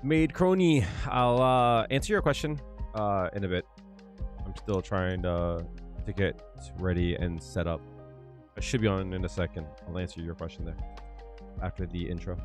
Maid Crony, I'll answer your question in a bit. I'm still trying to get ready and set up. I should be on in a second. I'll answer your question there after the intro.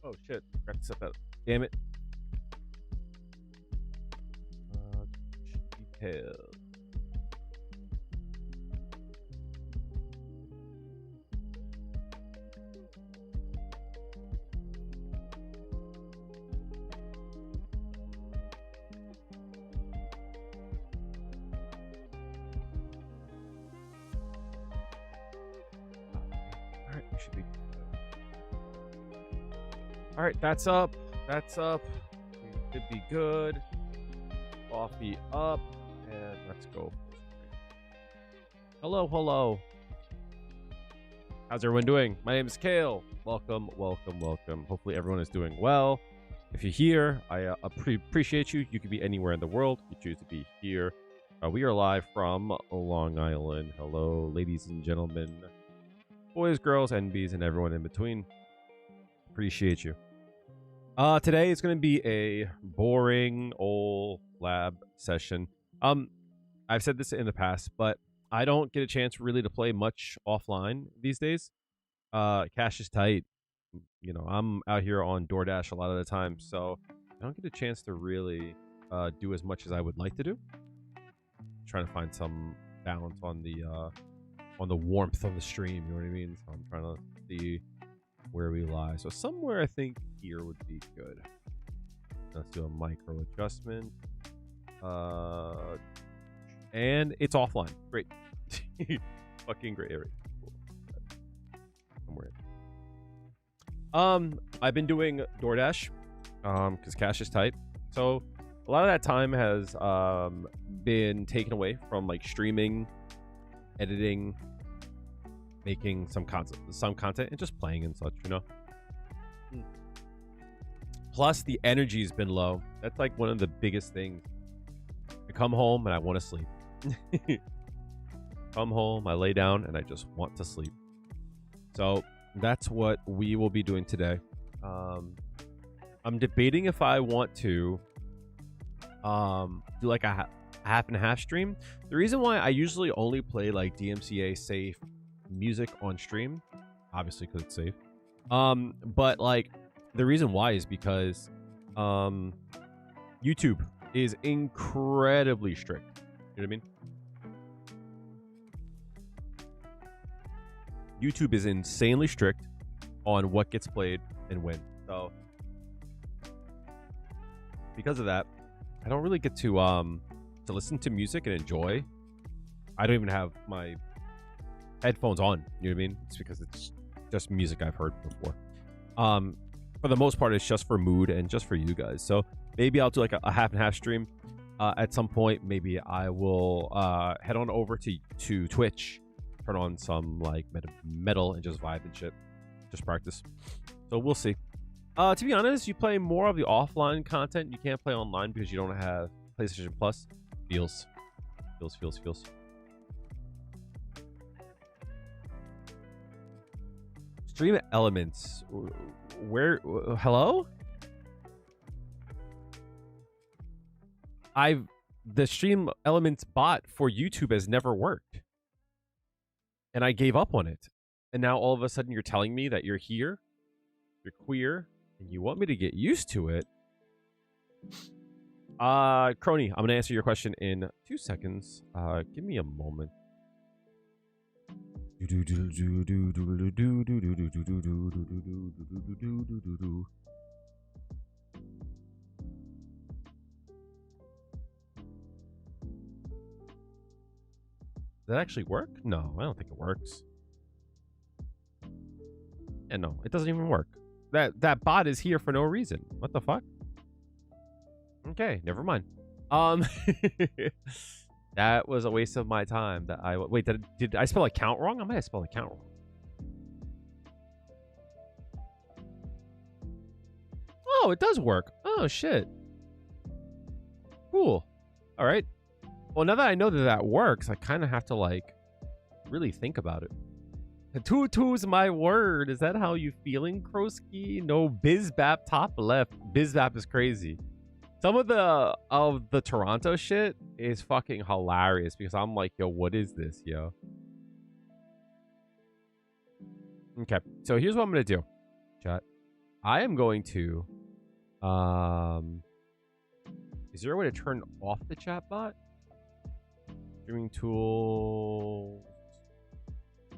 Oh shit! Forgot to set that. Damn it. Details. All right, we should be. All right, that's up. That's up. We should be good. Coffee up, and let's go. Hello, hello. How's everyone doing? My name is Kale. Welcome, welcome, welcome. Hopefully everyone is doing well. If you're here, I appreciate you. You could be anywhere in the world. You choose to be here. We are live from Long Island. Hello, ladies and gentlemen, boys, girls, NBs, and everyone in between. Appreciate you. Today is going to be a boring old lab session. I've said this in the past, but I don't get a chance really to play much offline these days. Cash is tight. You know, I'm out here on DoorDash a lot of the time, so I don't get a chance to really do as much as I would like to do. Trying to find some balance on the warmth of the stream. You know what I mean? So I'm trying to see where we lie. So somewhere I think here would be good. Let's do a micro adjustment. And it's offline. Great. Fucking great area. Cool. Somewhere. I've been doing DoorDash because cash is tight. So a lot of that time has been taken away from like streaming, editing, making some content and just playing and such, you know. Plus the energy's been low. That's like one of the biggest things. I come home and I want to sleep. Come home, I lay down and I just want to sleep. So that's what we will be doing today. I'm debating if I want to do like a half and half stream. The reason why I usually only play like DMCA safe music on stream, obviously because it's safe, but like the reason why is because YouTube is incredibly strict. You know what I mean? YouTube is insanely strict on what gets played and when. So because of that, I don't really get to listen to music and enjoy. I don't even have my headphones on. You know what I mean? It's because it's just music I've heard before. For the most part, it's just for mood and just for you guys. So maybe I'll do like a half and half stream at some point. Maybe I will head on over to Twitch, turn on some like metal and just vibe and shit, just practice. So we'll see. To be honest, you play more of the offline content. You can't play online because you don't have PlayStation Plus. Feels. Stream elements. Where? Hello? The stream elements bot for YouTube has never worked. And I gave up on it. And now all of a sudden you're telling me that you're here, you're queer, and you want me to get used to it. Crony, I'm gonna answer your question in 2 seconds. Give me a moment. Does that actually work? No, I don't think it works. And no, it doesn't even work. That bot is here for no reason. What the fuck? Okay, never mind. That was a waste of my time. Wait, did I spell account wrong? I might have spelled account wrong. Oh, it does work. Oh shit. Cool. All right. Well, now that I know that works, I kind of have to like really think about it. Tutu's my word. Is that how you feeling, Kroski? No, BizBap top left. BizBap is crazy. Some of the Toronto shit is fucking hilarious because I'm like, yo, what is this, yo? Okay, so here's what I'm gonna do, chat. I am going to is there a way to turn off the chat bot? Streaming tools,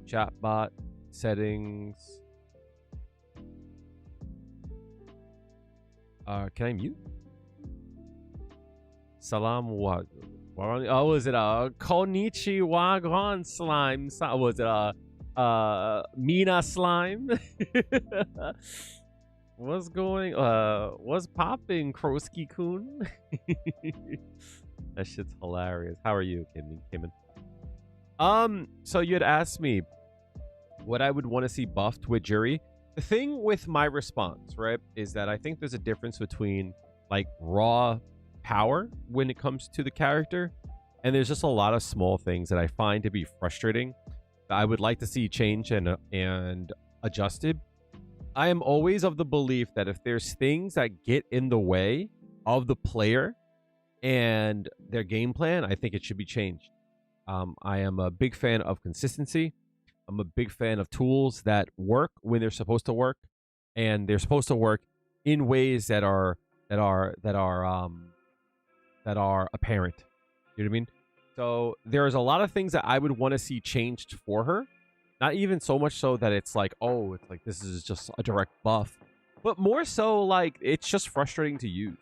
chat bot settings. Can I mute? Salam wa. Oh, was it a Konnichiwa Gon slime? Was it a Mina slime? What's popping, Kroski Kun? That shit's hilarious. How are you, Kimmin? So you had asked me what I would want to see buffed with Juri. The thing with my response, right, is that I think there's a difference between like raw power when it comes to the character, and there's just a lot of small things that I find to be frustrating that I would like to see changed and adjusted. I am always of the belief that if there's things that get in the way of the player and their game plan, I think it should be changed. I am a big fan of consistency. I'm a big fan of tools that work when they're supposed to work, and they're supposed to work in ways that are apparent. You know what I mean? So there's a lot of things that I would want to see changed for her. Not even so much so that it's like, oh, it's like this is just a direct buff, but more so like it's just frustrating to use.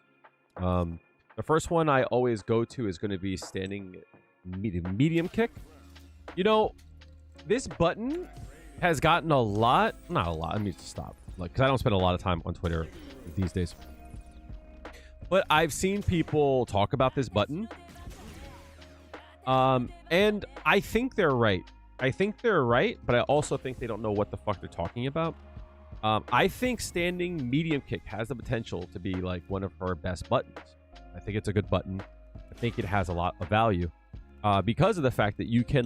The first one I always go to is going to be standing medium kick. You know, this button has gotten not a lot. I need to stop, like, because I don't spend a lot of time on Twitter these days. But I've seen people talk about this button, and I think they're right. But I also think they don't know what the fuck they're talking about. I think standing medium kick has the potential to be like one of her best buttons. I think it's a good button. I think it has a lot of value because of the fact that you can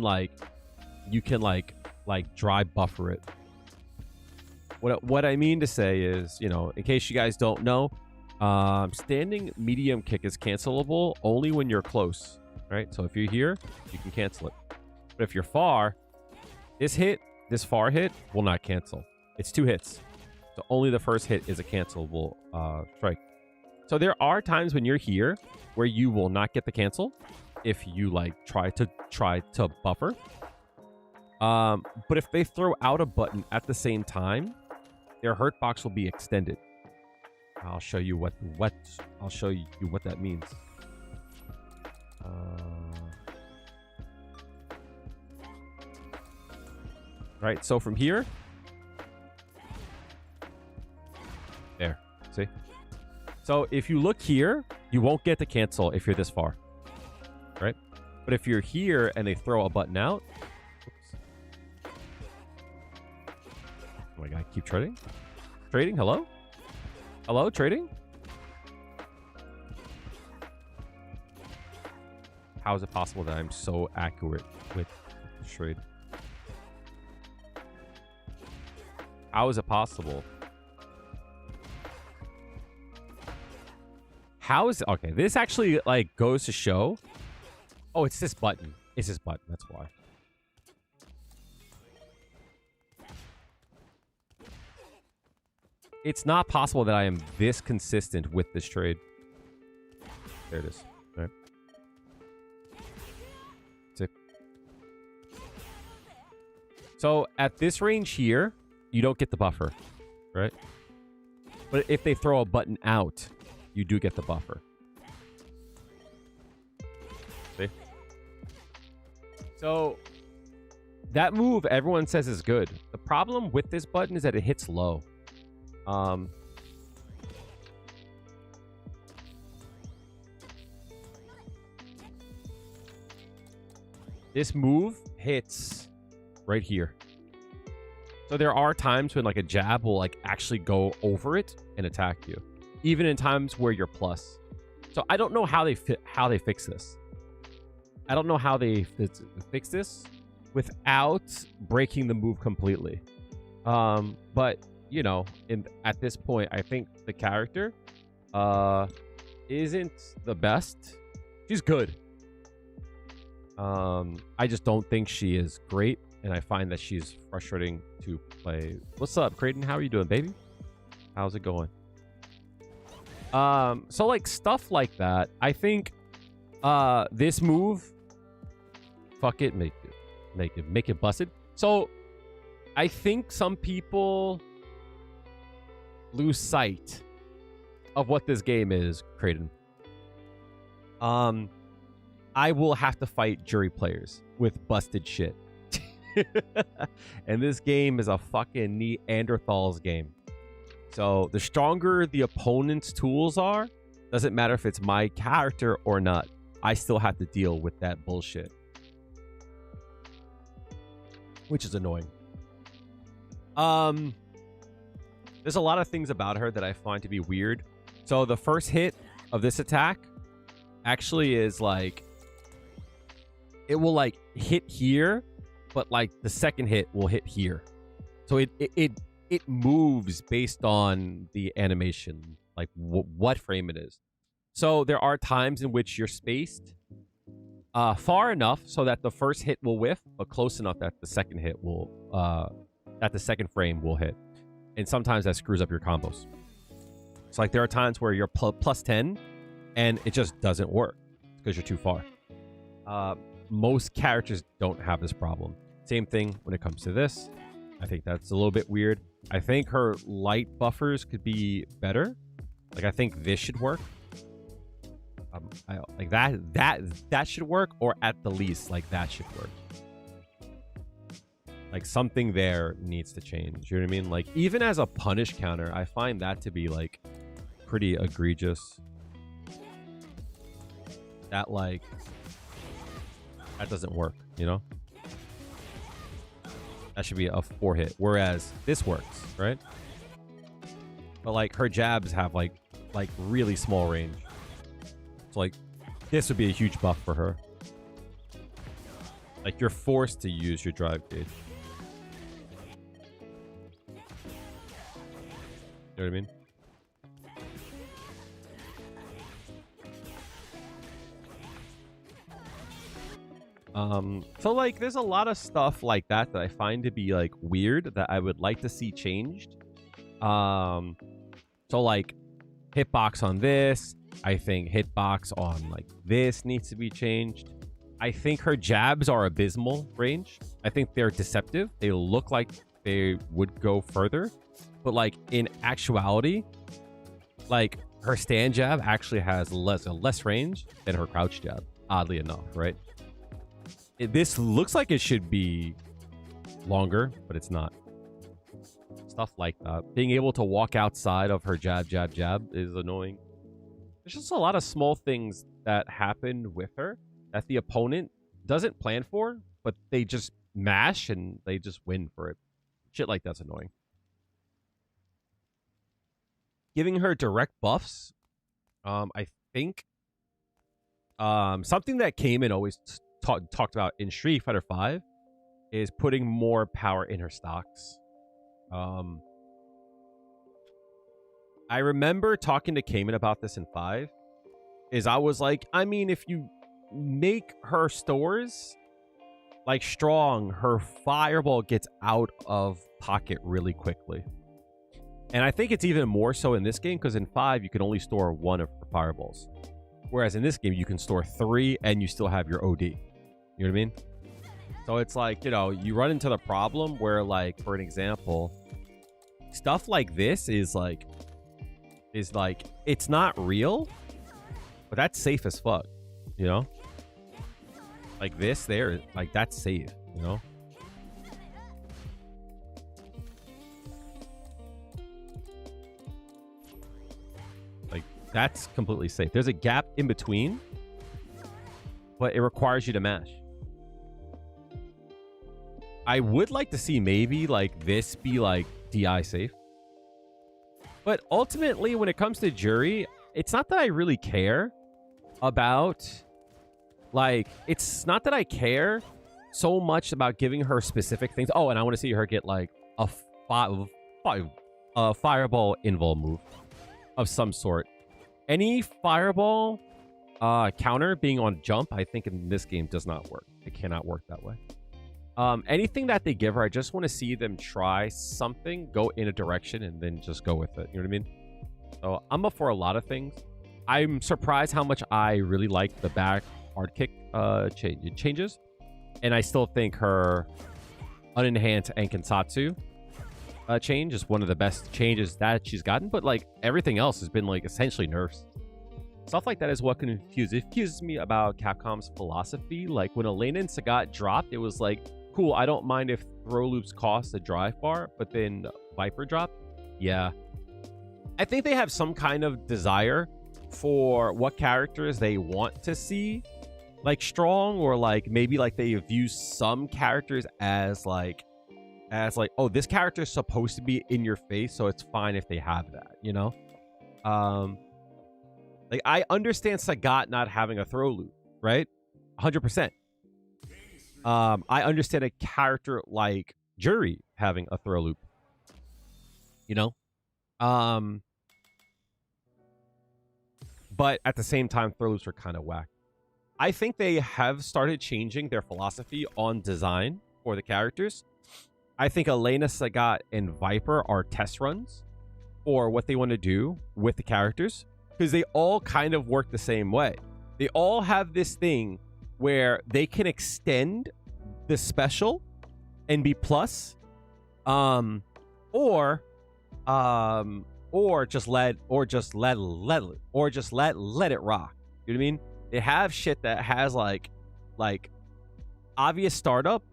dry buffer it. What I mean to say is, you know, in case you guys don't know, standing medium kick is cancelable only when you're close, right? So if you're here, you can cancel it. But if you're far, this far hit will not cancel. It's 2 hits. So only the first hit is a cancelable strike. So there are times when you're here where you will not get the cancel if you like try to buffer. But if they throw out a button at the same time, their hurt box will be extended. I'll show you what that means. Right, so from here, there, see? So if you look here, you won't get the cancel if you're this far, right? But if you're here and they throw a button out, oops. Oh my god, keep trading? Trading, hello? Hello, trading? How is it possible that I'm so accurate with the trade? How is it possible? How is it? Okay, this actually like goes to show. Oh, it's this button. It's this button. That's why. It's not possible that I am this consistent with this trade. There it is. All right. So at this range here, you don't get the buffer, right? But if they throw a button out, you do get the buffer. See? So That move everyone says is good. The problem with this button is that it hits low. This move hits right here. So there are times when like a jab will like actually go over it and attack you, even in times where you're plus. So I don't know how they fix this. I don't know how they fix this without breaking the move completely. But you know, at this point, I think the character isn't the best. She's good. I just don't think she is great, and I find that she's frustrating to play. What's up, Creighton? How are you doing, baby? How's it going? So like stuff like that, I think this move, fuck it, make it busted. So I think some people lose sight of what this game is, Creighton. I will have to fight Juri players with busted shit. And this game is a fucking Neanderthals game. So the stronger the opponent's tools are, doesn't matter if it's my character or not, I still have to deal with that bullshit. Which is annoying. There's a lot of things about her that I find to be weird. So the first hit of this attack actually is like, it will like hit here, but like the second hit will hit here. So it moves based on the animation, like what frame it is. So there are times in which you're spaced far enough so that the first hit will whiff, but close enough that the second hit will, that the second frame will hit. And sometimes that screws up your combos. It's like there are times where you're plus 10 and it just doesn't work because you're too far. Most characters don't have this problem. Same thing when it comes to this. I think that's a little bit weird. I think her light buffers could be better. Like I think this should work. Like that should work, or at the least, like that should work. Like something there needs to change. You know what I mean? Like even as a punish counter, I find that to be like pretty egregious. That like that doesn't work, you know? That should be a 4-hit, whereas this works, right? But like her jabs have like really small range. So like this would be a huge buff for her. Like you're forced to use your drive gauge. You know what I mean? So like there's a lot of stuff like that that I find to be like weird that I would like to see changed. So like hitbox on this, I think hitbox on like this needs to be changed. I think her jabs are abysmal range. I think they're deceptive. They look like they would go further, but like in actuality, like her stand jab actually has less range than her crouch jab, oddly enough, right? This looks like it should be longer, but it's not. Stuff like that. Being able to walk outside of her jab is annoying. There's just a lot of small things that happen with her that the opponent doesn't plan for, but they just mash and they just win for it. Shit like that's annoying. Giving her direct buffs, I think something that came and always talked about in Street Fighter 5 is putting more power in her stocks. I remember talking to Cayman about this in 5. Is I was like, I mean, if you make her stores like strong, her fireball gets out of pocket really quickly. And I think it's even more so in this game because in 5 you can only store 1 of her fireballs, whereas in this game you can store 3 and you still have your OD. You know what I mean? So it's like, you know, you run into the problem where, like, for an example, stuff like this is like it's not real, but that's safe as fuck, you know? Like this there, like that's safe, you know? That's completely safe. There's a gap in between, but it requires you to mash. I would like to see maybe like this be like DI safe. But ultimately, when it comes to Juri, it's not that I really care about, like, it's not that I care so much about giving her specific things. Oh, and I want to see her get like a fireball invul move of some sort. Any fireball counter being on jump, I think in this game does not work. It cannot work that way. Anything that they give her, I just want to see them try something, go in a direction, and then just go with it. You know what I mean? So I'm up for a lot of things. I'm surprised how much I really like the back hard kick changes. And I still think her unenhanced and Kansatsu change is one of the best changes that she's gotten. But like everything else has been like essentially nerfs. Stuff like that is what confuses me about Capcom's philosophy. Like when Elena and Sagat dropped, it was like, cool, I don't mind if throw loops cost a drive bar, but then Viper dropped. Yeah. I think they have some kind of desire for what characters they want to see like strong, or like maybe like they view some characters as like, oh, this character is supposed to be in your face, so it's fine if they have that, you know? Like I understand Sagat not having a throw loop, right? 100%. I understand a character like Juri having a throw loop, you know? But at the same time, throw loops are kind of whack. I think they have started changing their philosophy on design for the characters. I think Elena, Sagat, and Viper are test runs for what they want to do with the characters, because they all kind of work the same way. They all have this thing where they can extend the special and be plus, or just let it rock. You know what I mean? They have shit that has like obvious startup,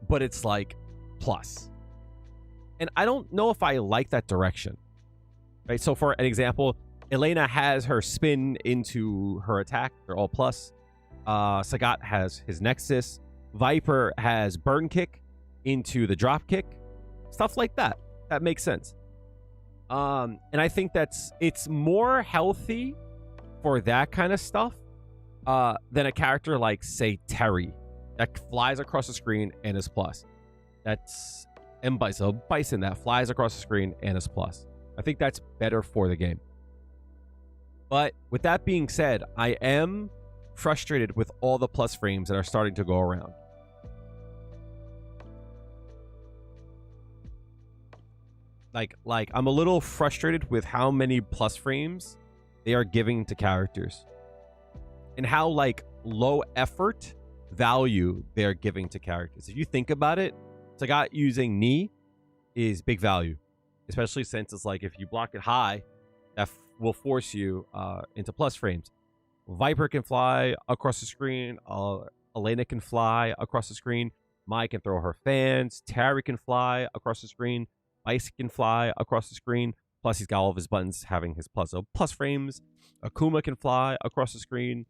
but it's like plus. And I don't know if I like that direction. Right? So for an example, Elena has her spin into her attack. They're all plus. Sagat has his Nexus. Viper has burn kick into the drop kick. Stuff like that. That makes sense. And I think it's more healthy for that kind of stuff than a character like, say, Terry, that flies across the screen and is plus. That's Bison that flies across the screen and is plus. I think that's better for the game. But with that being said, I am frustrated with all the plus frames that are starting to go around. Like I'm a little frustrated with how many plus frames they are giving to characters, and how like low effort value they're giving to characters. If you think about it, Sagat using knee is big value, especially since it's like if you block it high, that will force you into plus frames. Viper can fly across the screen. Elena can fly across the screen. Mai can throw her fans. Terry can fly across the screen. Ice can fly across the screen. Plus, he's got all of his buttons having his plus frames. Akuma can fly across the screen.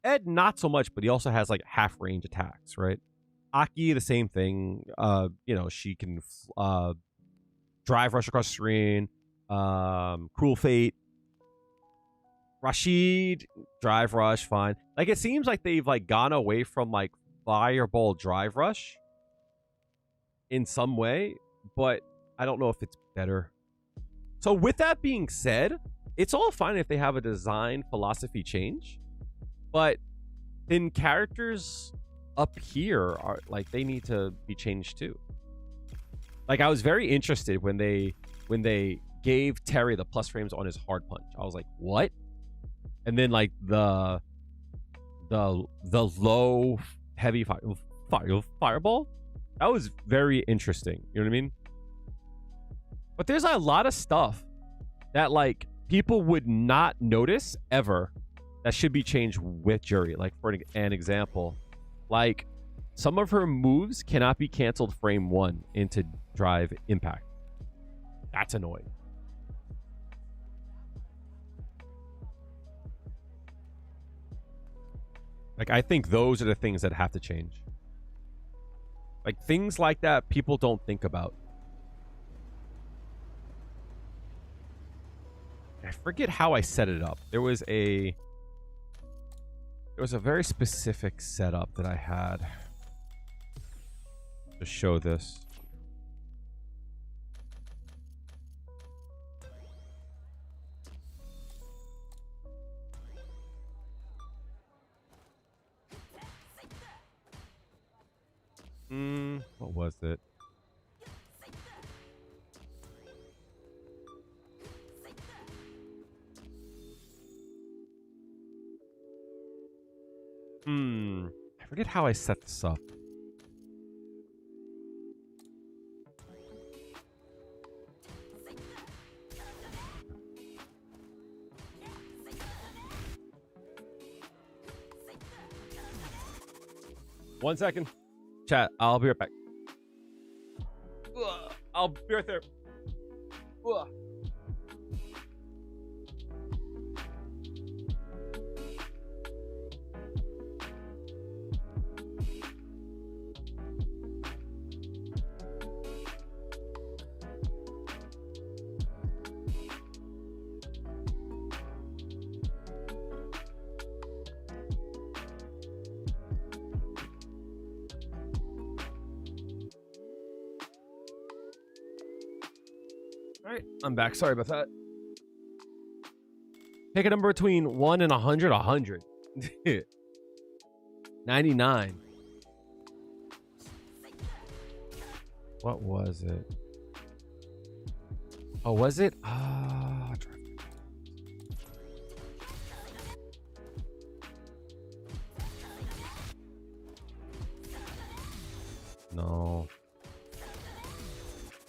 Ed, not so much, but he also has like half range attacks, right? Aki, the same thing. You know, she can drive rush across the screen. Cruel Fate. Rashid, drive rush, fine. Like, it seems like they've like gone away from like fireball drive rush in some way, but I don't know if it's better. So with that being said, it's all fine if they have a design philosophy change, but then characters up here are like, they need to be changed too. Like, I was very interested when they gave Terry the plus frames on his hard punch. I was like, what? And then like the low heavy fireball, that was very interesting. You know what I mean? But there's a lot of stuff that like people would not notice ever that should be changed with Juri. Like, for an example, like some of her moves cannot be canceled frame 1 into drive impact. That's annoying. Like, I think those are the things that have to change. Like, things like that people don't think about. I forget how I set it up. There was a very specific setup that I had to show this. What was it? I forget how I set this up. One second. Chat, I'll be right back. I'll be right there. All right, I'm back. Sorry about that. Pick a number between 1 and 100. 100. 99. What was it? Oh, was it? No.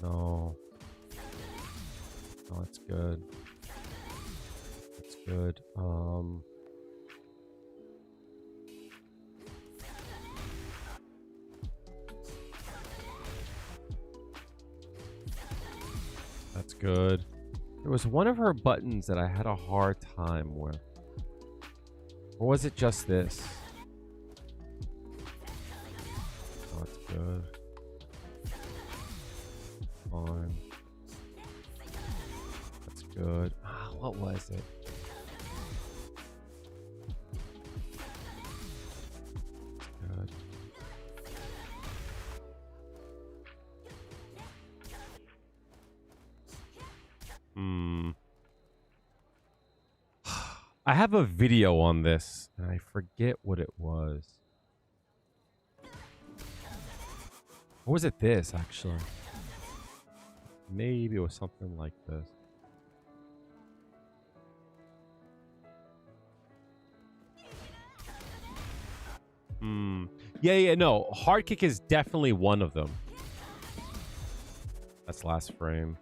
No. Oh, that's good. That's good. That's good. There was one of her buttons that I had a hard time with. Or was it just this? Oh, that's good. Fine. That's good. What was it? Good. I have a video on this, and I forget what it was. Or was it this, actually? Maybe it was something like this. Yeah, no. Hard kick is definitely one of them. That's last frame.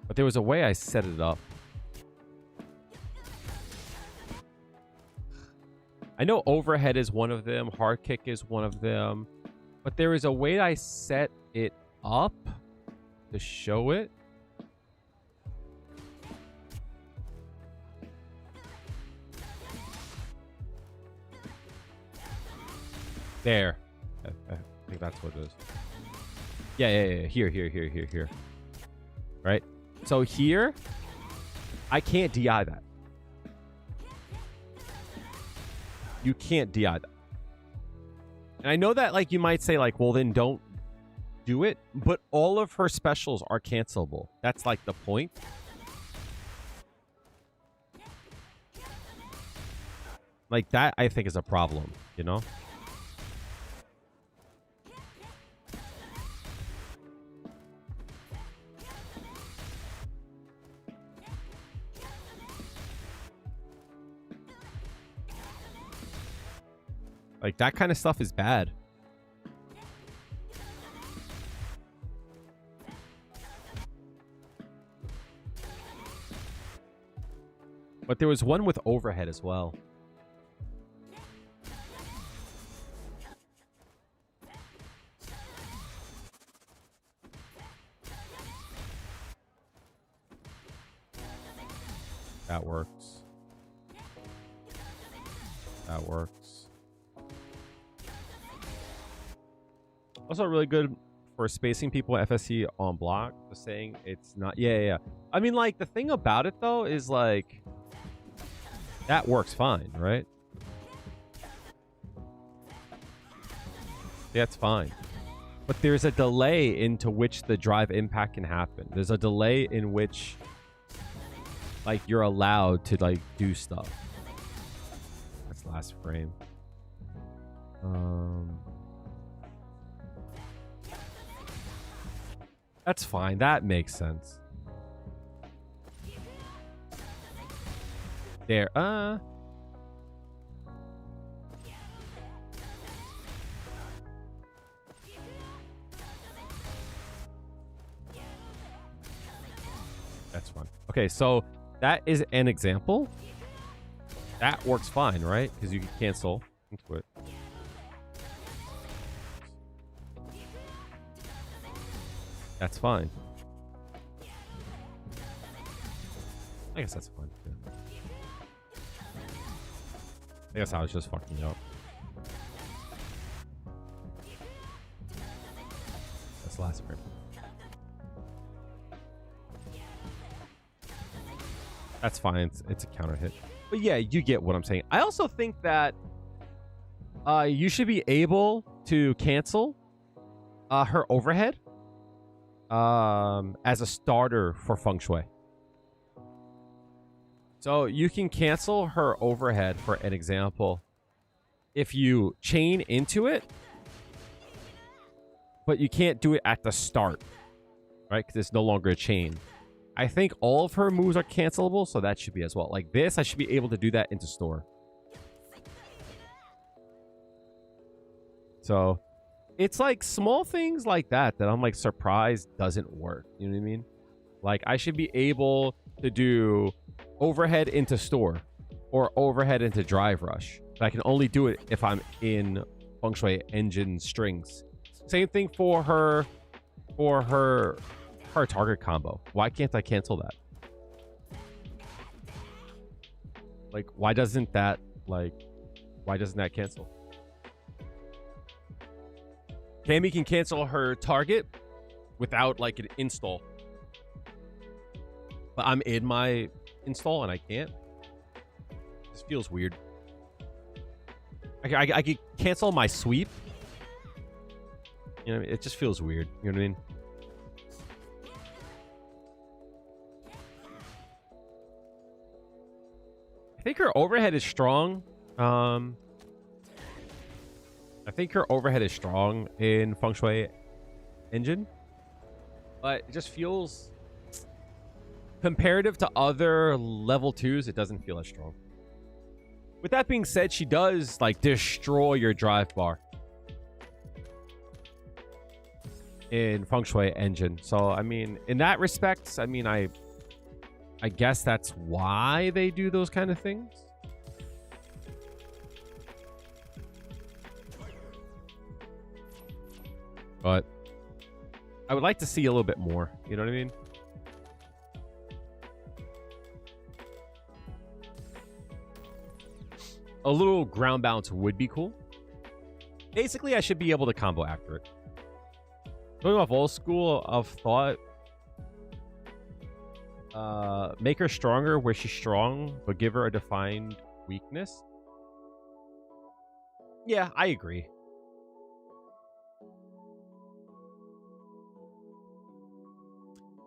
But there was a way I set it up. I know overhead is one of them. Hard kick is one of them. But there is a way I set it up to show it. There. I think that's what it is. Yeah. Here. Right? So here, I can't DI that. You can't DI that. And I know that, like, you might say, like, well, then don't do it. But all of her specials are cancelable. That's, like, the point. Like, that, I think, is a problem, you know? Like, that kind of stuff is bad. But there was one with overhead as well. That works. That works. Also really good for spacing people FSC on block. Just saying it's not. Yeah. I mean, like, the thing about it, though, is, like, that works fine, right? That's fine. But there's a delay into which the drive impact can happen. There's a delay in which, like, you're allowed to, like, do stuff. That's last frame. That's fine. That makes sense. There. That's fine. Okay, so that is an example. That works fine, right? Because you can cancel into it. That's fine. I guess that's fine. Yeah. I guess I was just fucking up. That's last frame. That's fine. It's a counter hit. But yeah, you get what I'm saying. I also think that you should be able to cancel her overhead as a starter for Feng Shui. So you can cancel her overhead, for an example, if you chain into it, but you can't do it at the start, right? Because it's no longer a chain. I think all of her moves are cancelable, so that should be as well. Like this, I should be able to do that into store. So it's like small things like that I'm like surprised doesn't work. You know what I mean? Like I should be able to do overhead into store or overhead into drive rush. But I can only do it if I'm in Feng Shui engine strings. Same thing for her target combo. Why can't I cancel that? Like why doesn't that cancel? Cammy can cancel her target without like an install. But I'm in my install and I can't. This feels weird. I could cancel my sweep. You know, it just feels weird. You know what I mean? I think her overhead is strong. I think her overhead is strong in Feng Shui engine. But it just feels... comparative to other level 2s, it doesn't feel as strong. With that being said, she does like destroy your drive bar in Feng Shui engine. So I mean, in that respect, I mean, I guess that's why they do those kind of things. But I would like to see a little bit more. You know what I mean? A little ground bounce would be cool. Basically, I should be able to combo after it. Going off old school of thought, make her stronger where she's strong, but give her a defined weakness. Yeah, I agree.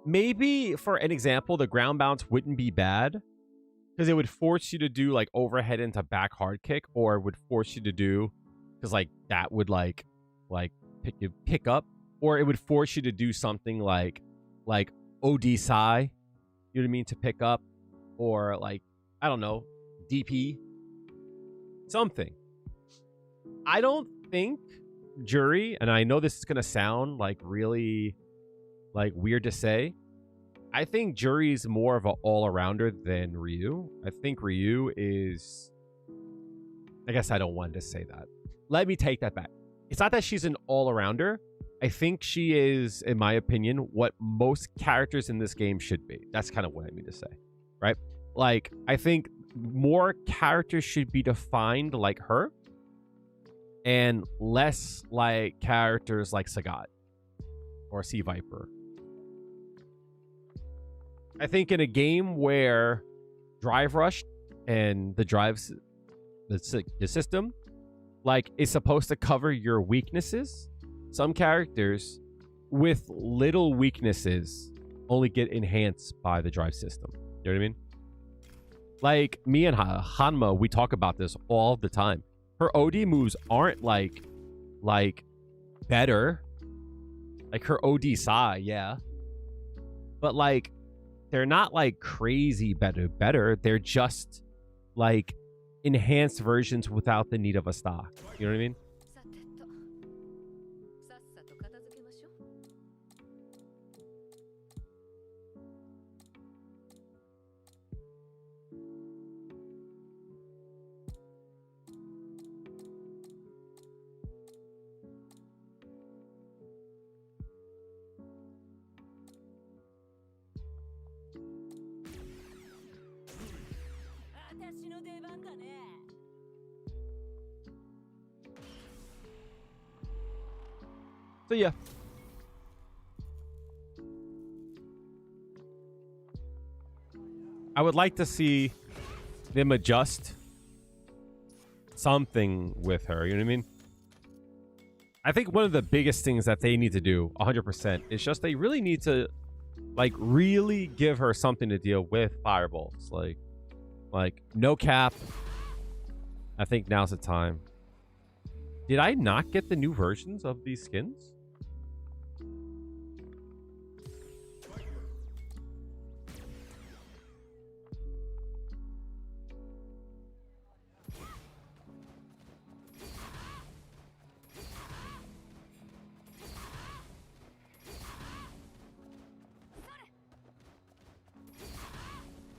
Maybe, for an example, the ground bounce wouldn't be bad. Because it would force you to do like overhead into back hard kick, or it would force you to do, because like that would like pick up, or it would force you to do something like OD Sai, you know what I mean, to pick up, or like I don't know, DP, something. I don't think Juri, and I know this is gonna sound like really like weird to say, I think Juri's more of an all-arounder than Ryu. I think Ryu is... I guess I don't want to say that. Let me take that back. It's not that she's an all-arounder. I think she is, in my opinion, what most characters in this game should be. That's kind of what I mean to say, right? Like, I think more characters should be defined like her and less like characters like Sagat or C.Viper. I think in a game where Drive Rush and the system, like, is supposed to cover your weaknesses, some characters with little weaknesses only get enhanced by the drive system. You know what I mean? Like, me and Hanma, we talk about this all the time. Her OD moves aren't like better. Like, her OD Sai, yeah. But like, they're not like crazy better. They're just like enhanced versions without the need of a stock. You know what I mean? So yeah. I would like to see them adjust something with her. You know what I mean? I think one of the biggest things that they need to do 100% is just they really need to like really give her something to deal with fireballs. Like no cap. I think now's the time. Did I not get the new versions of these skins?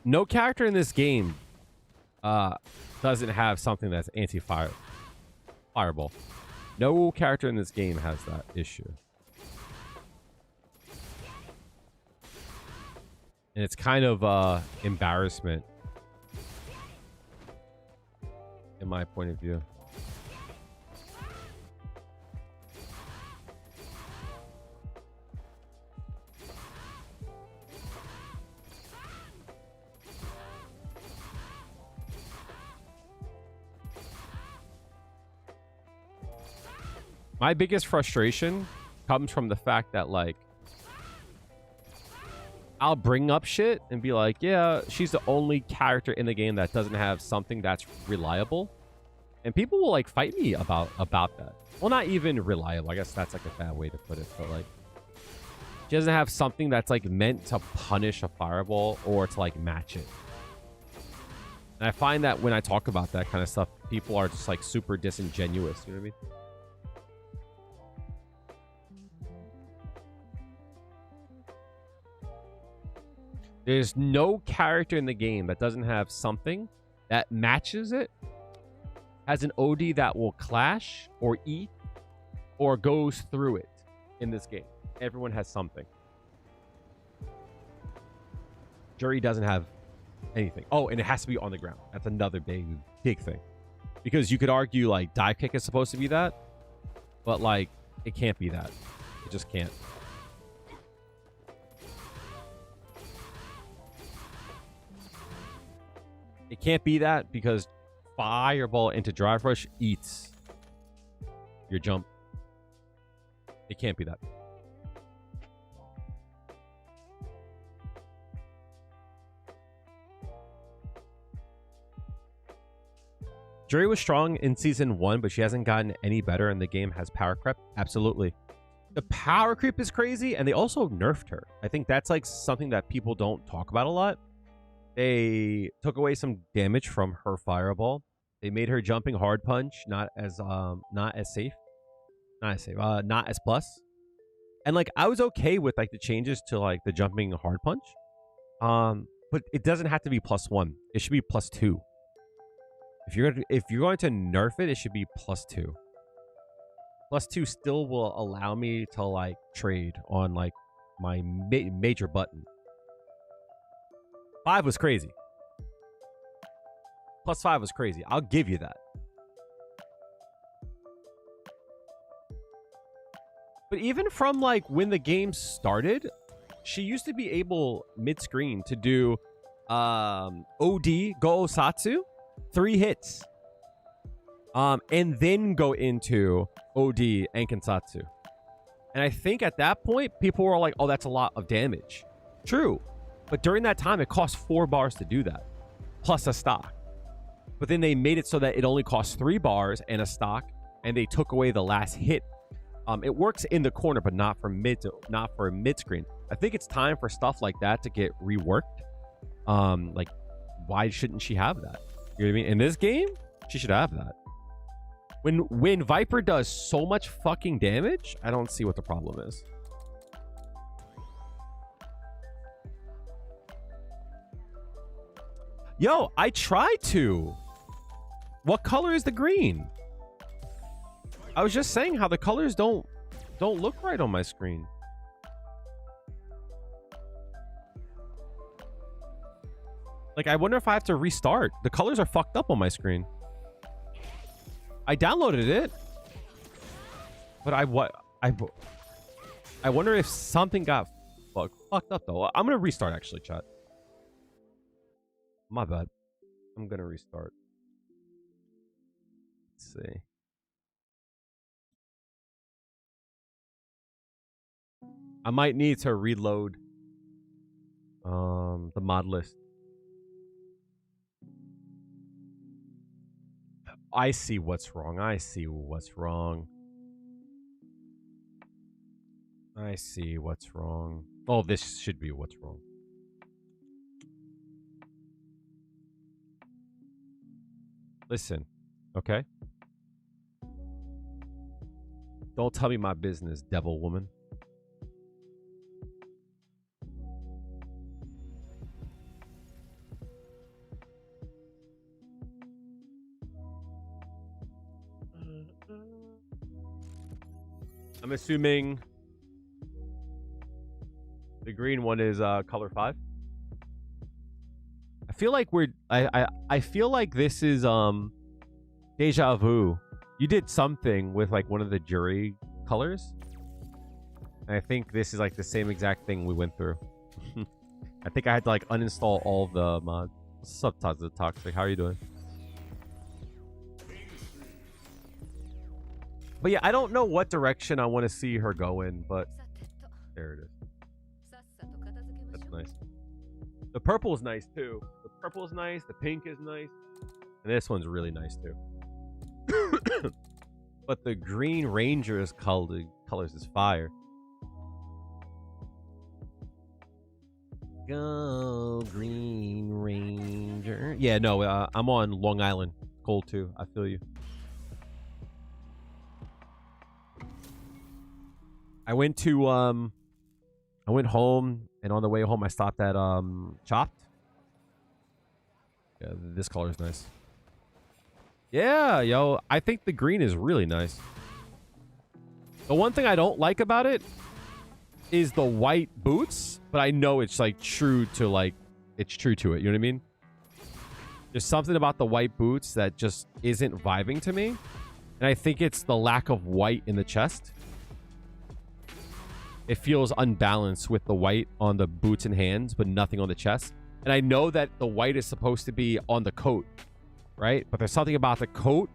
No character in this game doesn't have something that's fireball. No character in this game has that issue. And it's kind of embarrassment in my point of view. My biggest frustration comes from the fact that, like, I'll bring up shit and be like, yeah, she's the only character in the game that doesn't have something that's reliable. And people will, like, fight me about that. Well, not even reliable. I guess that's, like, a bad way to put it. But, like, she doesn't have something that's, like, meant to punish a fireball or to, like, match it. And I find that when I talk about that kind of stuff, people are just, like, super disingenuous. You know what I mean? There's no character in the game that doesn't have something that matches it, has an OD that will clash or eat or goes through it in this game. Everyone has something. Juri doesn't have anything. Oh, and it has to be on the ground. That's another big thing. Because you could argue, like, dive kick is supposed to be that, but, like, it can't be that. It just can't. It can't be that because fireball into drive rush eats your jump. It can't be that. Juri was strong in season 1, but she hasn't gotten any better, and the game has power creep. Absolutely. The power creep is crazy, and they also nerfed her. I think that's like something that people don't talk about a lot. They took away some damage from her fireball. They made her jumping hard punch not as safe. Not as plus. And like I was okay with like the changes to like the jumping hard punch. But it doesn't have to be +1. It should be +2. If you're going to nerf it, it should be +2. +2 still will allow me to like trade on like my major button. 5 was crazy. +5 was crazy. I'll give you that. But even from like when the game started, she used to be able mid-screen to do OD Go Osatsu 3 hits. And then go into OD and Kensatsu. And I think at that point, people were like, oh, that's a lot of damage. True. But during that time, it cost 4 bars to do that, plus a stock. But then they made it so that it only costs 3 bars and a stock, and they took away the last hit. It works in the corner, but not for mid screen. I think it's time for stuff like that to get reworked. Like, why shouldn't she have that? You know what I mean? In this game, she should have that. When Viper does so much fucking damage, I don't see what the problem is. Yo, I tried to. What color is the green? I was just saying how the colors don't look right on my screen. Like, I wonder if I have to restart. The colors are fucked up on my screen. I downloaded it, but I wonder if something got fucked up though. I'm gonna restart actually, chat. My bad. I'm gonna restart. Let's see. I might need to reload the mod list. I see what's wrong. I see what's wrong. I see what's wrong. Oh, this should be what's wrong. Listen, okay? Don't tell me my business, devil woman. I'm assuming the green one is color 5. I feel like I feel like this is deja vu. You did something with like one of the Juri colors. And I think this is like the same exact thing we went through. I think I had to like uninstall all the mods. What's up, Toxic? How are you doing? But yeah, I don't know what direction I want to see her go in, but there it is. That's nice. The purple is nice too. The purple is nice. The pink is nice. And this one's really nice too. But the Green Ranger's colors is fire. Go Green Ranger. Yeah, no, I'm on Long Island. Cold too. I feel you. I went home, and on the way home I stopped at Chopped. Yeah, this color is nice. Yeah, yo, I think the green is really nice. The one thing I don't like about it is the white boots, but I know it's like true to it's true to it. You know what I mean? There's something about the white boots that just isn't vibing to me. And I think it's the lack of white in the chest. It feels unbalanced with the white on the boots and hands, but nothing on the chest. And I know that the white is supposed to be on the coat, right? But there's something about the coat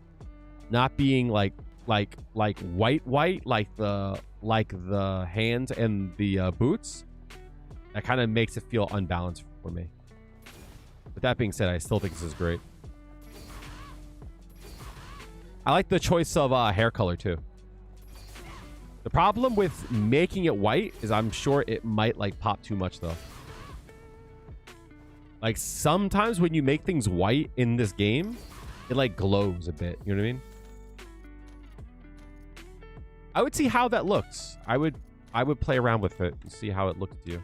not being like white, like the hands and the boots. That kind of makes it feel unbalanced for me. With that being said, I still think this is great. I like the choice of hair color too. The problem with making it white is I'm sure it might like pop too much though. Like sometimes when you make things white in this game, it like glows a bit. You know what I mean? I would see how that looks. I would play around with it and see how it looks to you.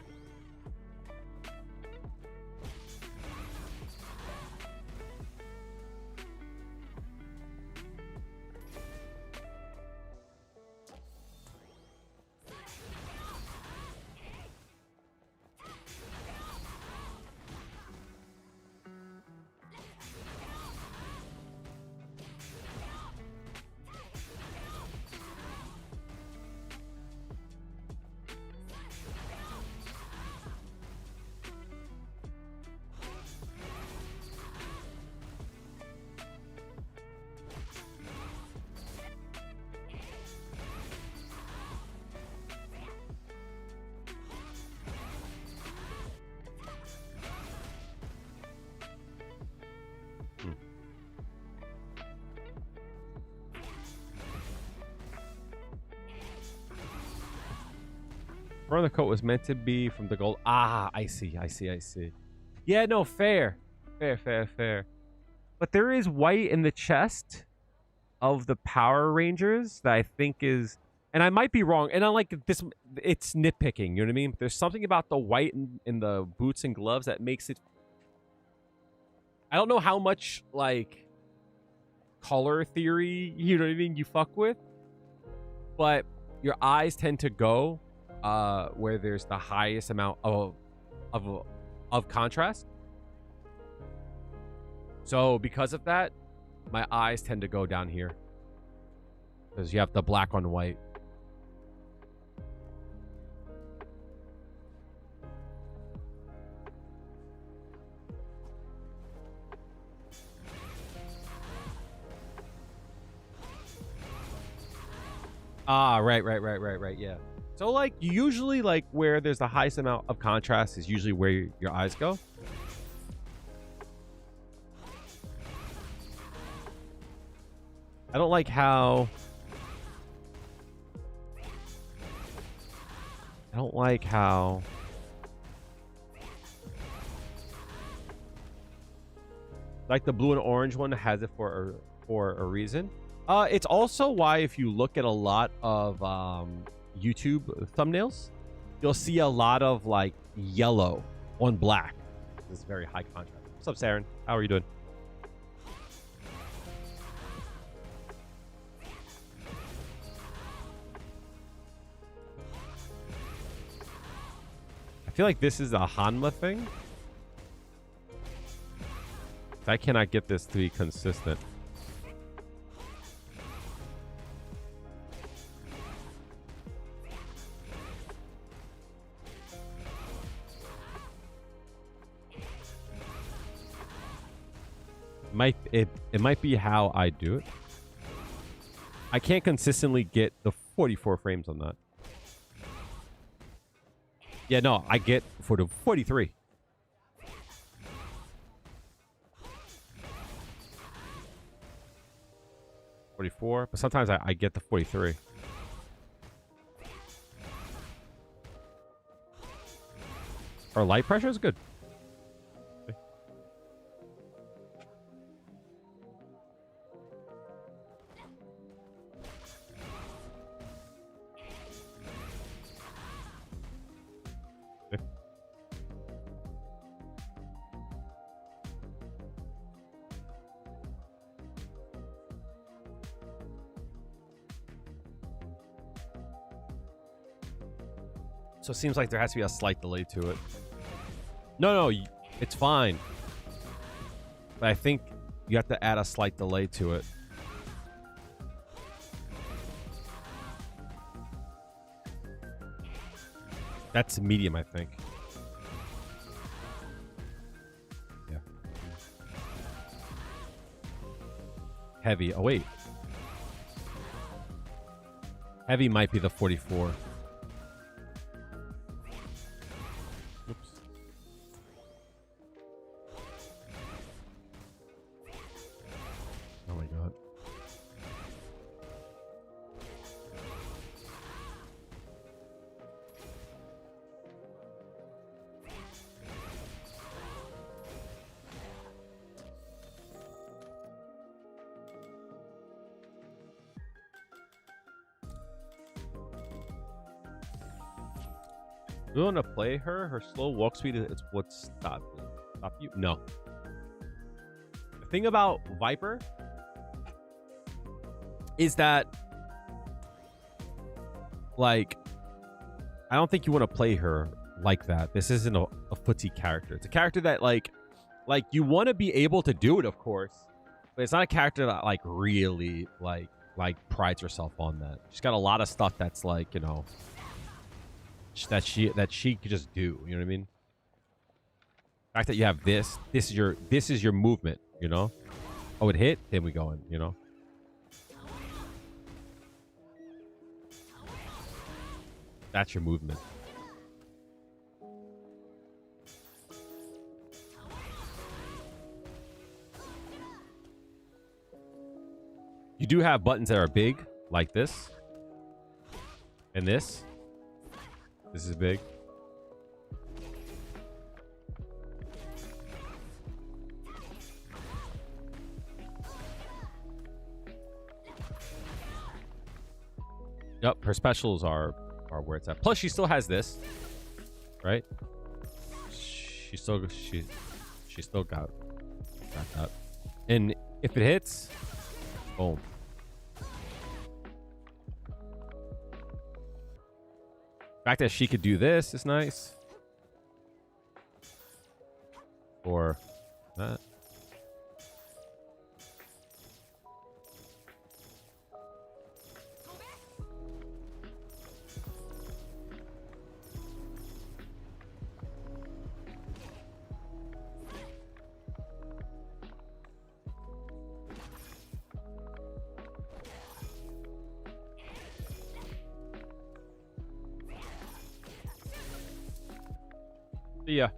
Fur on the coat was meant to be from the gold. Ah, I see. Yeah, no, fair. Fair. But there is white in the chest of the Power Rangers that I think is, and I might be wrong, and I like this, it's nitpicking, you know what I mean? There's something about the white in the boots and gloves that makes it, I don't know how much, like, color theory, you know what I mean, you fuck with, but your eyes tend to go where there's the highest amount of contrast. So because of that, my eyes tend to go down here because you have the black on white. Ah, right, yeah. So, like, usually, like, where there's the highest amount of contrast is usually where your eyes go. I don't like how... Like, the blue and orange one has it for a reason. It's also why if you look at a lot of YouTube thumbnails, you'll see a lot of like yellow on black. This is very high contrast. What's up, Saren? How are you doing? I feel like this is a Hanma thing. I cannot get this to be consistent. It might be how I do it. I can't consistently get the 44 frames on that. Yeah, no, I get for the 43. But sometimes I get the 43. Our light pressure is good. So it seems like there has to be a slight delay to it. No, it's fine. But I think you have to add a slight delay to it. That's medium, I think. Yeah. Heavy. Oh, wait. Heavy might be the 44. You want to play her? Her slow walk speed is what stop you? No. The thing about Viper is that, like, I don't think you want to play her like that. This isn't a footsie character. It's a character that, like you want to be able to do it, of course, but it's not a character that, like, really, like prides herself on that. She's got a lot of stuff that's, like, you know, that she could just do, you know what I mean? The fact that you have this is your movement, you know? Oh, it hit, then we go in, you know? That's your movement. You do have buttons that are big, like this and this. This is big. Yep, her specials are where it's at. Plus, she still has this, right? She still got that. And if it hits, boom. The fact that she could do this is nice. Or that. Yeah.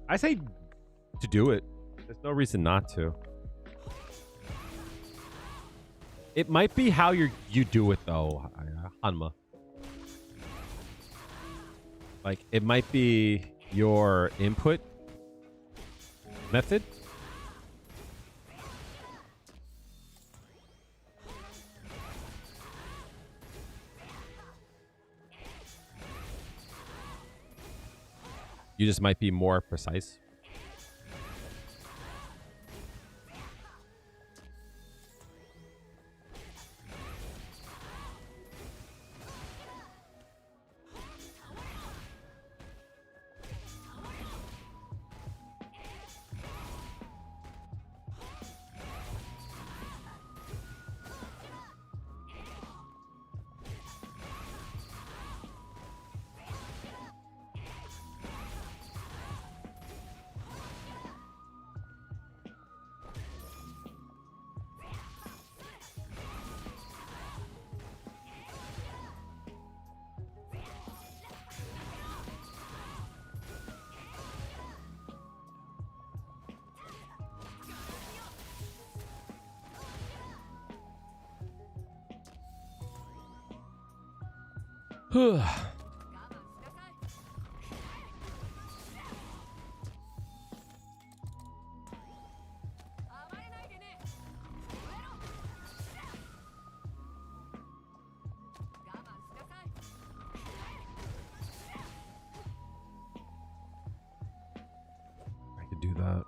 I say to do it. There's no reason not to. It might be how you do it though, Hanma. Like it might be your input method. You just might be more precise. I could do that.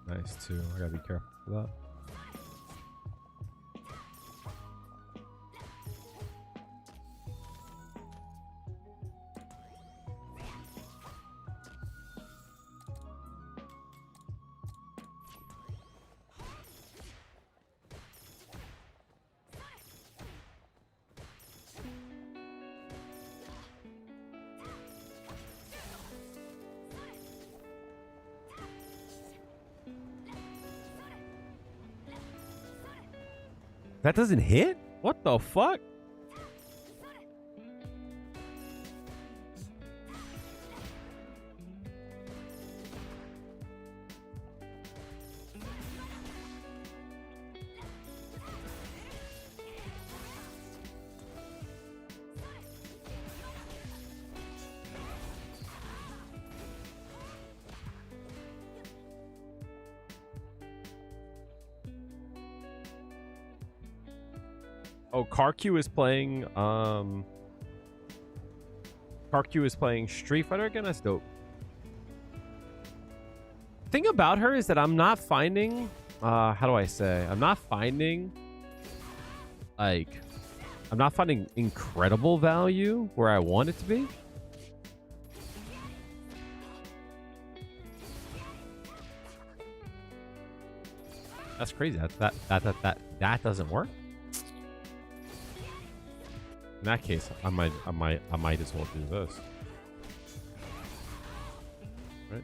Nice too. I gotta be careful for that. That doesn't hit? What the fuck? Oh, Karq is playing Karq is playing Street Fighter again. That's dope. Thing about her is that I'm not finding how do I say? I'm not finding incredible value where I want it to be. That's crazy. That doesn't work. In that case, I might as well do this. Right?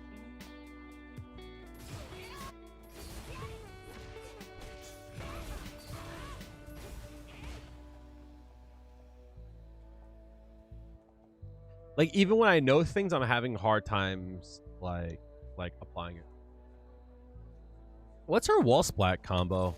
Like even when I know things, I'm having hard times like like applying it. What's her wall splat combo?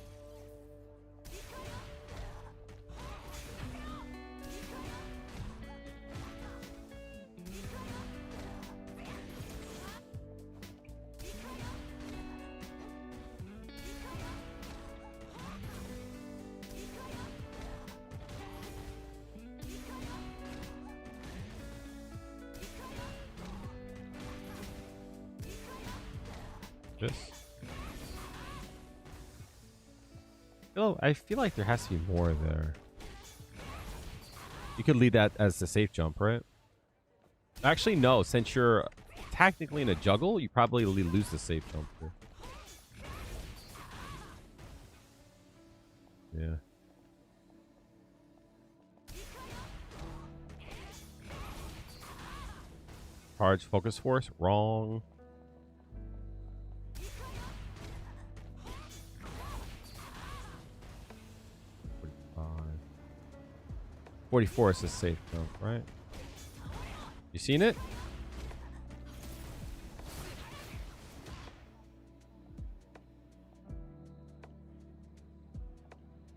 I feel like there has to be more there. You could lead that as the safe jump, right? Actually, no. Since you're technically in a juggle, you probably lose the safe jump here. Yeah. Charge focus force. Wrong. 44 is a safe jump, right? You seen it?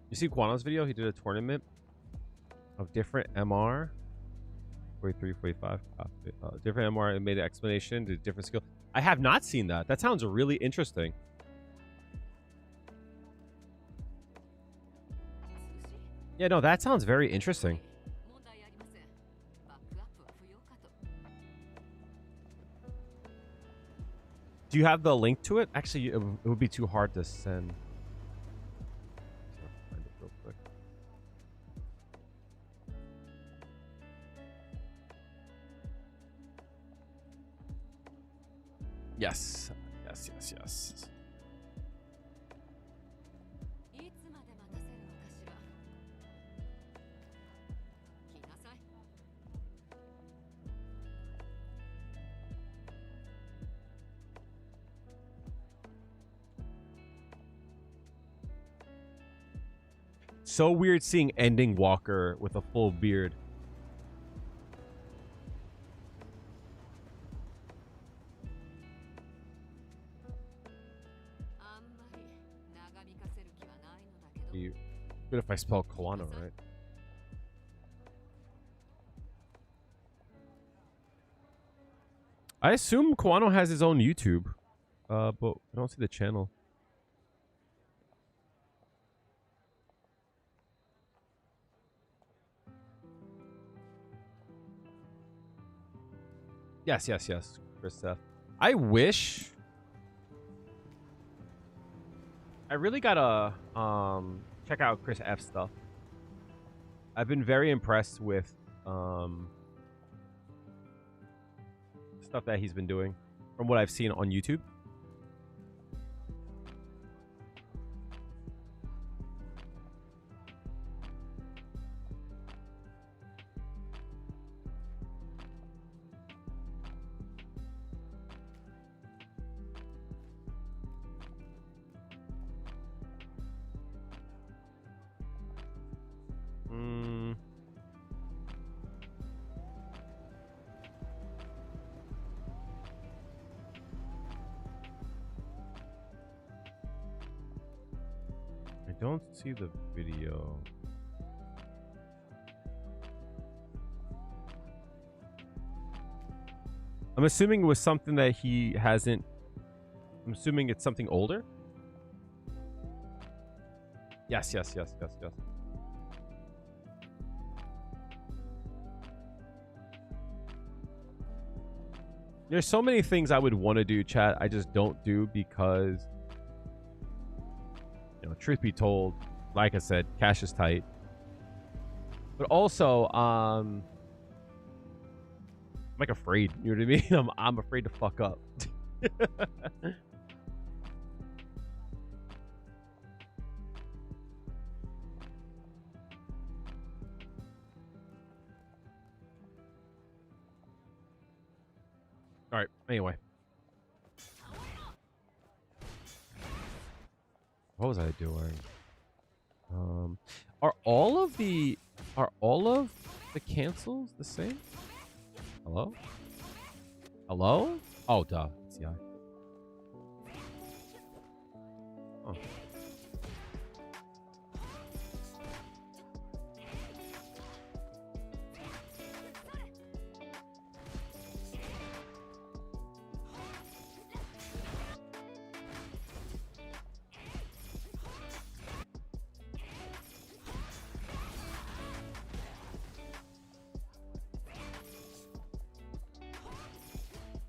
You see Quano's video? He did a tournament of different MR. 43, 45. Different MR and made an explanation to different skill. I have not seen that. That sounds really interesting. Yeah, no, that sounds very interesting. Do you have the link to it? Actually, it would be too hard to send. Find it real quick. Yes. Yes, yes, yes. So weird seeing Ending Walker with a full beard. Good if I spell Kawano right. I assume Kawano has his own YouTube, but I don't see the channel. Yes, yes, yes, Chris F. I wish. I really gotta check out Chris F stuff. I've been very impressed with stuff that he's been doing from what I've seen on YouTube. I don't see the video. I'm assuming it was something that he hasn't. I'm assuming it's something older. Yes, yes, yes, yes, yes. There's so many things I would want to do, chat. I just don't do because, you know, truth be told, like I said, cash is tight. But also, I'm like afraid. You know what I mean? I'm afraid to fuck up. All right. Anyway, what was I doing? Are all of the cancels the same? Hello? Hello? Oh, duh. It's the eye. Oh.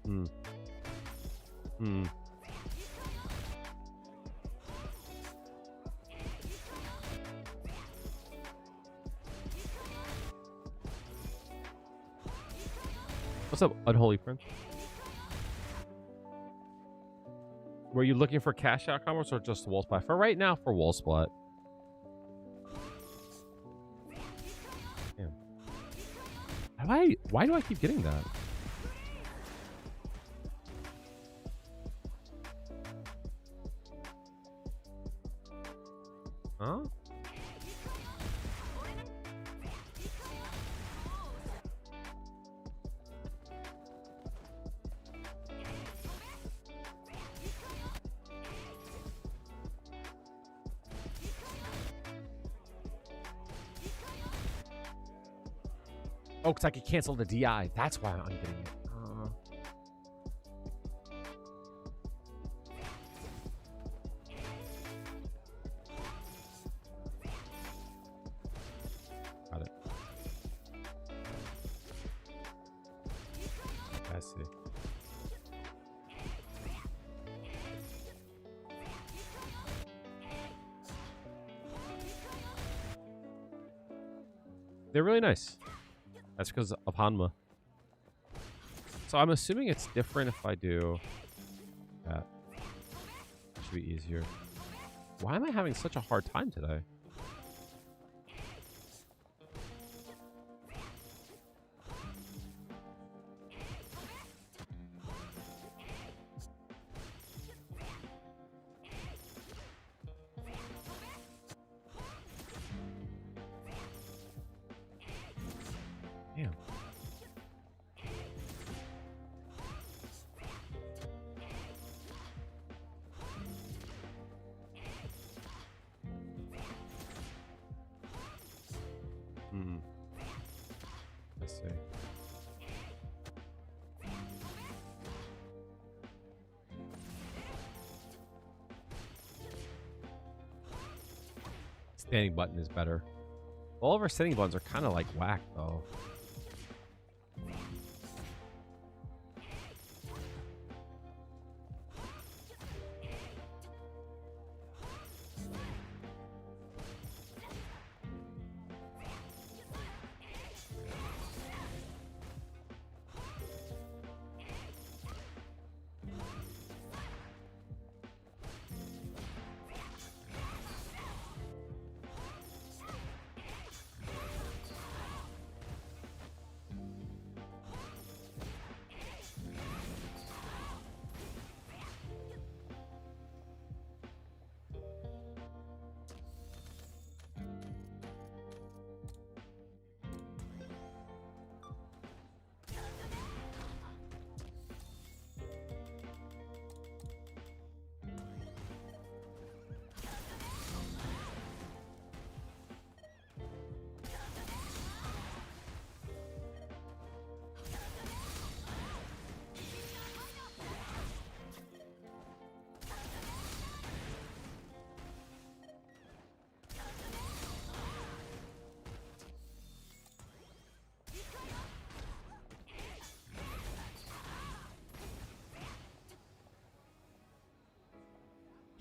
Hmm. Hmm. What's up, unholy friend? Were you looking for cash out combos or just wall splat? For right now, for wall splat. Damn. Why do I keep getting that? Huh? Oh, because I could cancel the DI. That's why I'm getting it. Got it. I see. They're really nice. That's because of Hanma. So I'm assuming it's different if I do that. Should be easier. Why am I having such a hard time today? Damn. Hmm. Let's see. Standing button is better. All of our standing buttons are kind of like whack though.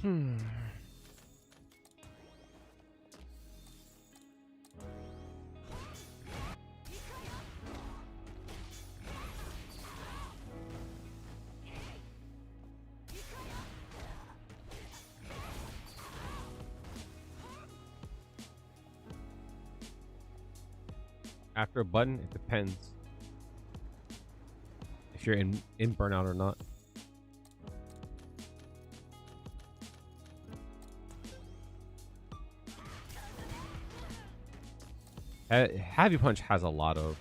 Hmm. After a button, it depends if you're in burnout or not. Heavy Punch has a lot of.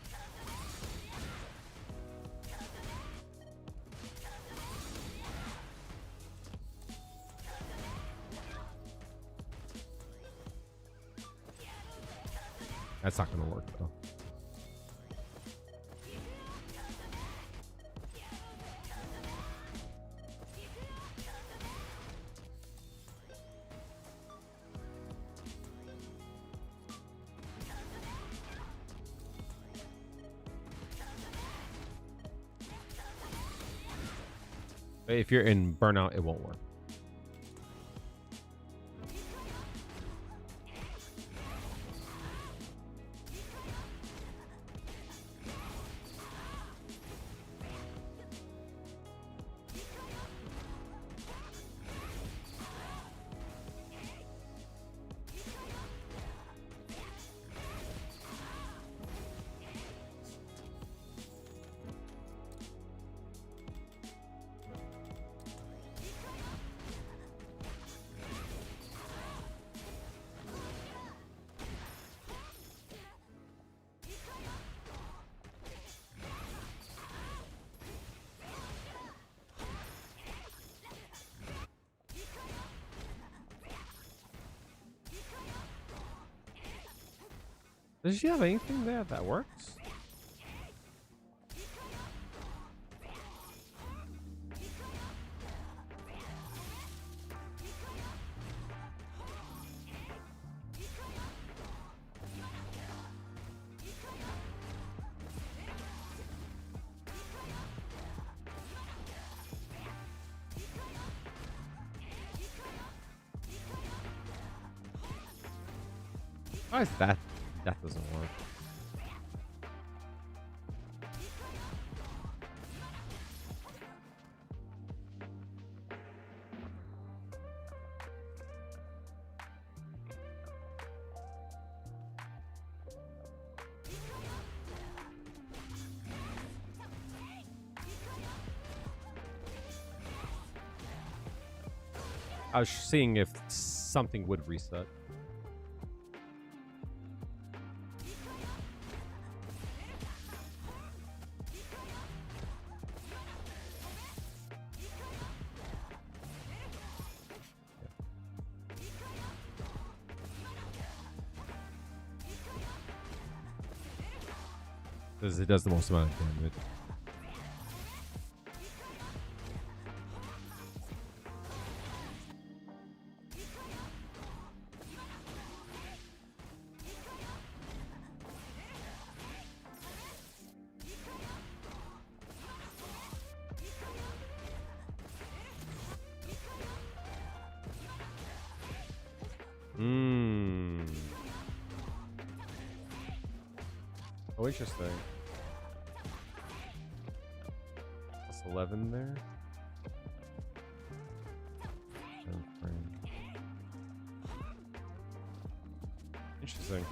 That's not gonna work though. If you're in burnout, it won't work. Does she have anything there that works? Why is that? That doesn't work. I was seeing if something would reset. Because it does the most amount of damage. Oh, interesting. Plus 11 there. Interesting.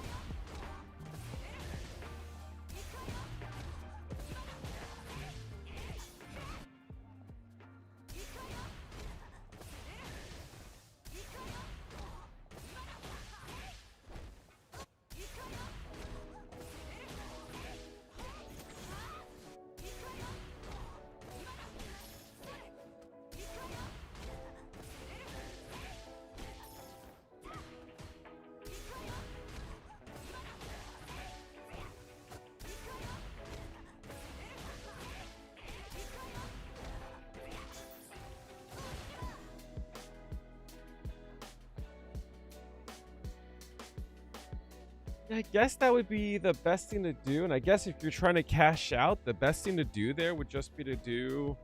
I guess that would be the best thing to do. And I guess if you're trying to cash out, the best thing to do there would just be to do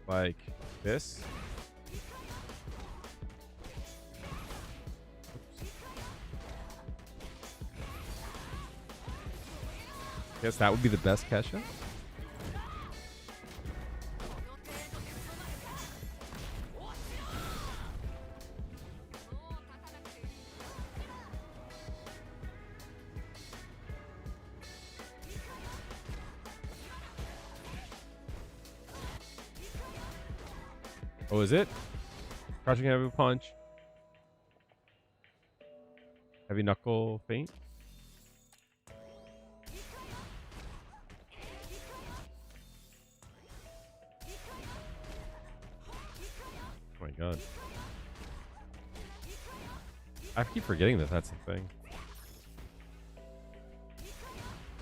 like this. Guess that would be the best cash out. Oh, is it? Crouching heavy punch. Heavy knuckle feint. Oh my god. I keep forgetting that that's a thing.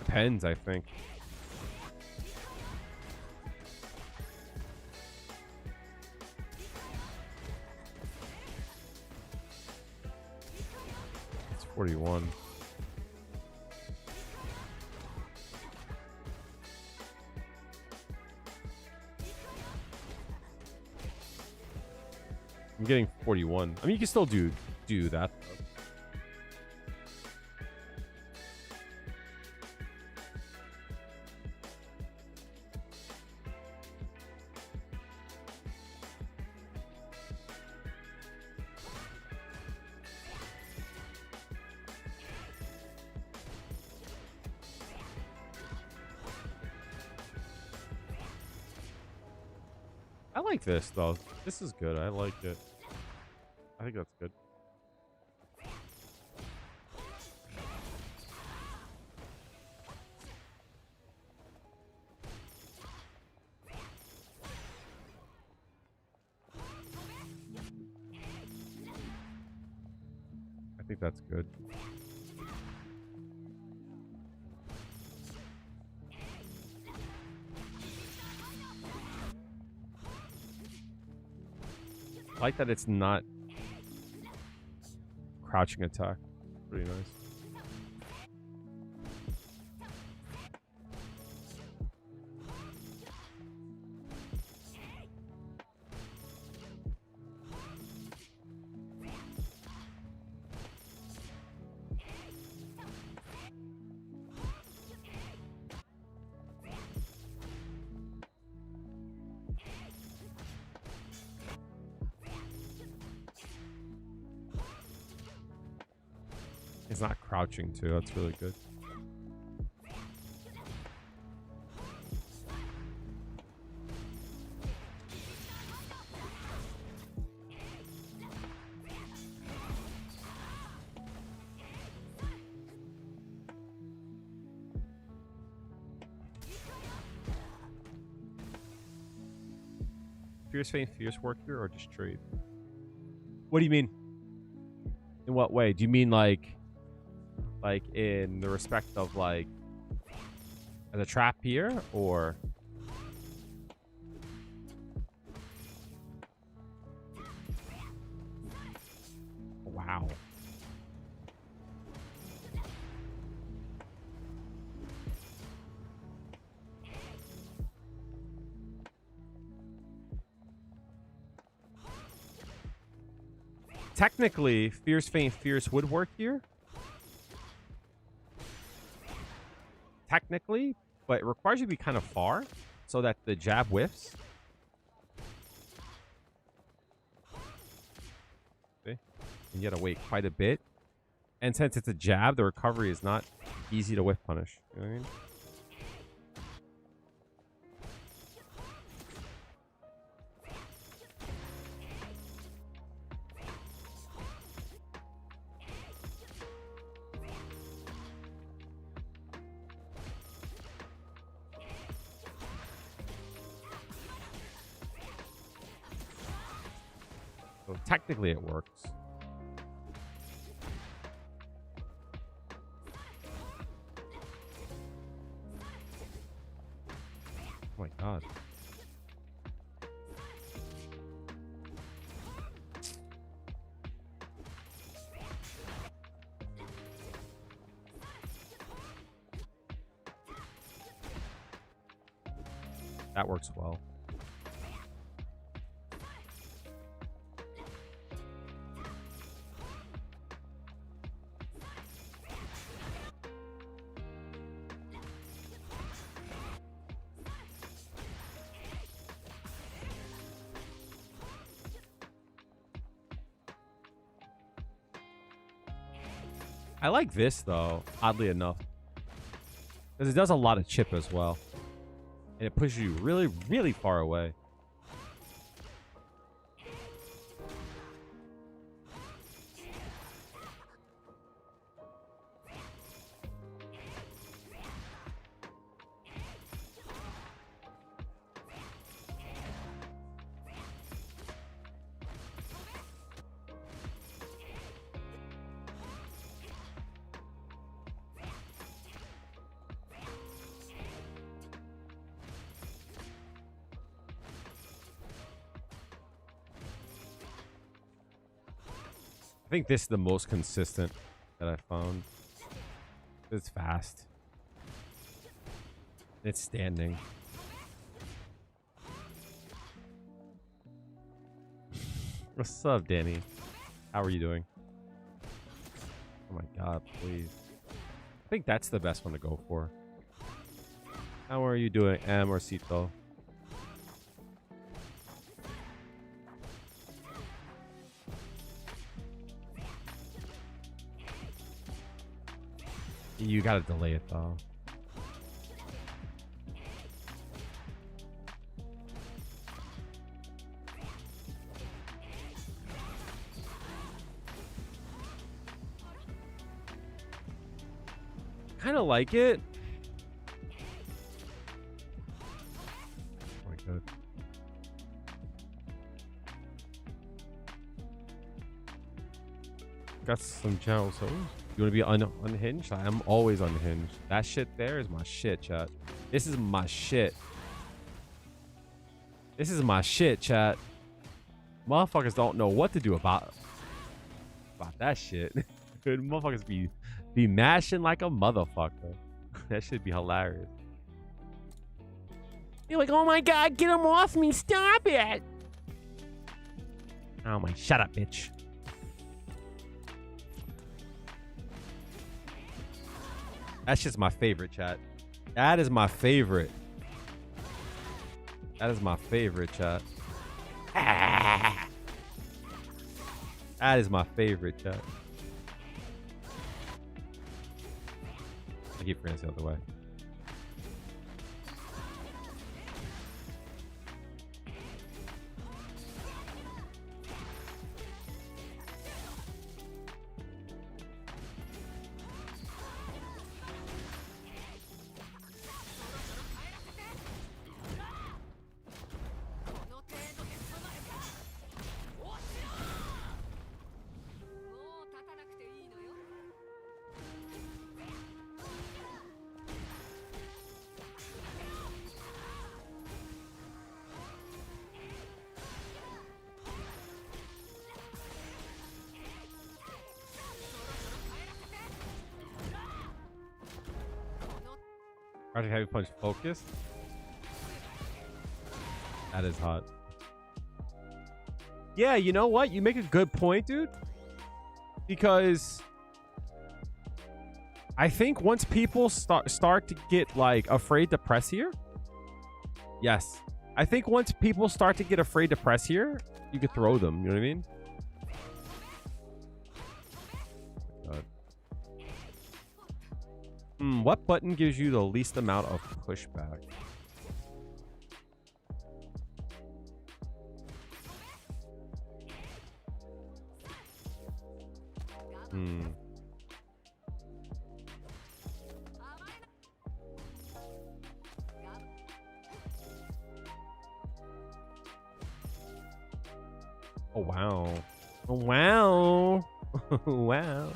depends, I think. It's 41. I'm getting 41. I mean, you can still do that, though. I like this, though. This is good. I like it. I think that's good. I think that's good. I like that it's not crouching attack. Pretty nice. It's not crouching too. That's really good. Fierce Feint, Fierce work here, or just trade? What do you mean? In what way? Do you mean like in the respect of like as a trap here, or wow? Technically, Fierce Feint, Fierce would work here. Technically, but it requires you to be kind of far so that the jab whiffs. Okay. And you gotta wait quite a bit. And since it's a jab, the recovery is not easy to whiff punish. You know what I mean? So technically it works. Oh my god. That works well. I like this, though, oddly enough. Because it does a lot of chip as well. And it pushes you really, really far away. I think this is the most consistent that I found. It's fast. It's standing. What's up, Danny? How are you doing? Oh my god, please. I think that's the best one to go for. How are you doing, Amorcito? You gotta delay it though. Kind of like it. Oh my god. Got some channels. So you want to be unhinged? I am always unhinged. That shit there is my shit, chat. This is my shit. This is my shit, chat. Motherfuckers don't know what to do about that shit. Good motherfuckers be mashing like a motherfucker. That should be hilarious. You're like, oh my god, get him off me, stop it. Oh my, shut up, bitch. That's just my favorite, chat. That is my favorite. That is my favorite, chat. That is my favorite, chat. I keep France the other way. Project Heavy Punch focus. That is hot. Yeah, you know what? You make a good point, dude. Because I think once people start to get like afraid to press here. Yes. I think once people start to get afraid to press here, you could throw them. You know what I mean? What button gives you the least amount of pushback? Oh, wow. Oh, wow. Wow.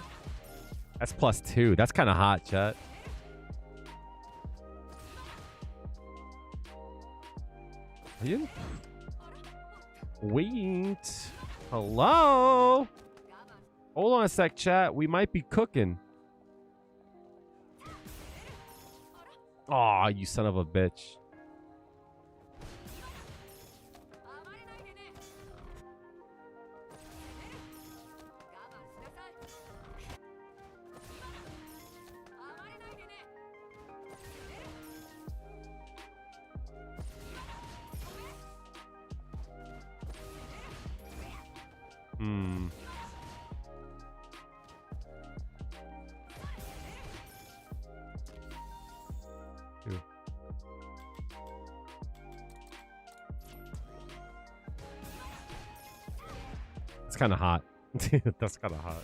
That's +2. That's kind of hot, chat. Wait. Hello? Hold on a sec, chat. We might be cooking. Aw, you son of a bitch. It's kind of hot. That's kind of hot.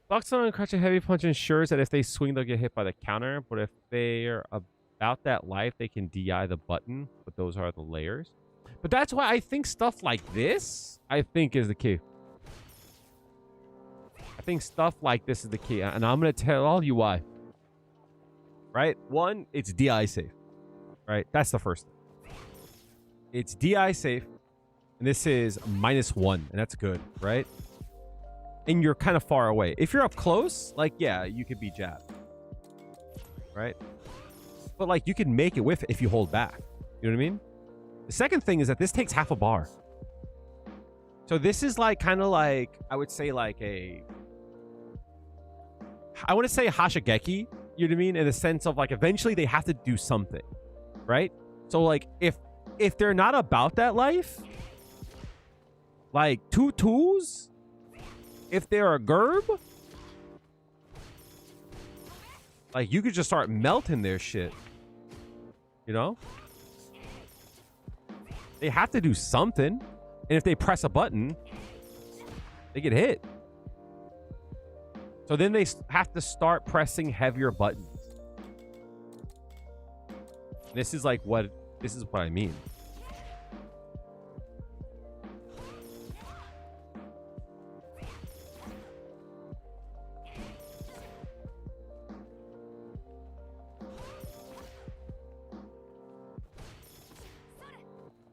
Box on Crush a Heavy Punch ensures that if they swing, they'll get hit by the counter. But if they're about that life, they can DI the button. But those are the layers. But that's why I think stuff like this, I think, is the key. think stuff like this is the key. And I'm going to tell all you why. Right? One, it's DI safe. Right? That's the first thing. It's DI safe. And this is -1. And that's good. Right? And you're kind of far away. If you're up close, like, yeah, you could be jabbed. Right? But, like, you can make it with if you hold back. You know what I mean? The second thing is that this takes half a bar. So this is like kind of like, I would say like I want to say Hashigeki, you know what I mean? In the sense of like, eventually they have to do something, right? So like, if they're not about that life, like 2-2s, if they're a Gerb, like you could just start melting their shit, you know? They have to do something. And if they press a button, they get hit. So then they have to start pressing heavier buttons. This is like what I mean.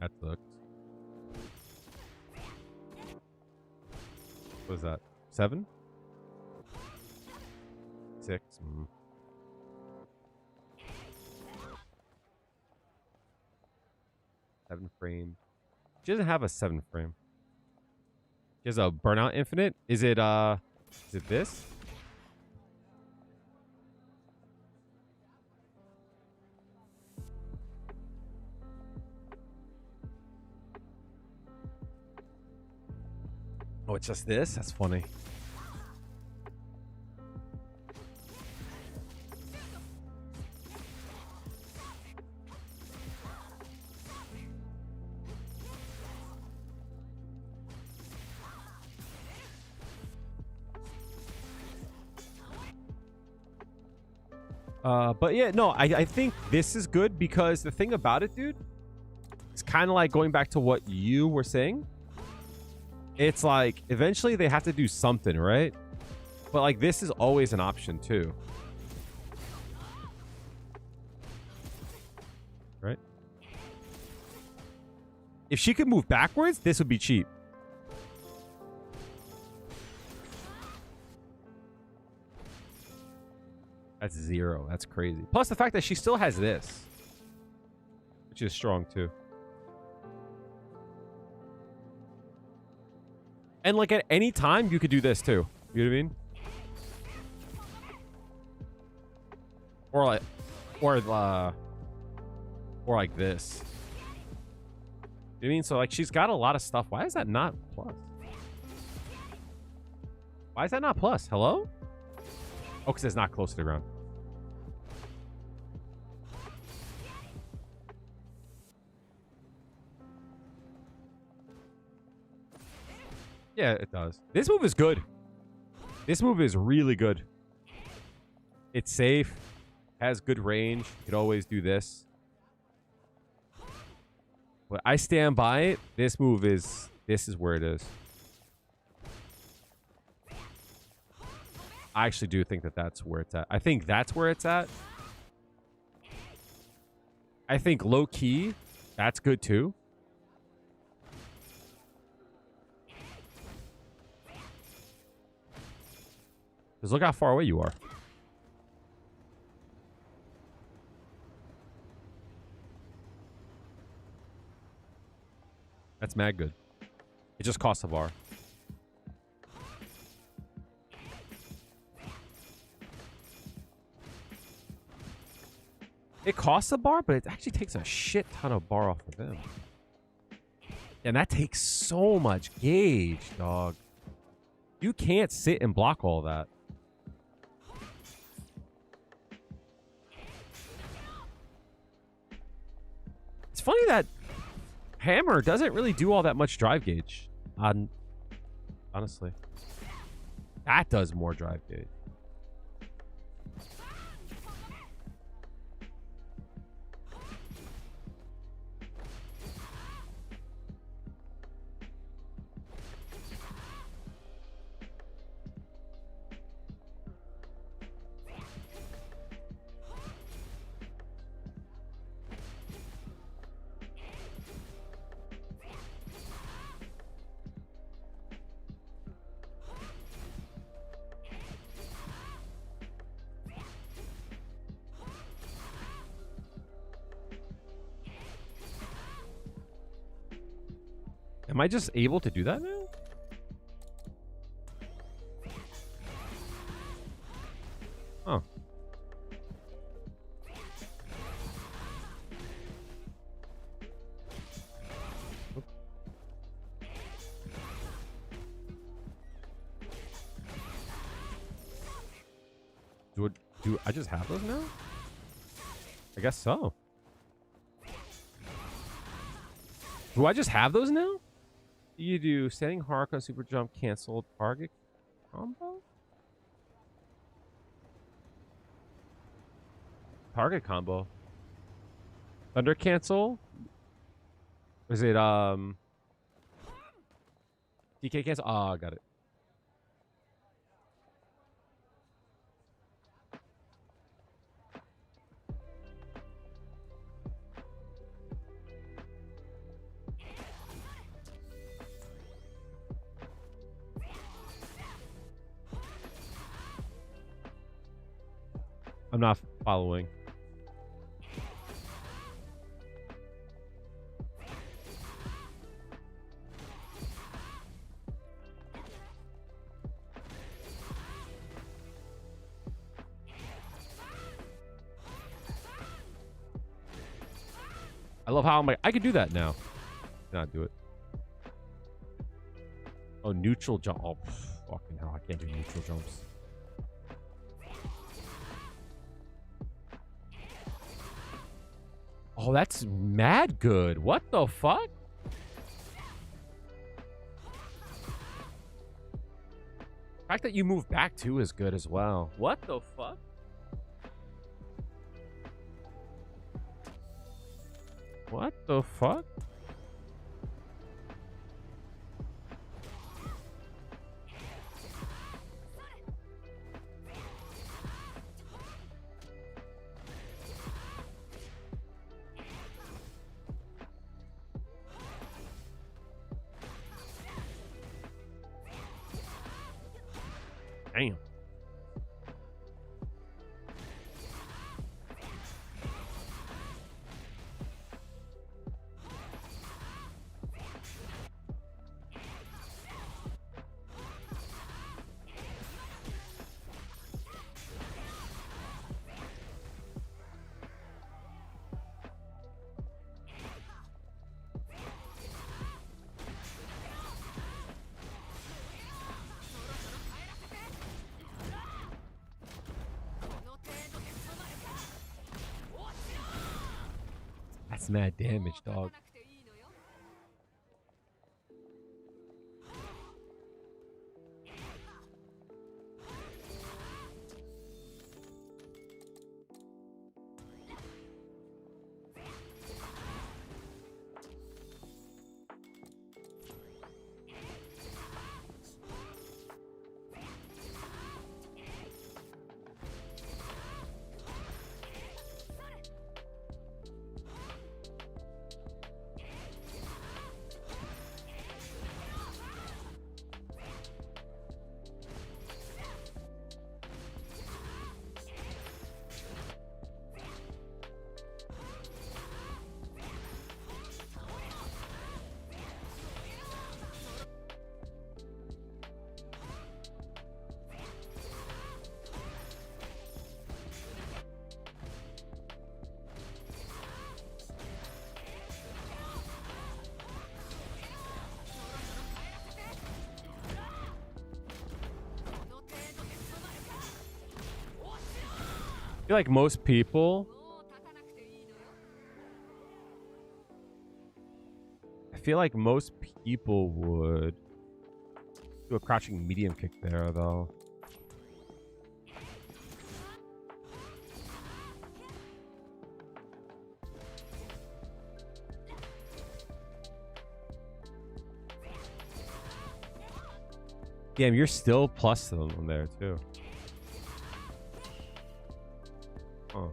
That sucks. What was that? 7? 6. 7 frame. She doesn't have a 7 frame. She has a Burnout Infinite. Is it this? Oh, it's just this? That's funny. But yeah, no, I think this is good because the thing about it, dude, it's kind of like going back to what you were saying. It's like eventually they have to do something, right? But like this is always an option too. Right? If she could move backwards, this would be cheap. That's 0. That's crazy. Plus the fact that she still has this, which is strong too. And like at any time, you could do this too. You know what I mean? Or like this. You know what I mean? So like she's got a lot of stuff. Why is that not plus? Why is that not plus? Hello? Oh, because it's not close to the ground. Yeah, it does. This move is good. This move is really good. It's safe. Has good range. You could always do this. But I stand by it. This move is... This is where it is. I actually do think that that's where it's at. I think that's where it's at. I think low key, that's good too. Because look how far away you are. That's mad good. It just costs a bar. It costs a bar, but it actually takes a shit ton of bar off of him. And that takes so much gauge, dog. You can't sit and block all that. It's funny that Hammer doesn't really do all that much drive gauge. Honestly. That does more drive gauge. Am I just able to do that now? Oh. Do I just have those now? I guess so. Do I just have those now? You do standing Haruka, super jump, canceled, target combo? Target combo. Thunder cancel? Was it DK cancel? Ah, got it. I'm not following. I love how I'm like, I can do that now. Not do it. Oh, neutral jump. Oh, fucking hell. I can't do neutral jumps. Oh, that's mad good. What the fuck? The fact that you move back too is good as well. What the fuck? What the fuck? Damn. That's mad damage, dog. I feel like most people would do a crouching medium kick there though. Damn, you're still plus them there too. Huh.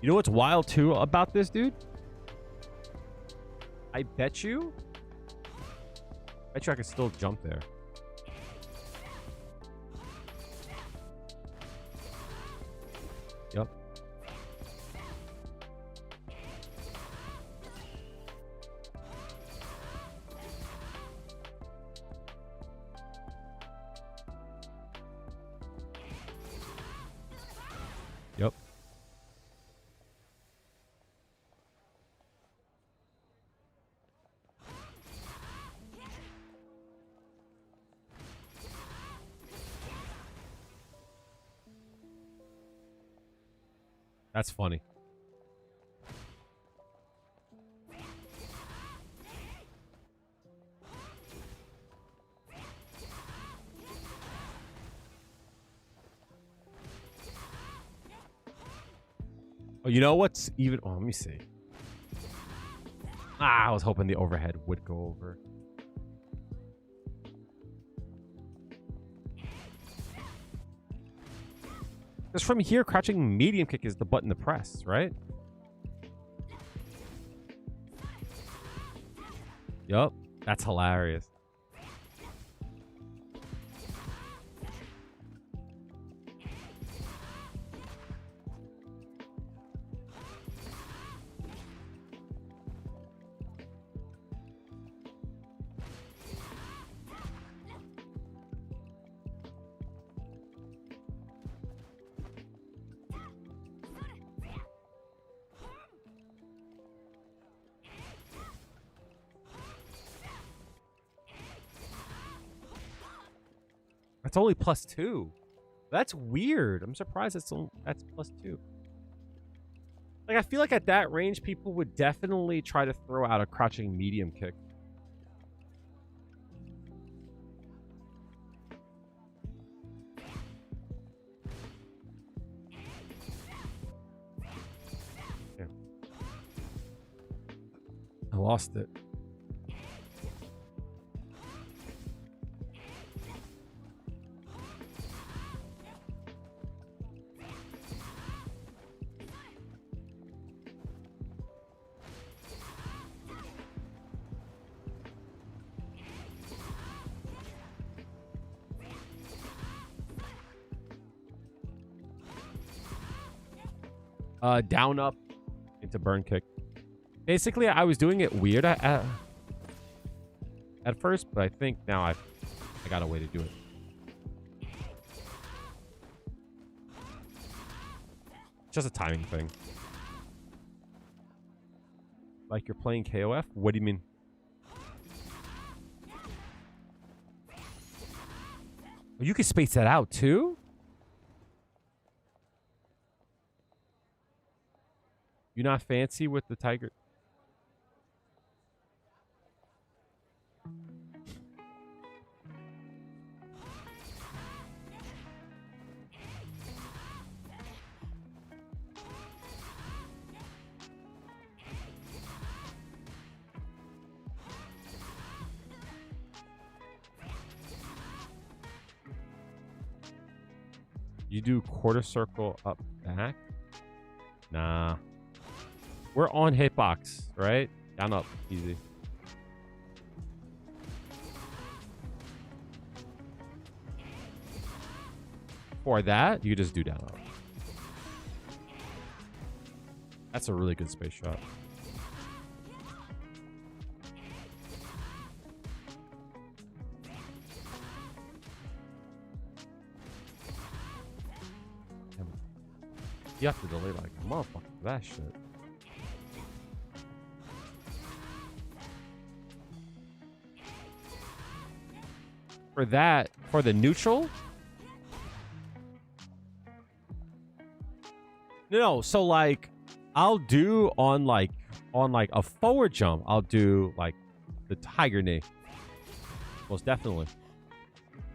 You know what's wild too about this, dude? I bet you I could still jump there. Yep. That's funny. Oh, you know what's even... Oh, let me see. Ah, I was hoping the overhead would go over. Because from here, crouching medium kick is the button to press, right? Yup. That's hilarious. That's only +2. That's weird. I'm surprised that's +2. Like, I feel like at that range, people would definitely try to throw out a crouching medium kick. Yeah. I lost it. Down up into burn kick. Basically, I was doing it weird at first, but I think now I got a way to do it. Just a timing thing. Like you're playing KOF? What do you mean? Oh, you can space that out too? You not fancy with the tiger? You do quarter circle up back? Nah. We're on hitbox, right? Down up. Easy. For that, you just do down up. That's a really good space shot. You have to delay like a motherfucker for that shit. For that, for the neutral? No, so like I'll do on like a forward jump, I'll do like the tiger knee. Most definitely.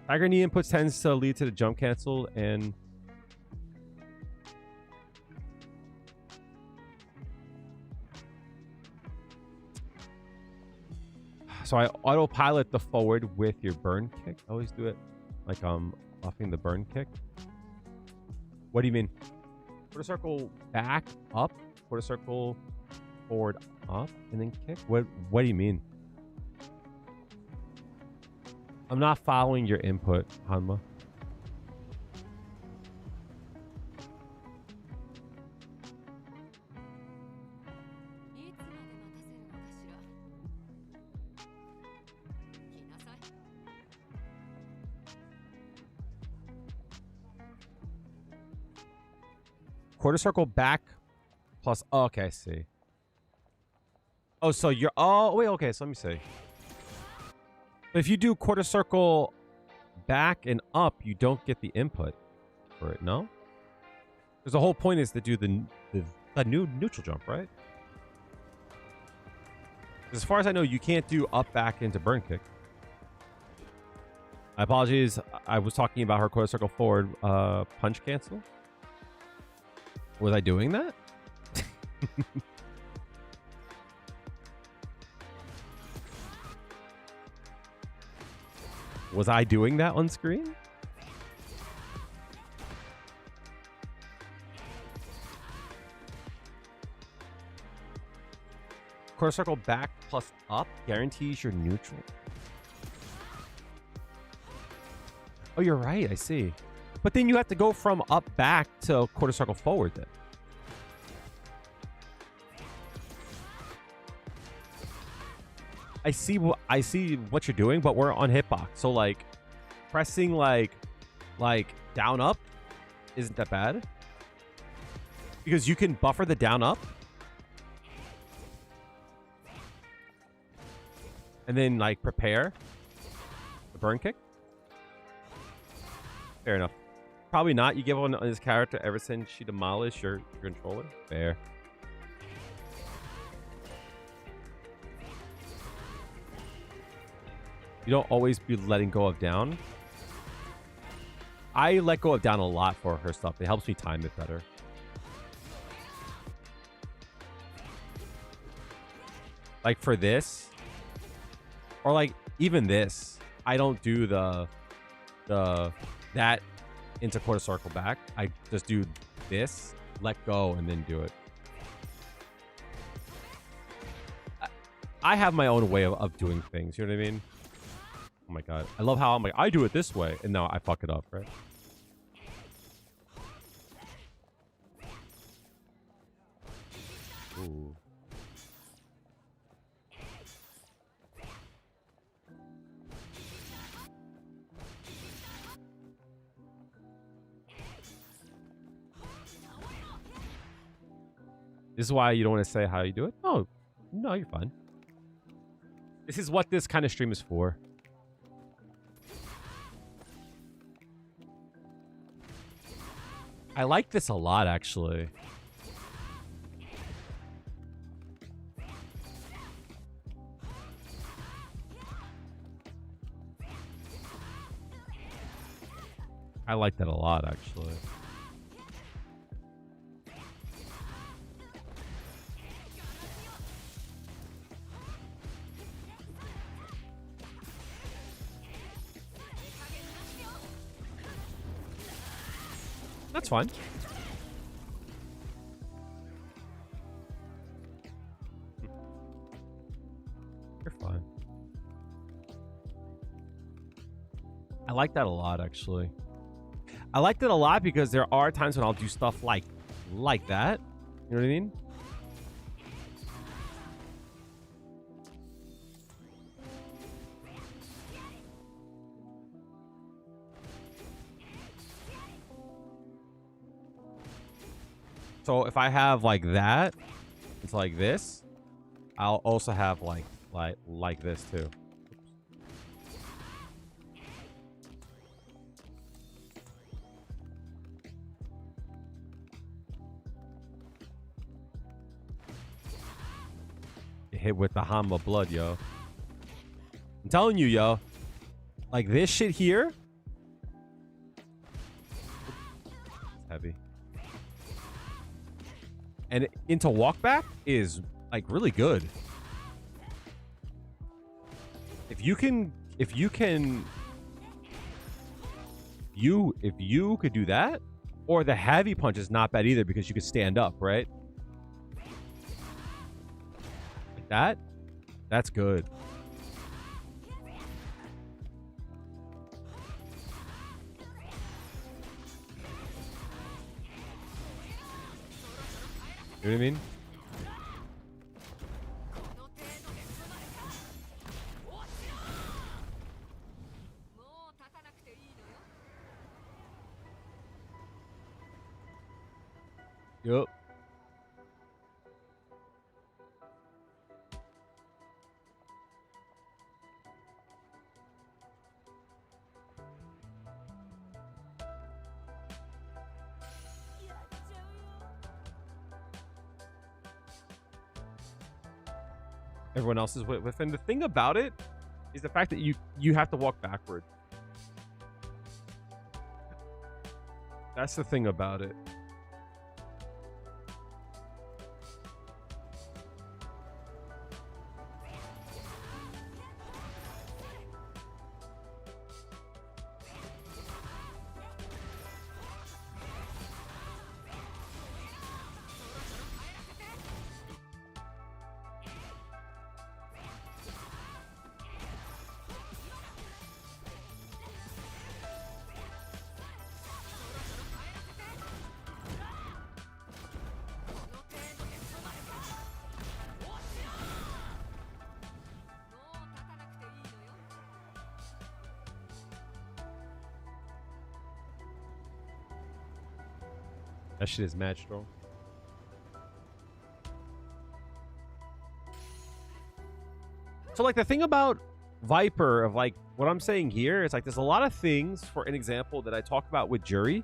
Tiger knee inputs tends to lead to the jump cancel and so I autopilot the forward with your burn kick. I always do it like buffing the burn kick. What do you mean? Quarter circle back up, quarter circle forward up, and then kick. What do you mean? I'm not following your input, Hanma. Quarter circle back plus. Oh, okay, I see. Oh, so you're. Oh, wait. Okay, so let me see. If you do quarter circle back and up, you don't get the input for it. No, because the whole point is to do the a new neutral jump, right? As far as I know, you can't do up back into burn kick. My apologies. I was talking about her quarter circle forward punch cancel. Was I doing that? Was I doing that on screen? Quarter circle back plus up guarantees your neutral. Oh, you're right. I see. But then you have to go from up back to quarter circle forward then. I see what you're doing, but we're on hitbox. So like pressing like down up isn't that bad. Because you can buffer the down up. And then like prepare the burn kick. Fair enough. Probably not. You give on his character ever since she demolished your controller. Fair. You don't always be letting go of down. I let go of down a lot for her stuff. It helps me time it better. Like for this, or like even this, I don't do that into quarter circle back. I just do this, let go, and then do it. I have my own way of doing things. You know what I mean? Oh my god. I love how I'm like, I do it this way. And now I fuck it up, right? Ooh. This is why you don't want to say how you do it? Oh, no, you're fine. This is what this kind of stream is for. I like this a lot, actually. I like that a lot, actually. That's fine. You're fine. I like that a lot, actually. I like that a lot because there are times when I'll do stuff like that. You know what I mean? So if I have like that, it's like this. I'll also have like this too. Get hit with the Hama blood, yo. I'm telling you, yo. Like this shit here. It's heavy. And into walk back is like really good. If you could do that, or the heavy punch is not bad either because you could stand up, right? Like that. That's good. You know what I mean? Yup. everyone else is with. And the thing about it is the fact that you have to walk backward. That's the thing about it. That shit is mad strong. So like the thing about Viper of like what I'm saying here is like there's a lot of things, for an example, that I talk about with Juri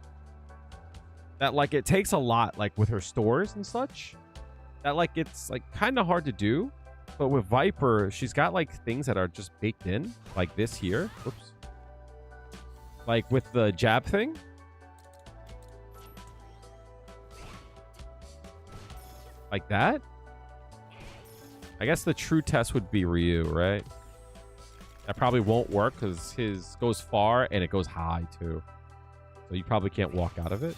that like it takes a lot, like with her stores and such, that like it's like kind of hard to do. But with Viper, she's got like things that are just baked in, like this here. Whoops. Like with the jab thing. Like that. I guess the true test would be Ryu, right? That probably won't work because his goes far and it goes high too. So you probably can't walk out of it.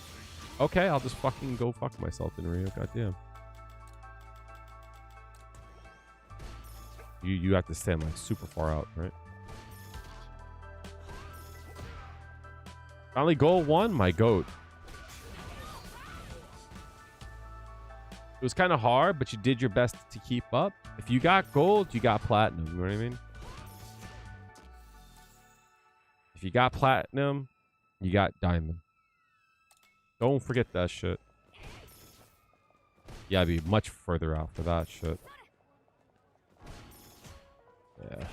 Okay, I'll just fucking go fuck myself in Ryu. Goddamn. You have to stand like super far out, right? Finally, goal 1, my goat. It was kind of hard, but you did your best to keep up. If you got gold, you got platinum. You know what I mean? If you got platinum, you got diamond. Don't forget that shit. Yeah, I'd be much further out for that shit. Yeah.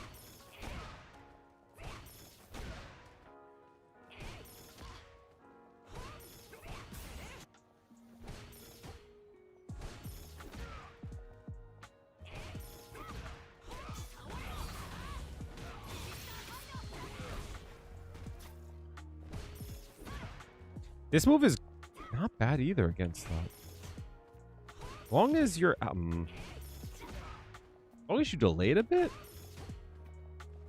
This move is not bad either against that. As long as you're as long as you delay it a bit.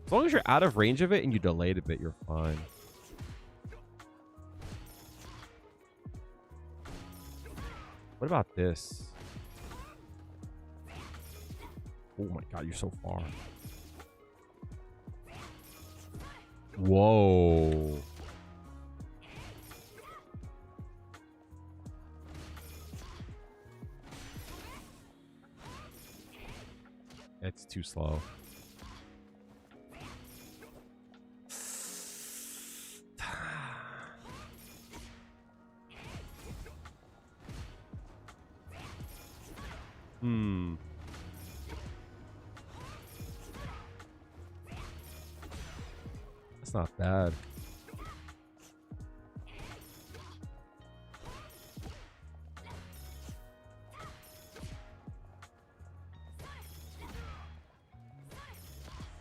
As long as you're out of range of it and you delay it a bit, you're fine. What about this? Oh my god, you're so far. Whoa. It's too slow. That's not bad.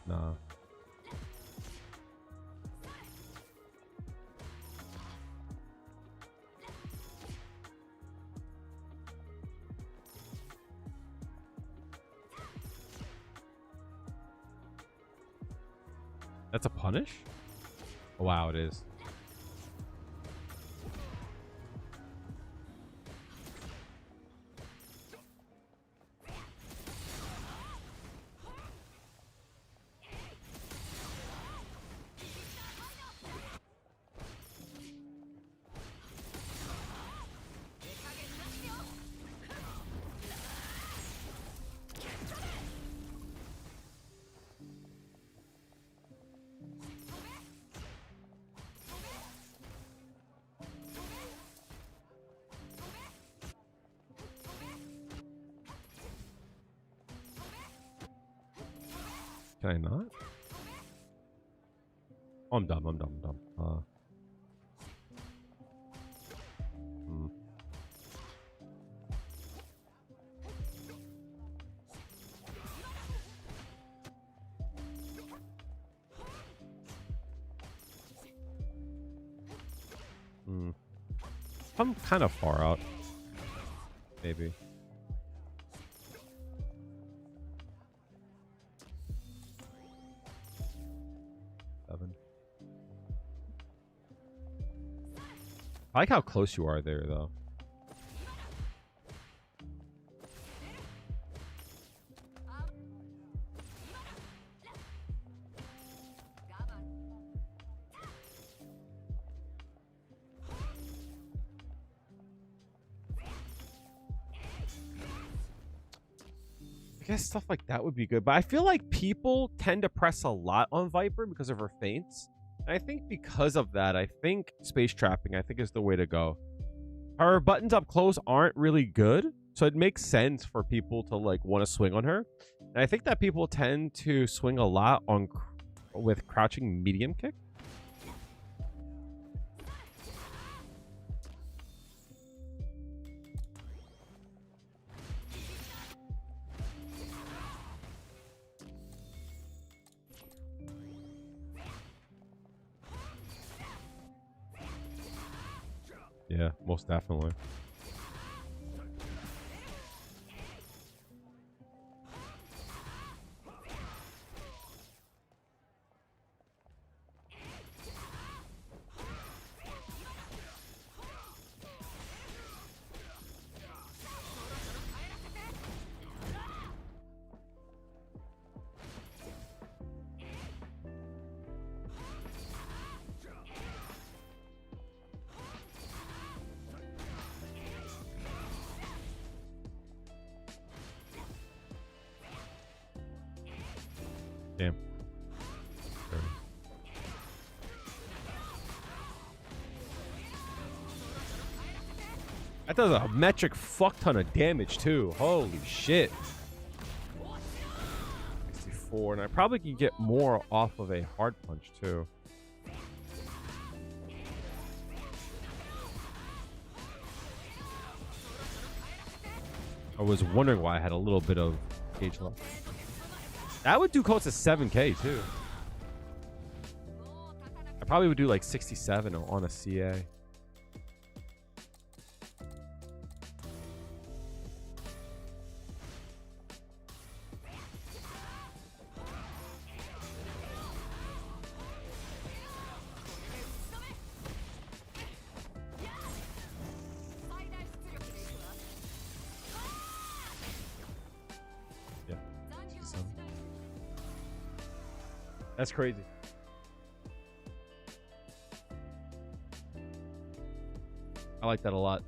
Nah. That's a punish? Oh, wow, it is. Can I not? Oh, I'm dumb. I'm dumb. I'm dumb. I'm kind of far out. Maybe. Seven. I like how close you are there, though. I guess stuff like that would be good, but I feel like people tend to press a lot on Viper because of her feints. And I think because of that, I think space trapping, I think, is the way to go. Her buttons up close aren't really good, so it makes sense for people to like want to swing on her. And I think that people tend to swing a lot on with crouching medium kick. Yeah, most definitely. Damn. That does a metric fuck ton of damage too. Holy shit. 64, and I probably can get more off of a hard punch too. I was wondering why I had a little bit of gauge left. That would do close to 7k too. I probably would do like 67 on a CA. That's crazy. I like that a lot.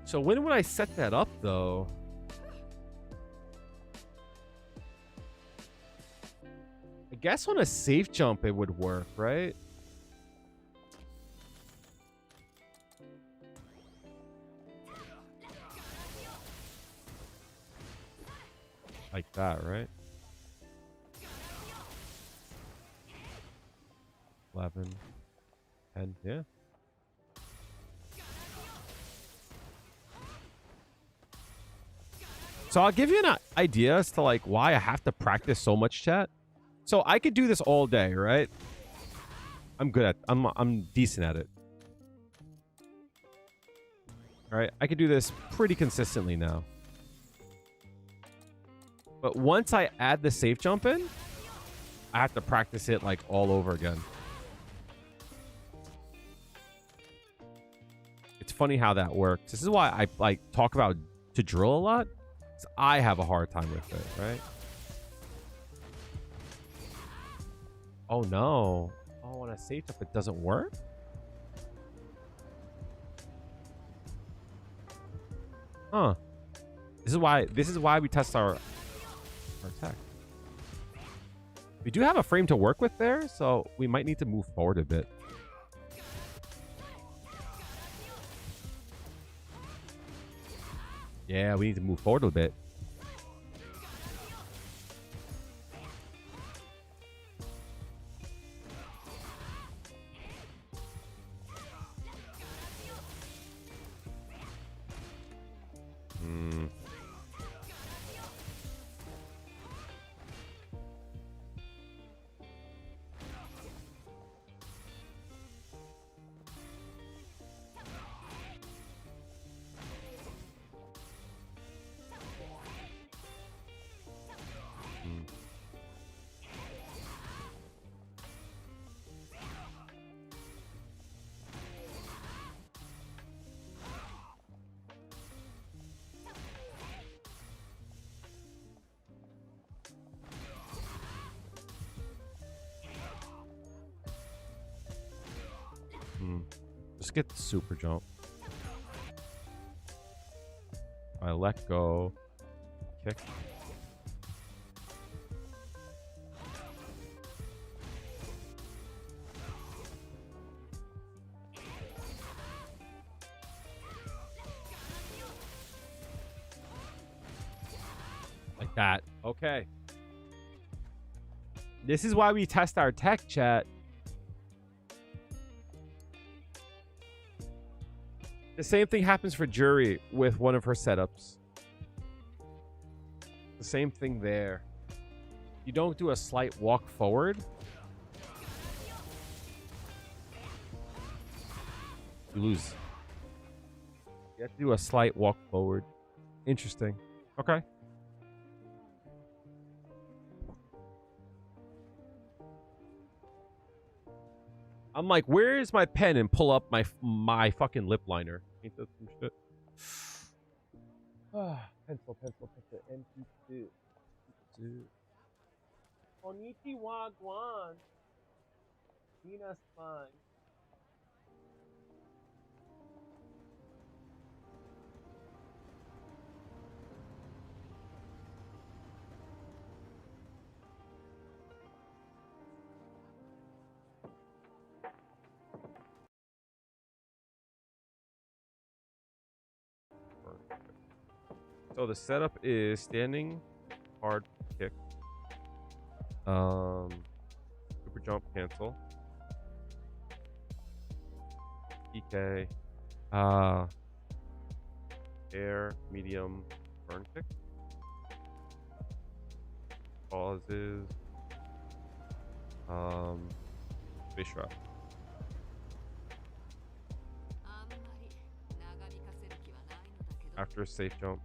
So when would I set that up though? I guess on a safe jump it would work, right? Like that, right? 11, 10, yeah. So I'll give you an idea as to like why I have to practice so much, chat. So I could do this all day, right? I'm good at I'm decent at it. All right, I could do this pretty consistently now. But once I add the safe jump in, I have to practice it like all over again. It's funny how that works. This is why I like talk about to drill a lot. I have a hard time with it, right? Oh no. Oh, on a safe jump it doesn't work? Huh. This is why we test our attack. We do have a frame to work with there, so we might need to move forward a bit. Yeah, we need to move forward a bit. Just get the super jump. I let go. Kick. Like that. Okay. This is why we test our tech, chat. The same thing happens for Juri with one of her setups. The same thing there. You don't do a slight walk forward. You lose. You have to do a slight walk forward. Interesting. Okay. I'm like, where is my pen? And pull up my fucking lip liner. Ain't that some shit? Pencil. MP2. Konnichiwa, Guan. Nina's fine. So the setup is standing, hard kick, super jump, cancel, PK, air, medium, burn kick, pauses, face trap. After a safe jump.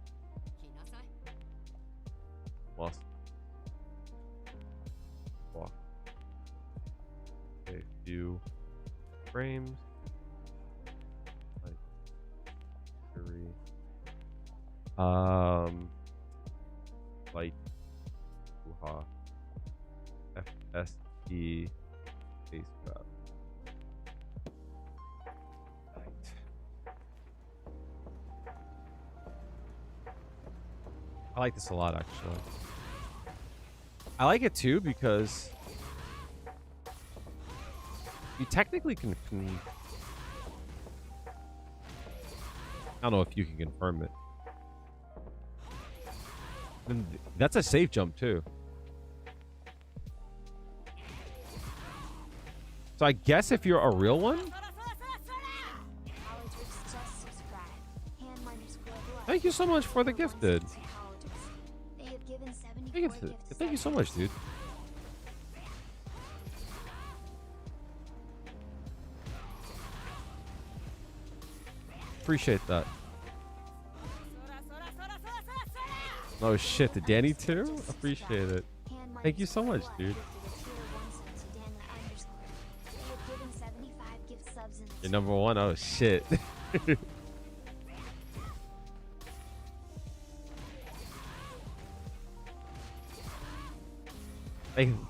Lost. Walk. Okay, few frames. Like Juri. Light. Uha. FST. Face grab. I like this a lot, actually. I like it too because you technically can I don't know if you can confirm it. And that's a safe jump too. So I guess if you're a real one. Thank you so much for the gifted. Thank you so much, dude. Appreciate that. Oh shit, did Danny too? Appreciate it. Thank you so much, dude. You're number one? Oh shit.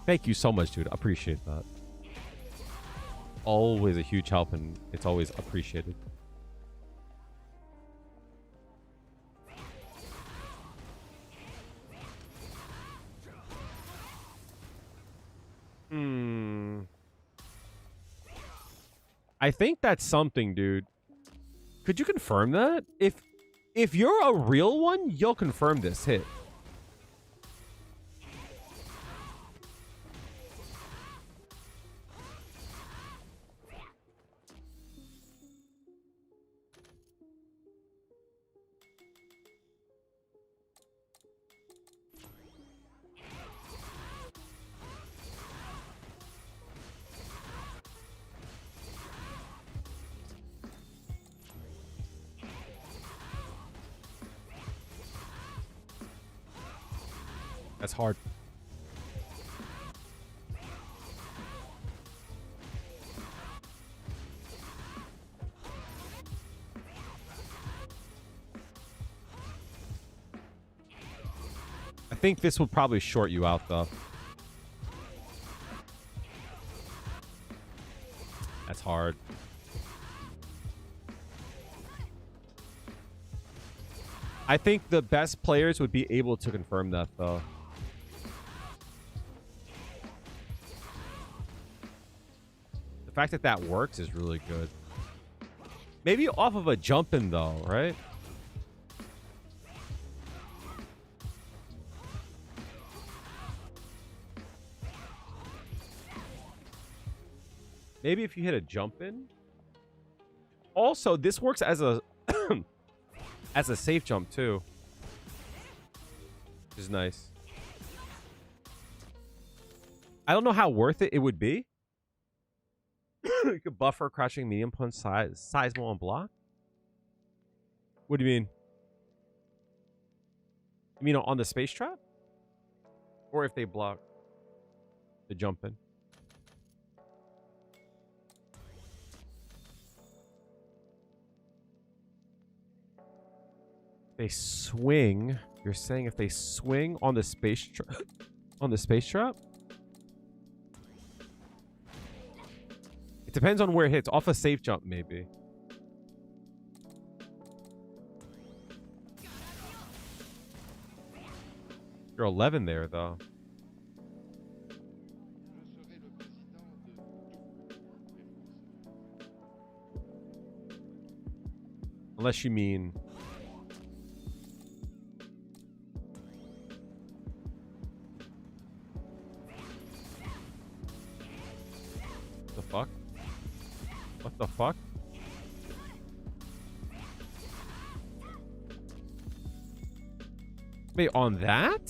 Thank you so much, dude. Appreciate that. Always a huge help, and it's always appreciated. I think that's something, dude. Could you confirm that? If you're a real one, you'll confirm this hit. That's hard. I think this will probably short you out, though. That's hard. I think the best players would be able to confirm that, though. The fact that that works is really good. Maybe off of a jump in, though, right? Maybe if you hit a jump in. Also, this works as a as a safe jump too, which is nice. I don't know how worth it would be. You could buffer crouching medium punch sizable on block. What do you mean? You mean on the space trap? Or if they block the jump in? They swing. You're saying if they swing on the space on the space trap? It depends on where it hits. Off a safe jump, maybe. You're 11 there, though. Unless you mean... The fuck? What the fuck? Wait, on that?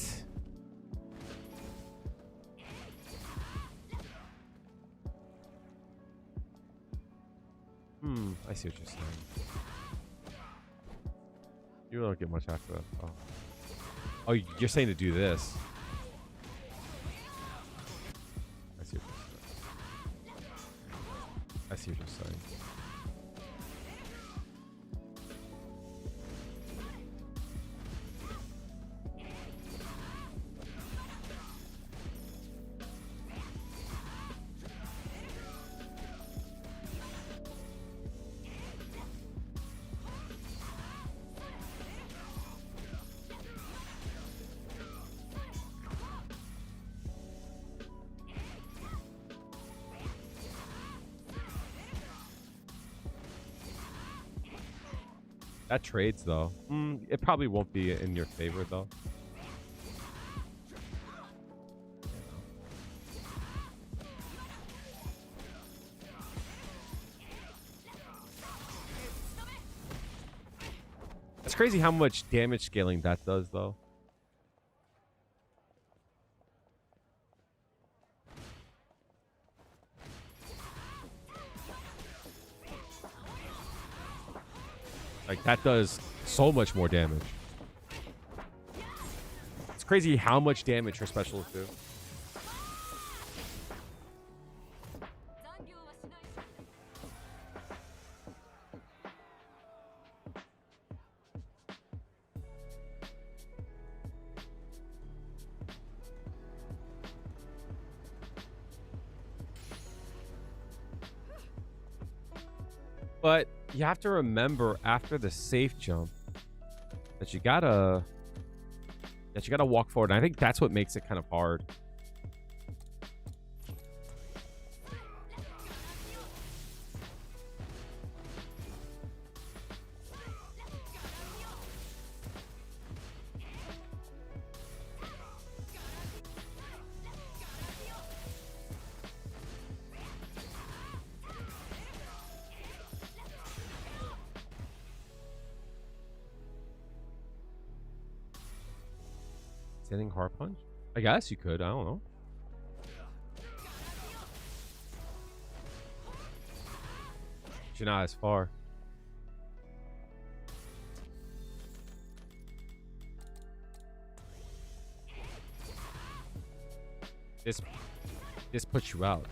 I see what you're saying. You don't get much after that. Oh. Oh, you're saying to do this. I see what you're saying. I see what you're saying. That trades, though. It probably won't be in your favor, though. It's crazy how much damage scaling that does, though. Like, that does so much more damage. It's crazy how much damage her specials do. But you have to remember after the safe jump that you gotta walk forward. And I think that's what makes it kind of hard. Standing hard punch? I guess you could. I don't know. You're not as far. This puts you out.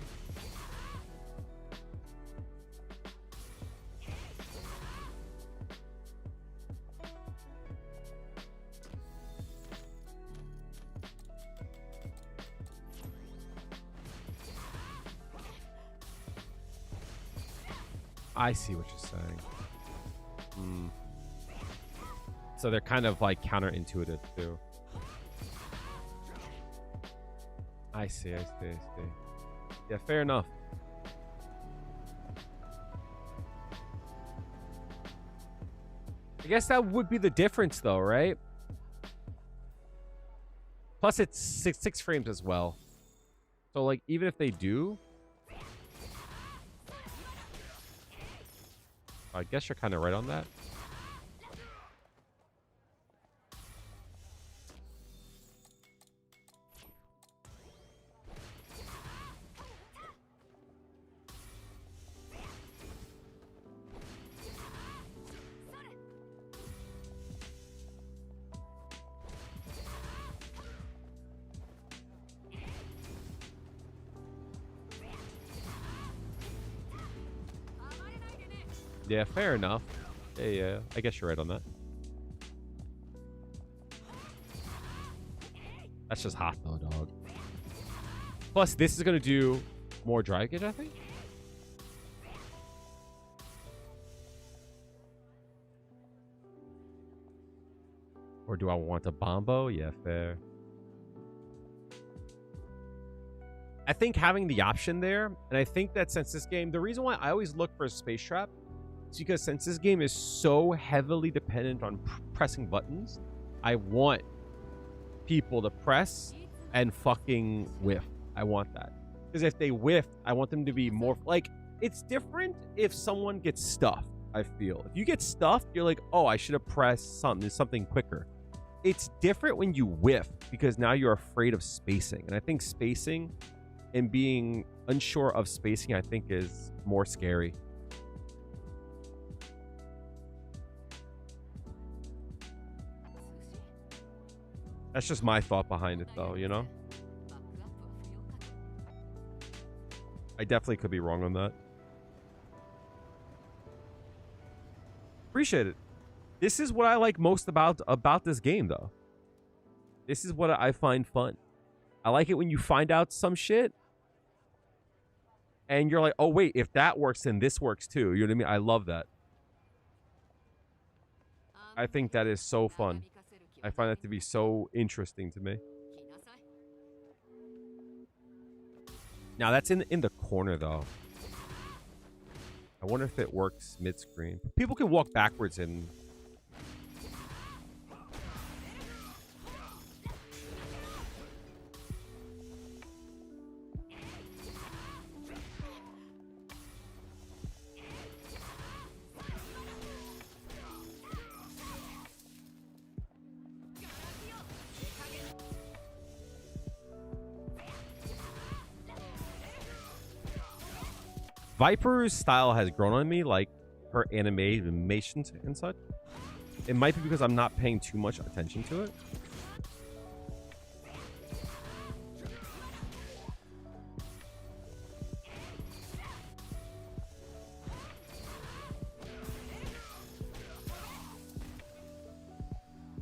I see what you're saying. So they're kind of like counterintuitive too. I see. Yeah, fair enough. I guess that would be the difference though, right? Plus it's six frames as well. So like even if they do, I guess you're kind of right on that. Yeah, fair enough. Yeah, I guess you're right on that. That's just hot though, dog. Plus, this is gonna do more dry gauge, I think. Or do I want a bombo? Yeah, fair. I think having the option there, and I think that since this game, the reason why I always look for a space trap is because since this game is so heavily dependent on pressing buttons, I want people to press and fucking whiff. I want that. Because if they whiff, I want them to be more like, it's different if someone gets stuffed, I feel. If you get stuffed, you're like, oh, I should have pressed something quicker. It's different when you whiff because now you're afraid of spacing. And I think spacing and being unsure of spacing, I think is more scary. That's just my thought behind it though, you know? I definitely could be wrong on that. Appreciate it. This is what I like most about this game though. This is what I find fun. I like it when you find out some shit and you're like, oh wait, if that works, then this works too. You know what I mean? I love that. I think that is so fun. I find that to be so interesting to me. Now that's in the corner though. I wonder if it works mid-screen. People can walk backwards and Viper's style has grown on me, like her animations and such. It might be because I'm not paying too much attention to it.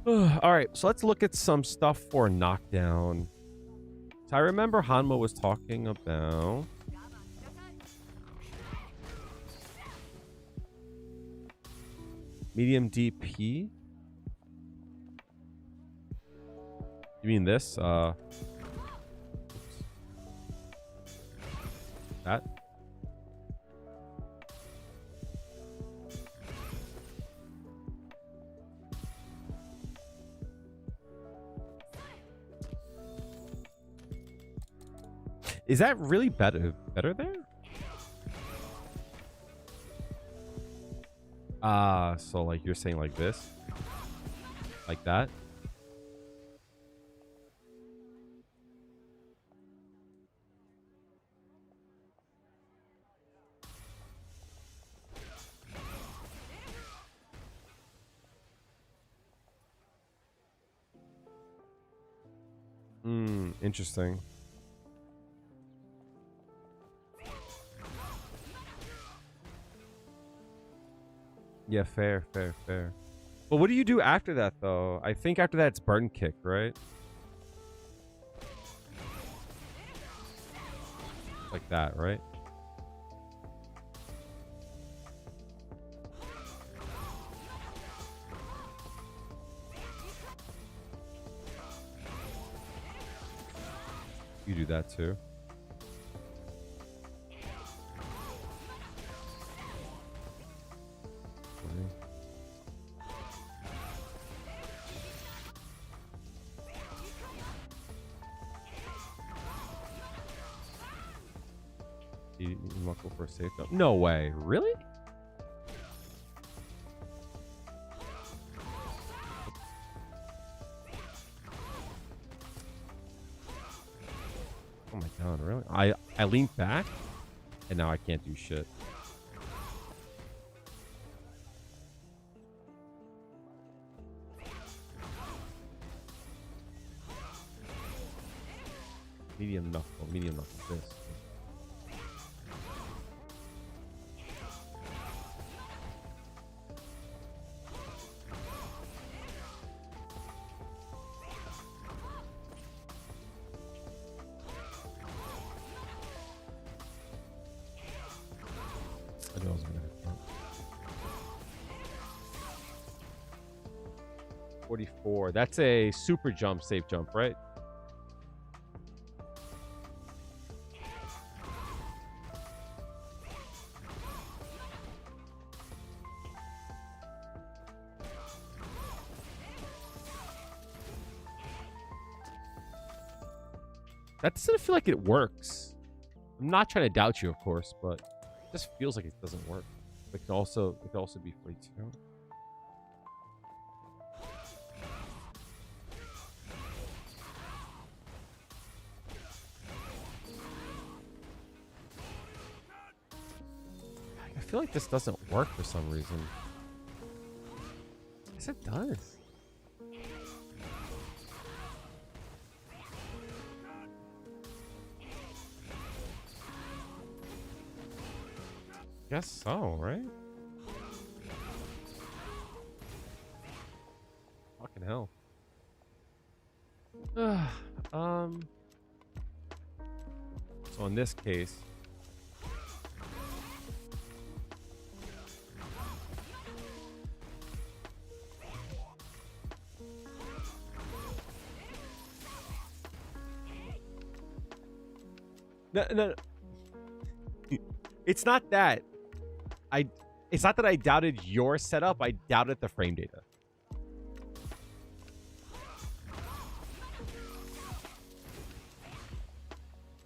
All right, so let's look at some stuff for knockdown. So I remember Hanma was talking about medium DP. You mean this? That? Is that really better there? So like you're saying like this? Like that? Interesting. Yeah, fair. But what do you do after that, though? I think after that, it's burn kick, right? Like that, right? You do that too. You want to go for a safe jump? No way. Really? Oh my god, really? I leaned back and now I can't do shit. Medium knuckle, medium knuckle, this. I know I was gonna hit that. 44. That's a super jump, safe jump, right? That doesn't feel like it works. I'm not trying to doubt you, of course, but it just feels like it doesn't work. It can also be free too. I feel like this doesn't work for some reason. Yes, it does. Guess so, right? Fucking hell. So in this case, no. It's not that. It's not that I doubted your setup. I doubted the frame data.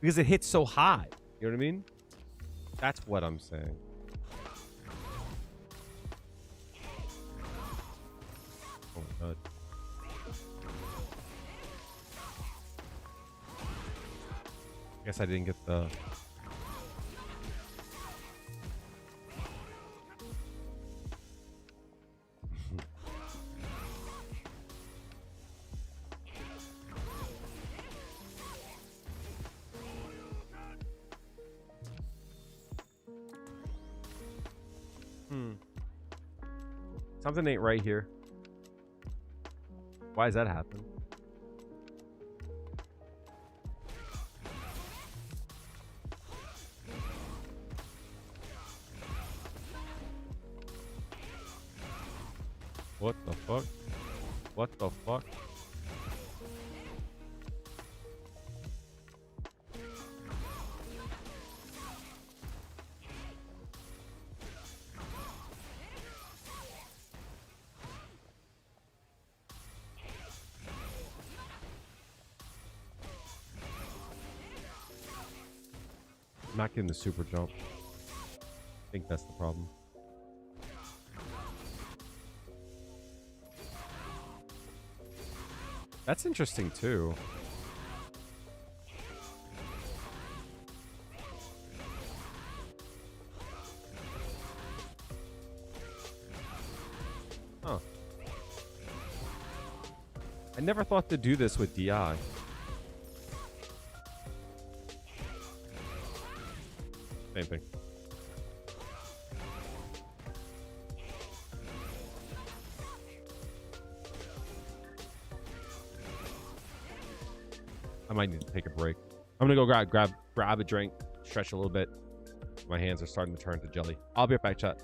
Because it hits so high. You know what I mean? That's what I'm saying. Oh my god. I guess I didn't get the... Something ain't right here. Why does that happen? What the fuck? What the fuck? I'm not getting the super jump. I think that's the problem. That's interesting too. Huh. I never thought to do this with DI. Same thing. I might need to take a break. I'm gonna go grab a drink, stretch a little bit. My hands are starting to turn to jelly. I'll be right back, chat.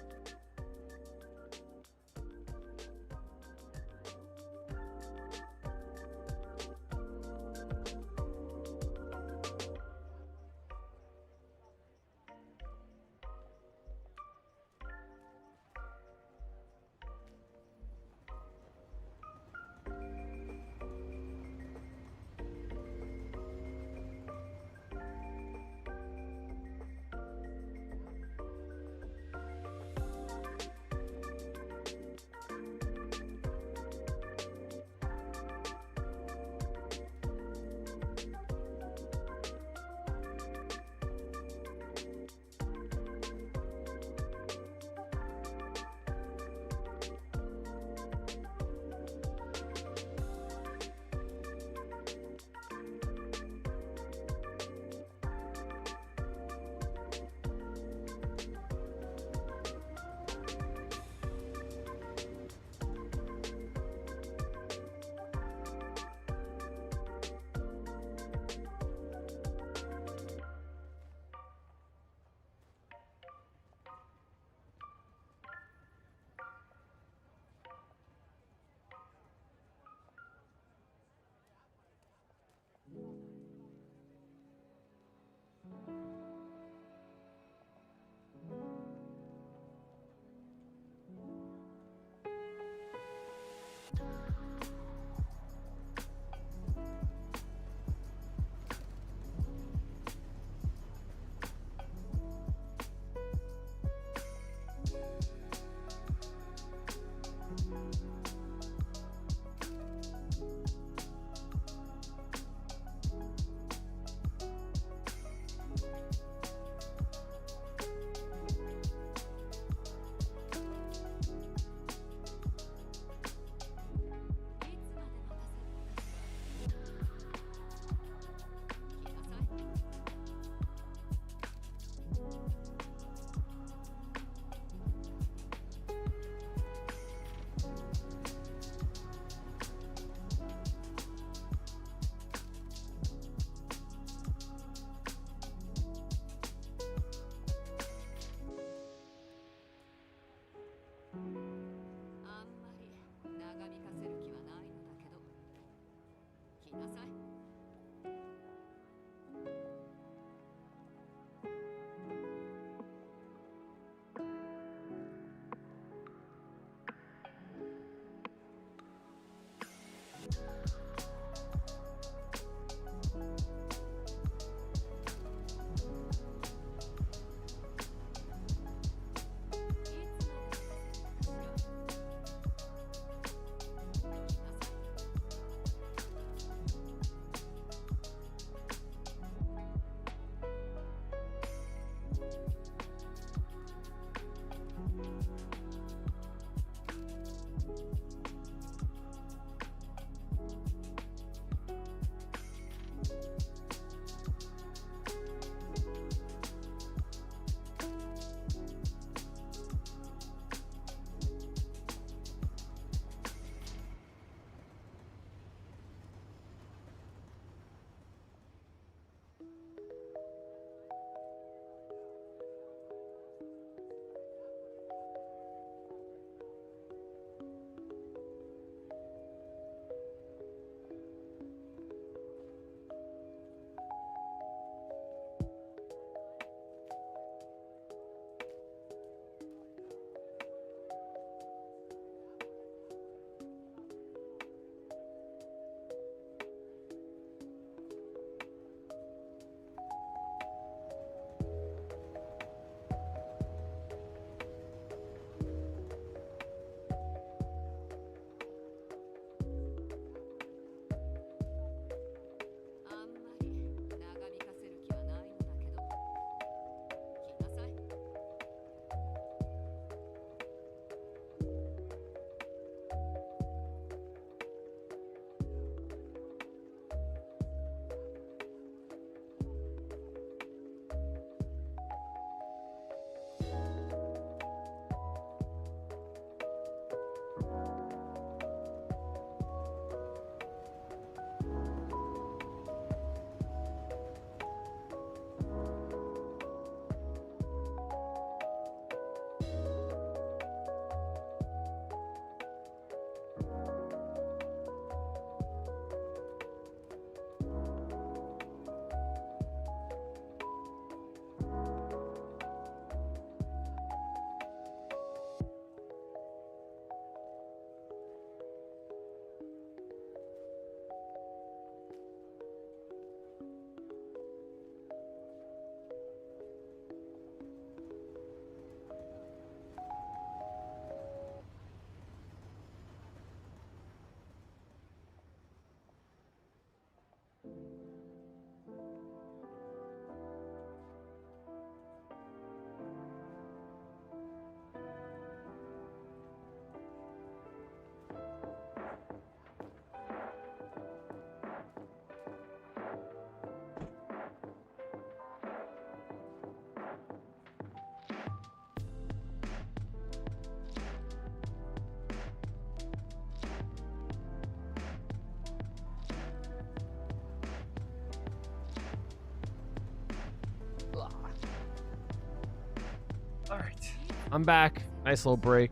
I'm back. Nice little break.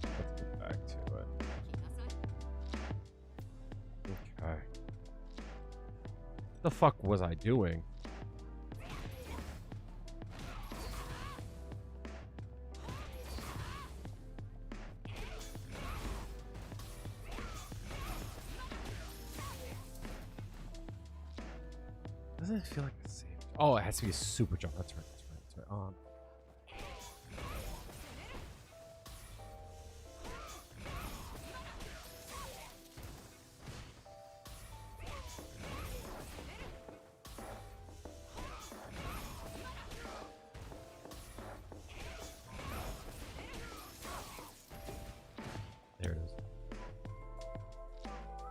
Let's get back to it. Okay. What the fuck was I doing? Doesn't it feel like a safe? Oh, it has to be a super jump. That's right. That's right. That's right. There it is.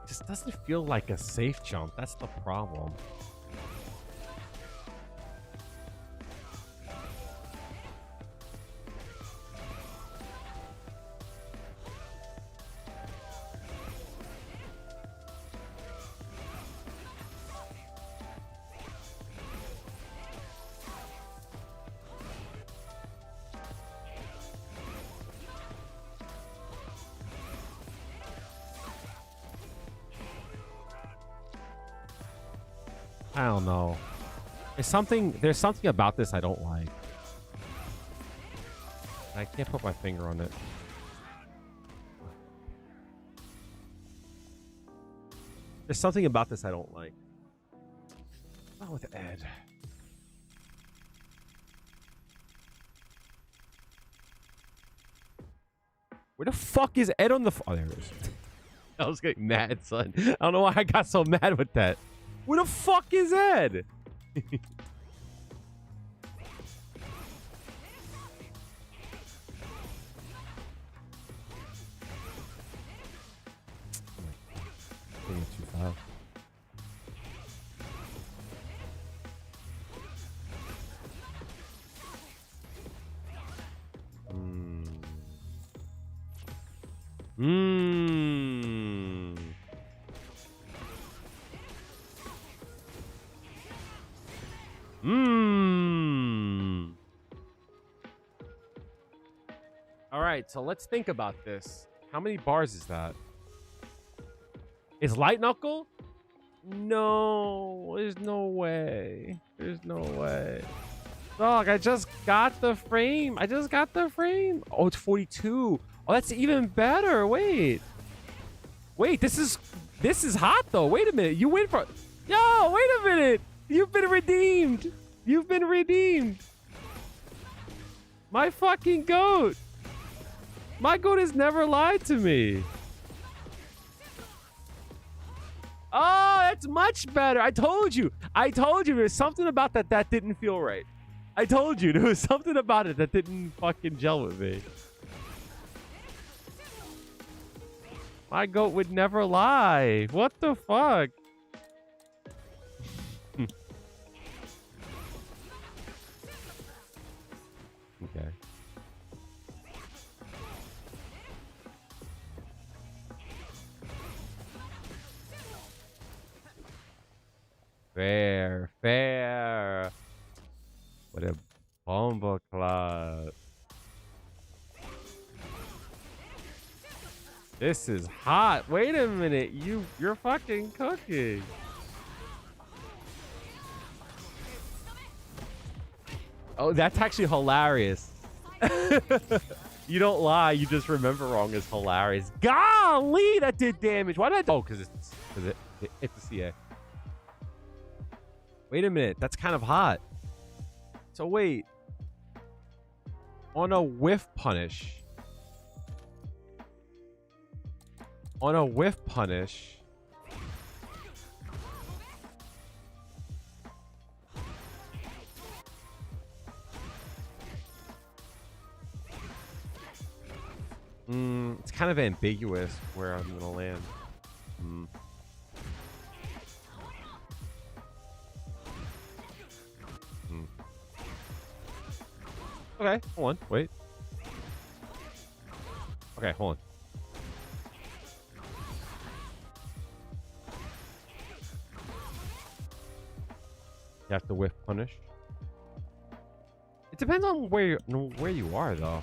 It just doesn't feel like a safe jump. That's the problem. I don't know. There's something about this I don't like. I can't put my finger on it. There's something about this I don't like. Not with Ed. Where the fuck is Ed on the... Oh, there it is. I was getting mad, son. I don't know why I got so mad with that. Where the fuck is Ed? Too fast. All right, so let's think about this. How many bars is that? Is light knuckle? No, there's no way. There's no way. Dog, I just got the frame. I just got the frame. Oh, it's 42. Oh, that's even better. Wait, this is hot though. Wait a minute. You wait for... Yo, wait a minute. You've been redeemed. You've been redeemed. My fucking goat. My goat has never lied to me. Oh, that's much better. I told you. There's something about that didn't feel right. I told you. There was something about it that didn't fucking gel with me. My goat would never lie. What the fuck? Okay. Fair. What a bomba clot. This is hot. Wait a minute. You're fucking cooking. Oh, that's actually hilarious. You don't lie. You just remember wrong is hilarious. Golly, that did damage. Why did I... Oh, because it's a CA. Wait a minute. That's kind of hot. So wait. On a whiff punish. It's kind of ambiguous where I'm gonna land. Okay, hold on, wait. Okay, hold on. You have to whiff punish. It depends on where you are, though.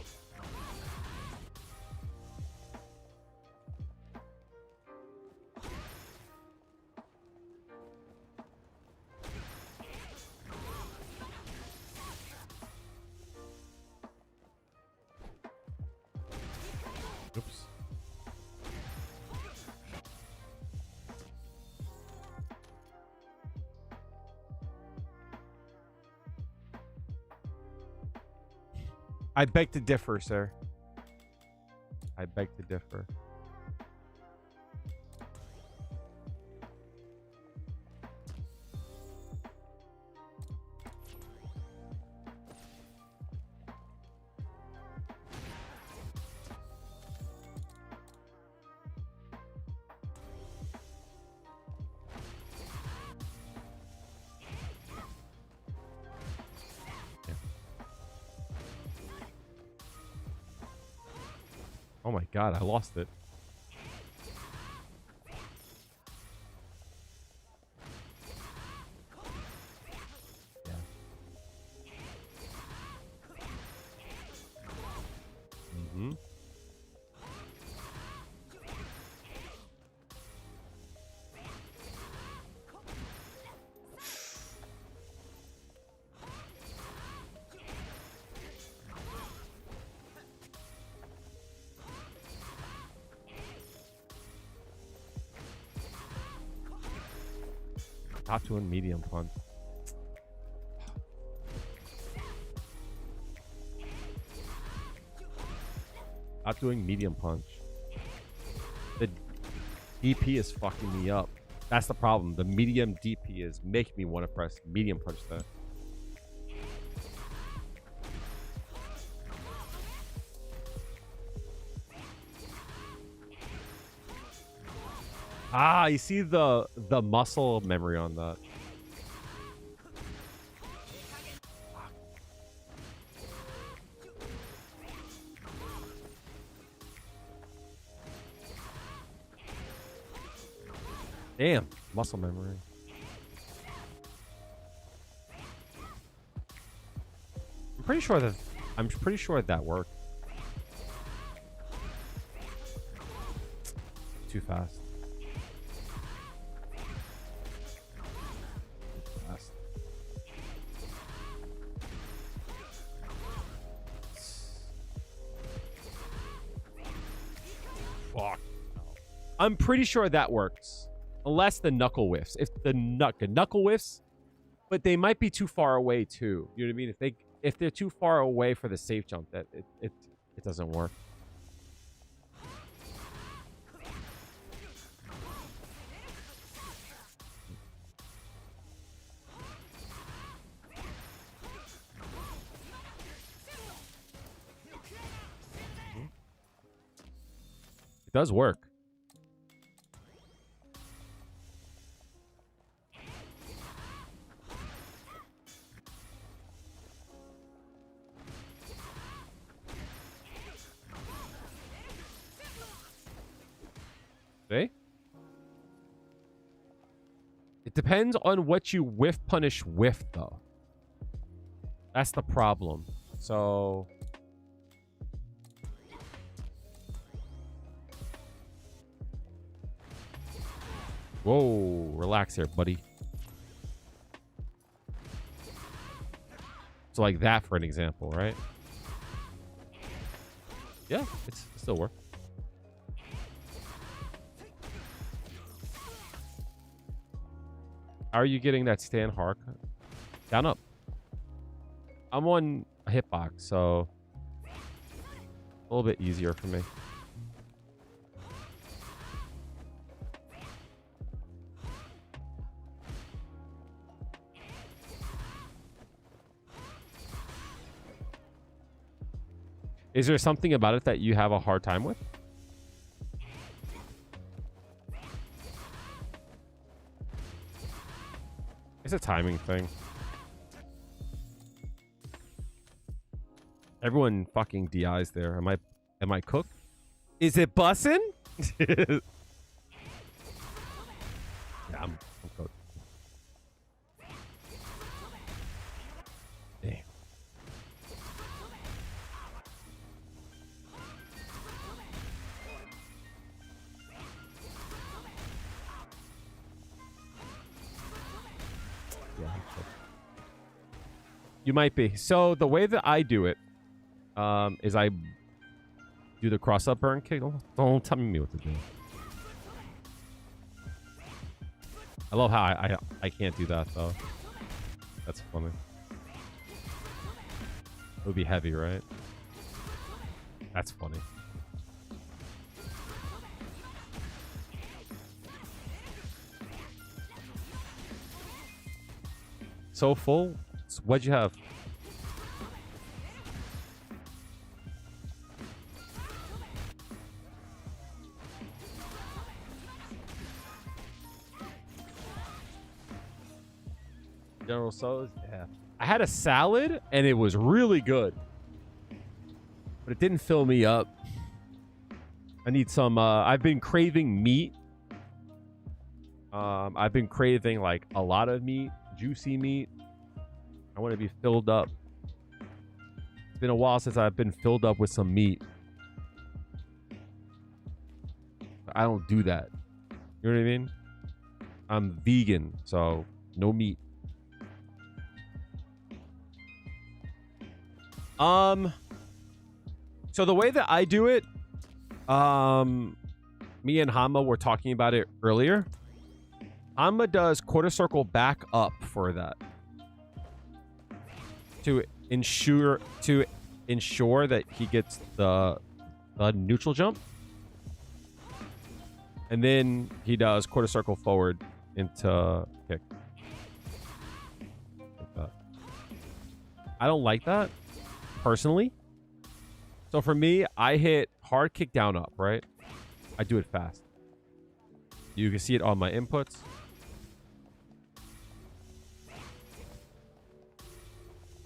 Oops. I beg to differ, sir. I beg to differ. Oh my god, I lost it. Yeah. Mm-hmm. Top to a medium punch. Not doing medium punch. The DP is fucking me up. That's the problem. The medium DP is making me want to press medium punch there. Ah, you see the muscle memory on that. Damn, muscle memory. I'm pretty sure that worked. Too fast. Fuck. I'm pretty sure that works. Unless the knuckle whiffs. If the knuckle whiffs, but they might be too far away too. You know what I mean? If they're too far away for the safe jump, that it doesn't work. It does work. See? It depends on what you whiff punish whiff, though. That's the problem. So... Whoa, relax here, buddy. So like that for an example, right? Yeah, it still works. How are you getting that stand hard? Down up. I'm on a hitbox, so a little bit easier for me. Is there something about it that you have a hard time with? It's a timing thing. Everyone fucking DIs there. Am I cooked? Is it bussin'? Yeah, I'm cooked. Damn. Yeah. You might be. So the way that I do it is I do the cross-up burn kick. Don't tell me what to do. I love how I can't do that, though. That's funny. It would be heavy, right? That's funny. So full? So what'd you have? General So's? Yeah. I had a salad and it was really good. But it didn't fill me up. I need some I've been craving meat. I've been craving like a lot of meat, juicy meat. I want to be filled up. It's been a while since I've been filled up with some meat. I don't do that. You know what I mean? I'm vegan, so no meat. So the way that I do it, me and Hama were talking about it earlier. Hama does quarter circle back up for that. To ensure that he gets the neutral jump. And then he does quarter circle forward into kick. Like that. I don't like that, personally. So for me, I hit hard kick down up, right? I do it fast. You can see it on my inputs.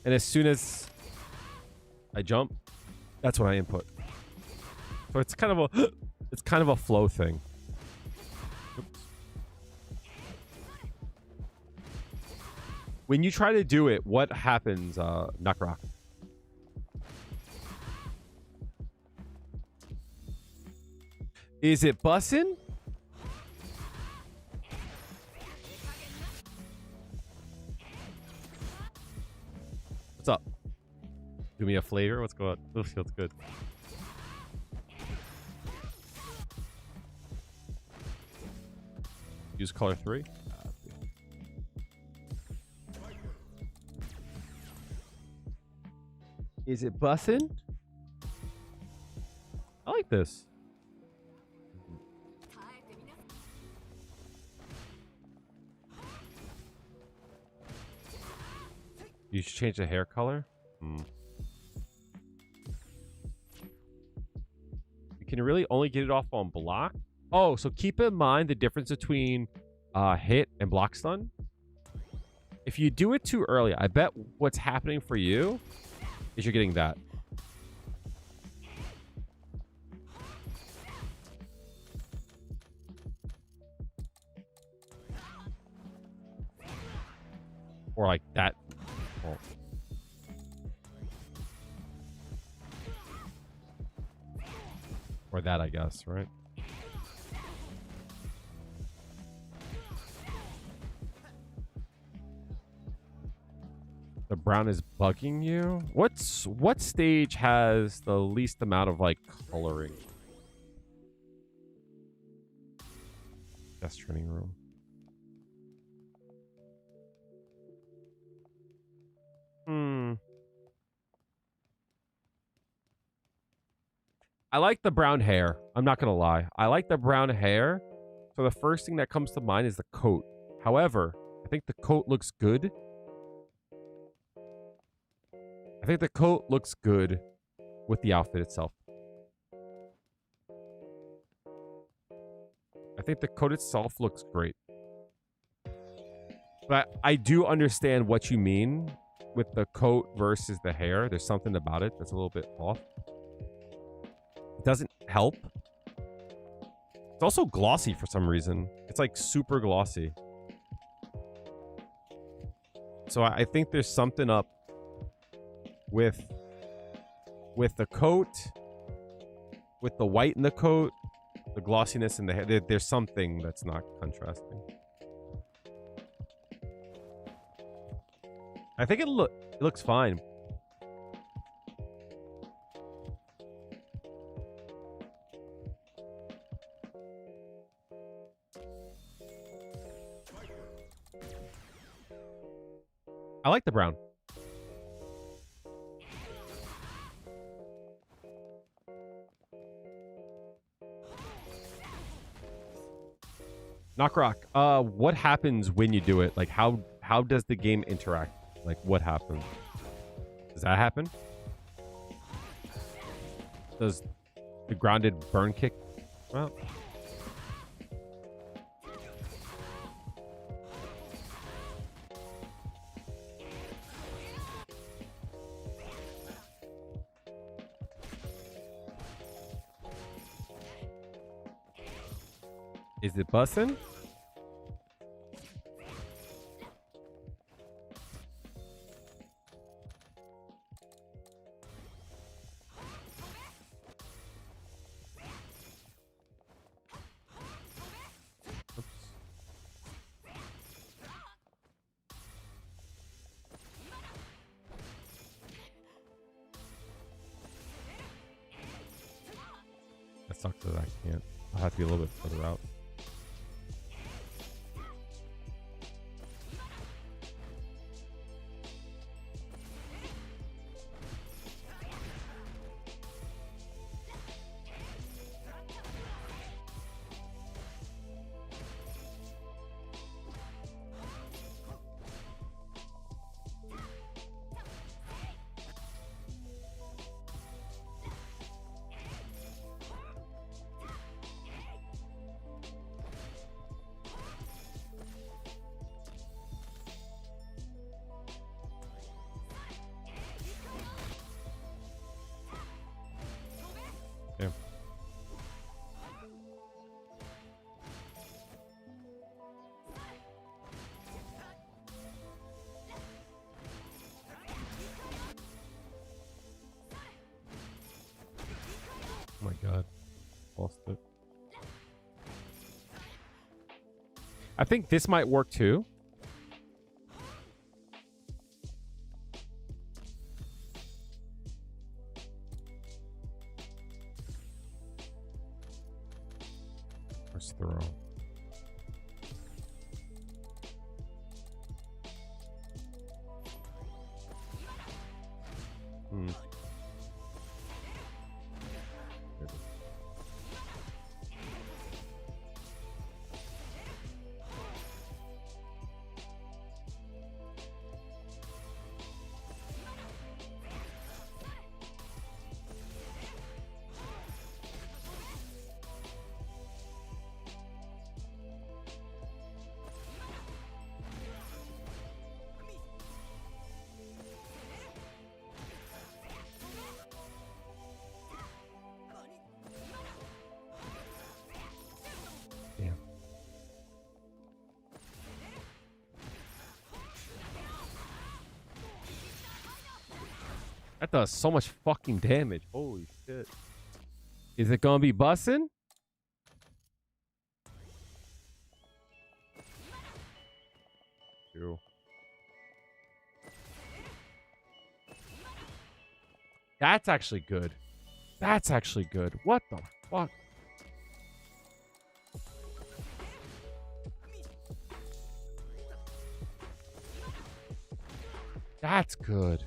And as soon as I jump, that's when I input. So it's kind of a flow thing. Oops. When you try to do it, what happens, Nakrock? Is it bussin'? What's up? Do me a flavor? What's going on? Oh, feels good. Use color 3. Is it bussin'? I like this. You should change the hair color. You can really only get it off on block. Oh, so keep in mind the difference between hit and block stun. If you do it too early, I bet what's happening for you is you're getting that. Or like that. Oh. Or that, I guess, right? The brown is bugging you? What stage has the least amount of like coloring? Guest training room. I like the brown hair. I'm not gonna lie. I like the brown hair. So the first thing that comes to mind is the coat. However, I think the coat looks good. I think the coat looks good with the outfit itself. I think the coat itself looks great. But I do understand what you mean with the coat versus the hair. There's something about it that's a little bit off. It doesn't help. It's also glossy for some reason. It's like super glossy. So I think there's something up with the coat, with the white in the coat, the glossiness in the hair. There's something that's not contrasting. I think it looks fine. I like the brown. Knock rock. What happens when you do it? Like how does the game interact? Like what happens? Does that happen? Does the grounded burn kick? Well, is it bussin'? That sucks that I can't. I'll have to be a little bit further out. Yeah. Oh my god. Lost it. I think this might work too. First throw. Hmm. Damn. That does so much fucking damage. Holy shit. Is it gonna be bussin'? Ew. That's actually good. That's actually good. What the fuck? That's good.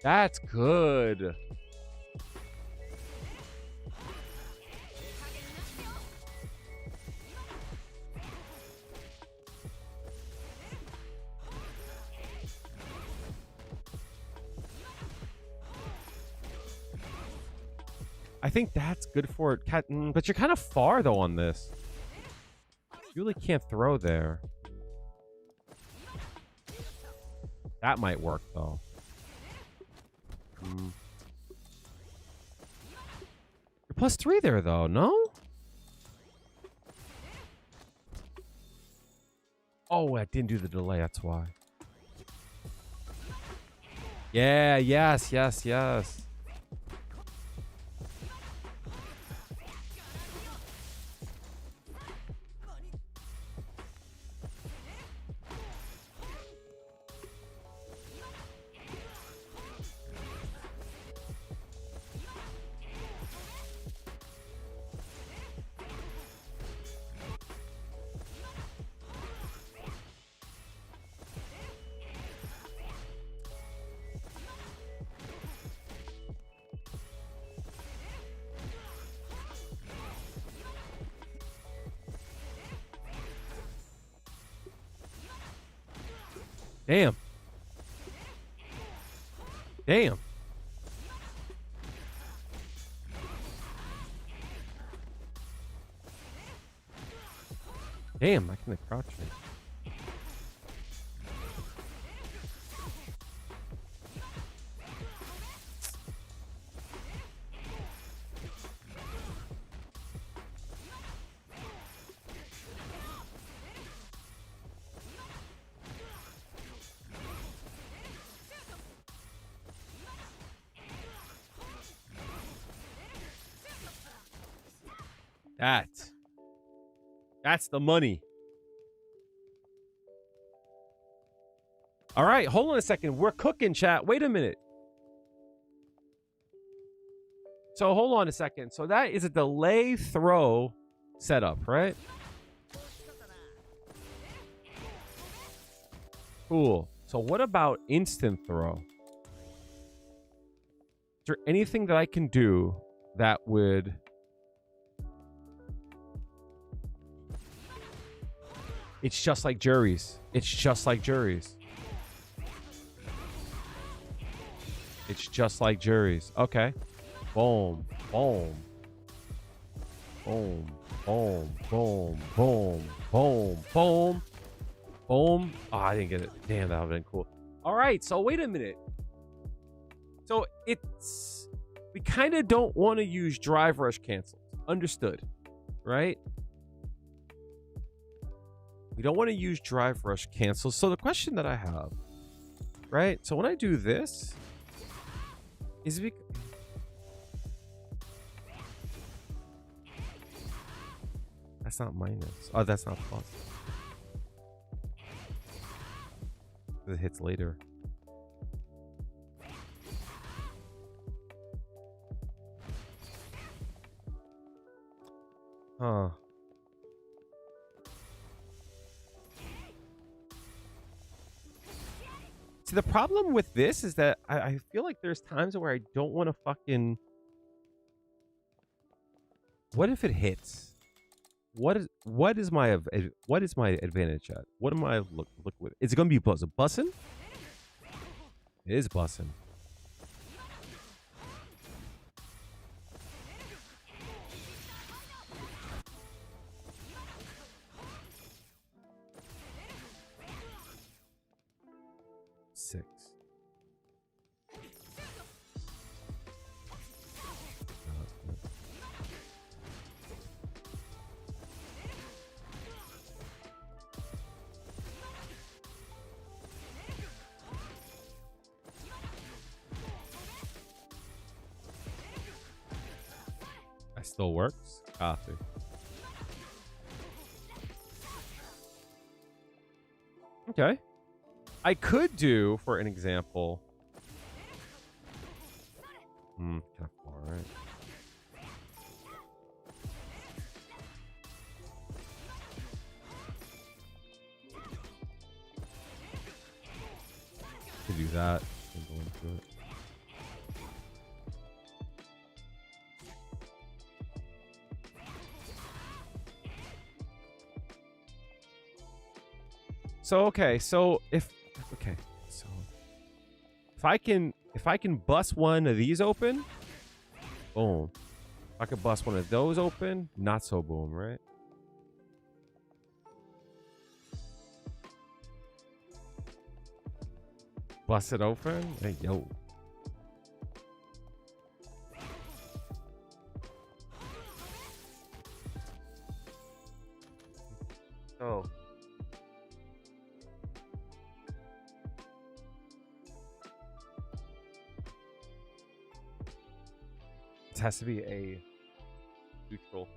That's good. I think that's good for it. But you're kind of far, though, on this. You really can't throw there. That might work, though. You're +3 there, though, no? Oh, I didn't do the delay, that's why. Yeah, yes. Damn. Damn. Damn, I can crouch me. That's the money. All right, hold on a second. We're cooking, chat. Wait a minute. So hold on a second. So that is a delay throw setup, right? Cool. So what about instant throw? Is there anything that I can do that would... It's just like Juri's. It's just like Juri's. It's just like Juri's. Okay. Boom. Boom. Boom. Boom. Boom. Boom. Boom. Boom. Boom. Oh, I didn't get it. Damn, that would have been cool. All right. So wait a minute. So it's... We kind of don't want to use drive rush cancels. Understood. Right? We don't want to use drive rush cancels. So the question that I have, right? So when I do this, is it... That's not minus. Oh, that's not plus. It hits later. Huh. See, the problem with this is that I feel like there's times where I don't want to fucking... What if it hits? What is my advantage at? What am I look with? Is it gonna be bussin'? It is bussin'. Six. That still works. Copy. Okay. I could do, for an example. Kind of far, right? Could do that. And go into it. So okay, so if I can bust one of these open, boom. If I could bust one of those open, not so boom, right? Bust it open, hey yo. Oh. It has to be a neutral.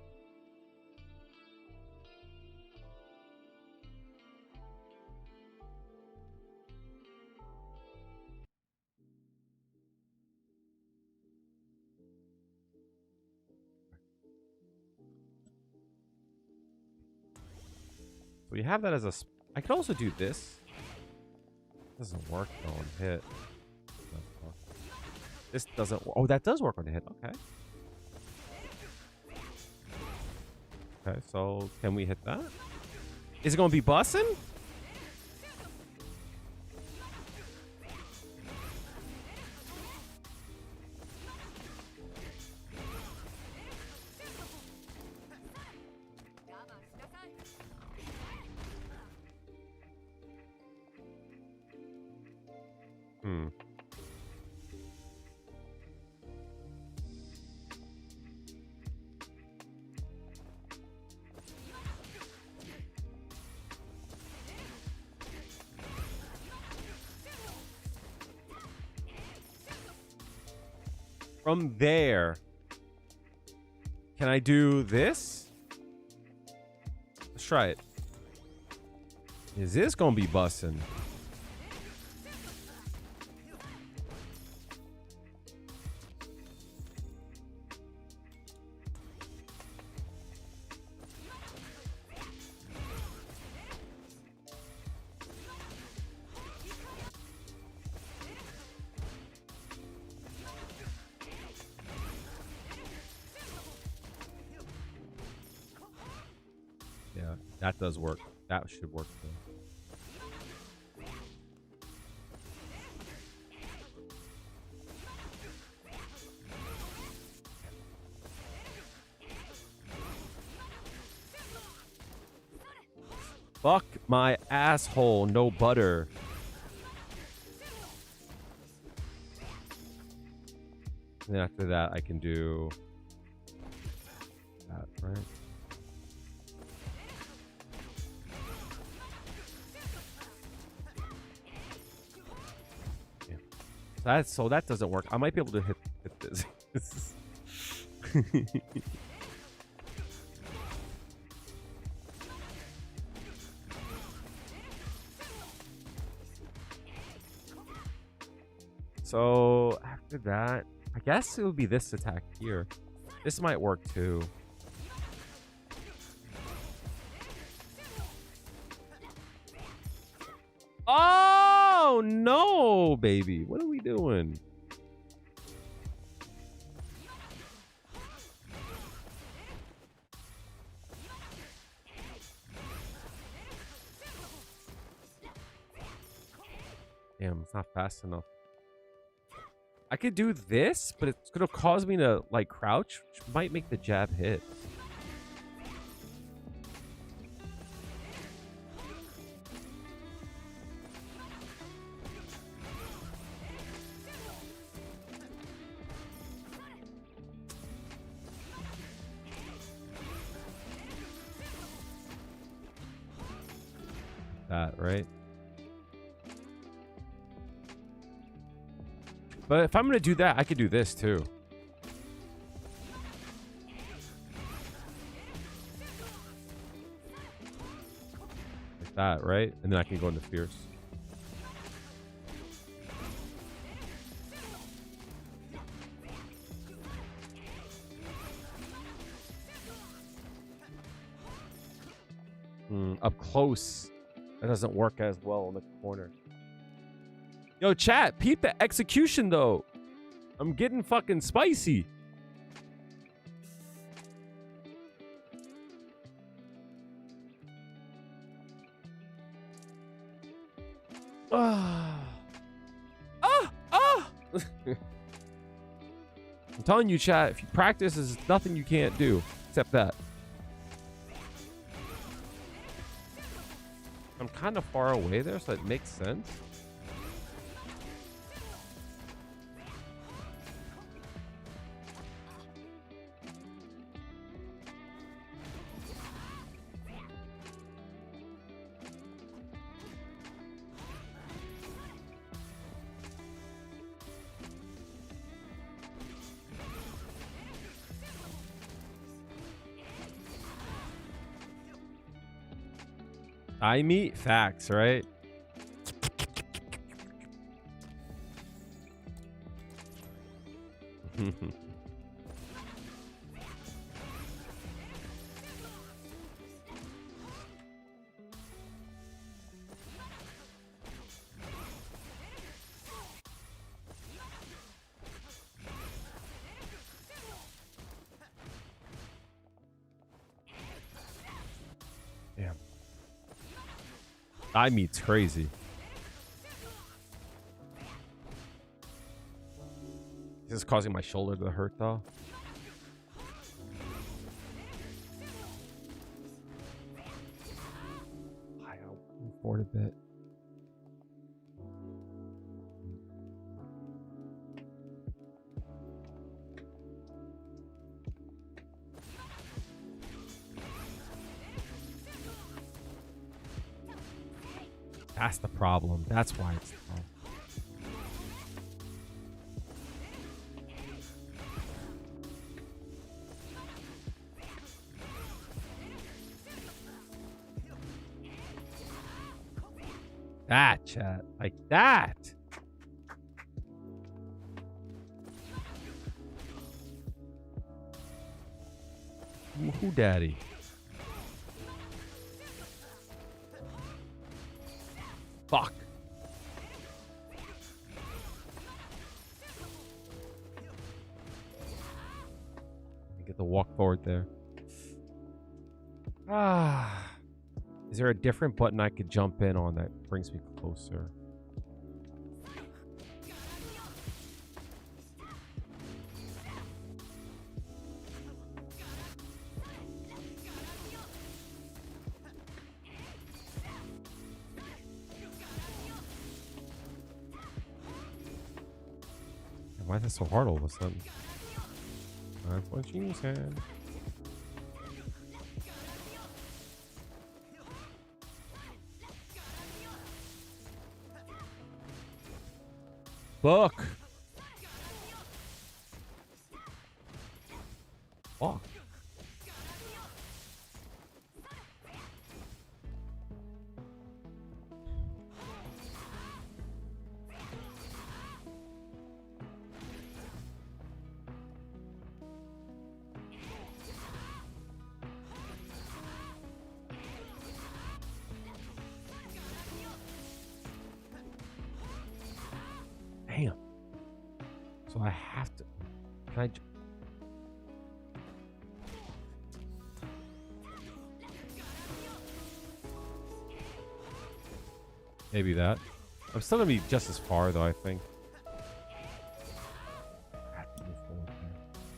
So we have that as a... I could also do this. Doesn't work though on hit. This doesn't... Oh, that does work on the hit. Okay. Okay, so can we hit that? Is it going to be bussin'? Hmm. From there, can I do this? Let's try it. Is this gonna be bussin'? Yeah, that does work. That should work too. Fuck my asshole, no butter. And then after that, I can do that, right? Yeah. So that doesn't work. I might be able to hit this. So after that, I guess it would be this attack here. This might work too. Oh no, baby. What are we doing? Damn, it's not fast enough. I could do this, but it's gonna cause me to like crouch, which might make the jab hit. That, right? But if I'm gonna do that, I could do this too. Like that, right? And then I can go into fierce. Up close, that doesn't work as well in the corner. Yo, chat, peep the execution though. I'm getting fucking spicy. I'm telling you, chat, if you practice, there's nothing you can't do except that. I'm kind of far away there, so it makes sense. I meet facts, right? Damn. I meet's crazy. This is causing my shoulder to hurt though. I'll move forward a bit. That's the problem. That's why it's the problem. That, chat. Like that. Who daddy? Fuck. Get the walk forward there. Ah. Is there a different button I could jump in on that brings me closer? Why is that so hard all of a sudden? That's what she said. Fuck. Fuck. Damn. So I have to. Can I? Maybe that. I'm still gonna be just as far though, I think.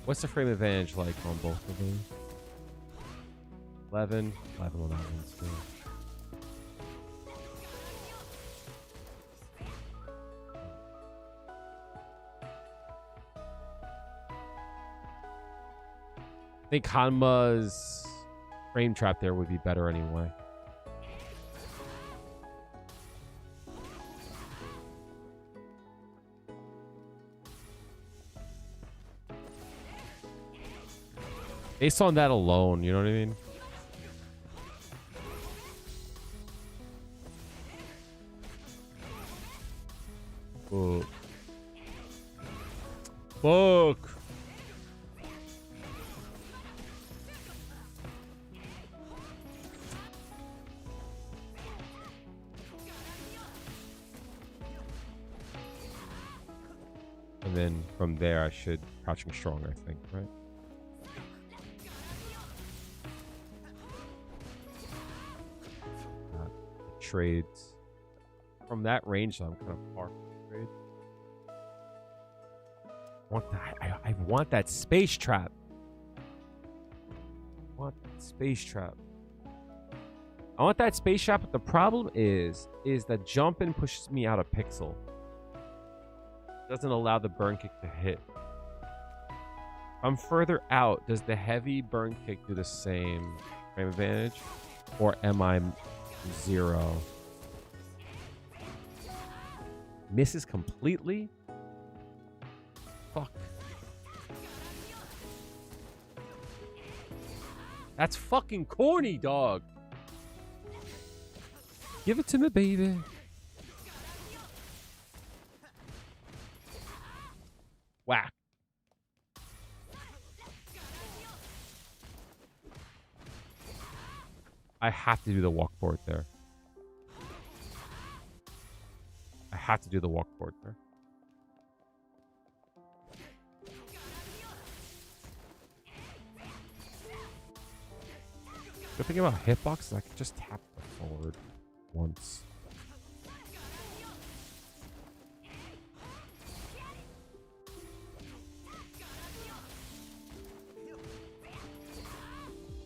What's the frame advantage like on both of them? 11 on that one too. I think Hanma's frame trap there would be better anyway. Based on that alone, you know what I mean? Fuck. And then from there, I should crouching strong, I think, right? Trades. From that range, so I'm kind of far from the trade. I want that space trap. I want that space trap. I want that space trap, but the problem is that jumping pushes me out of pixel. Doesn't allow the burn kick to hit. I'm further out. Does the heavy burn kick do the same frame advantage? Or am I 0? Misses completely? Fuck. That's fucking corny, dog. Give it to me, baby. Whack. I have to do the walk forward there. I have to do the walk forward there. The thing about hitbox is I can just tap the forward once.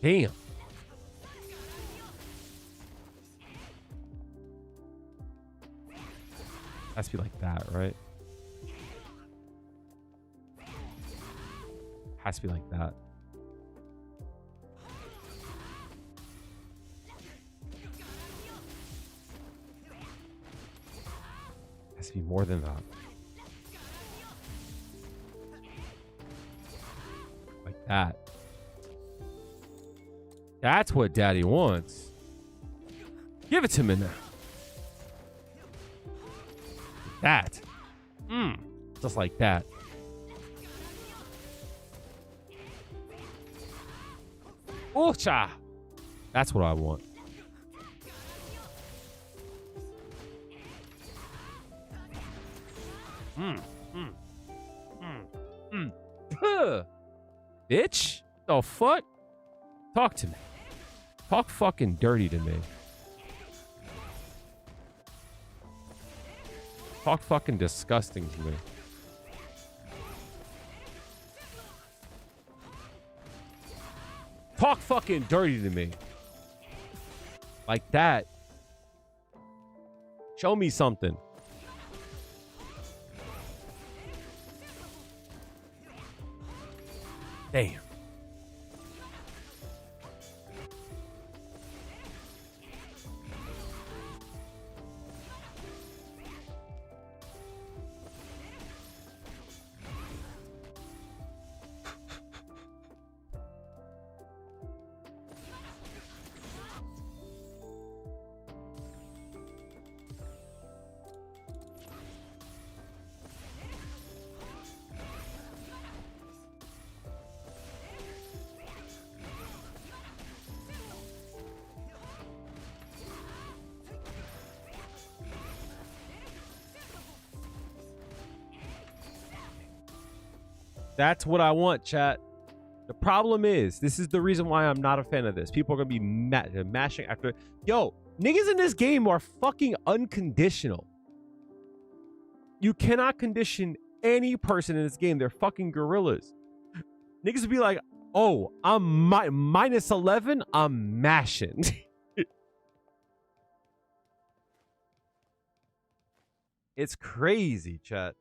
Damn. Has to be like that, right? Has to be like that. be more than that. Like that. That's what daddy wants. Give it to me now. That. Just like that. Ooh-cha. That's what I want. Bitch, the fuck? Talk to me. Talk fucking dirty to me. Talk fucking disgusting to me. Talk fucking dirty to me. Like that. Show me something. Damn. That's what I want, chat. The problem is, this is the reason why I'm not a fan of this. People are going to be mashing after. Yo, niggas in this game are fucking unconditional. You cannot condition any person in this game. They're fucking gorillas. Niggas would be like, oh, I'm minus 11. I'm mashing. It's crazy, chat.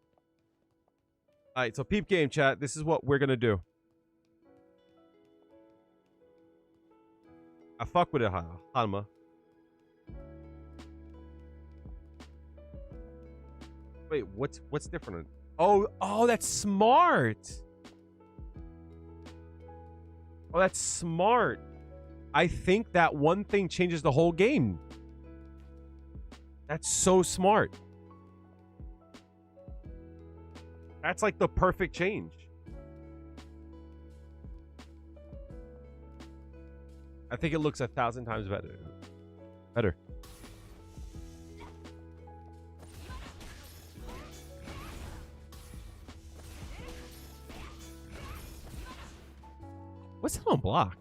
All right, so peep game, chat. This is what we're going to do. I fuck with it, Hanma. Wait, what's different? Oh, that's smart. Oh, that's smart. I think that one thing changes the whole game. That's so smart. That's like the perfect change. I think it looks 1,000 times better. What's that on block?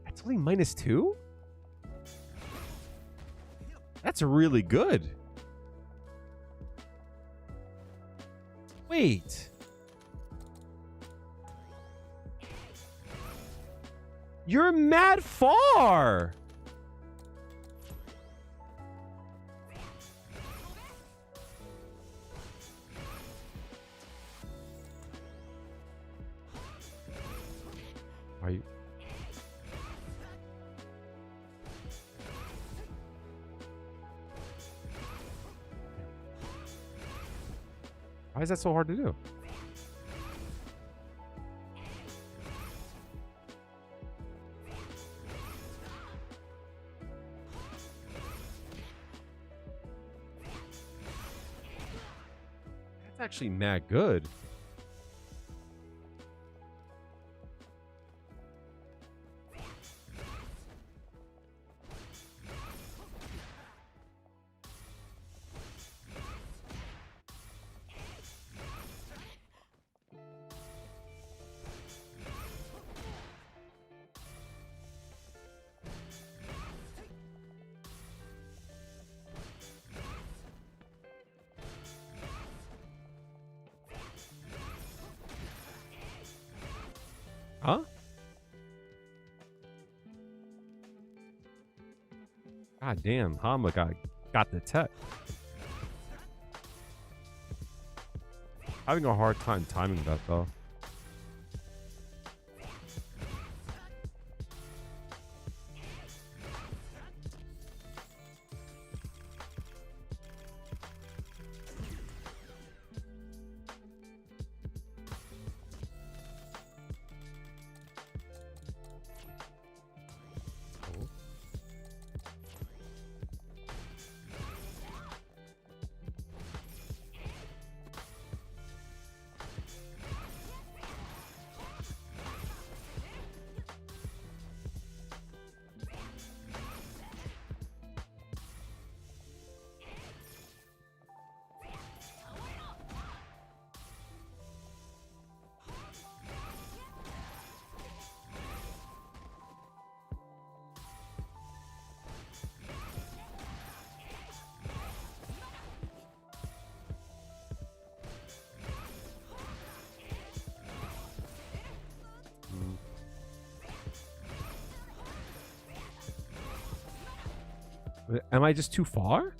That's only -2? That's really good. Wait. You're mad far. Are you? Why is that so hard to do? That's actually mad good. Huh? God damn, Hama got the tech. Having a hard time timing that though. Am I just too far?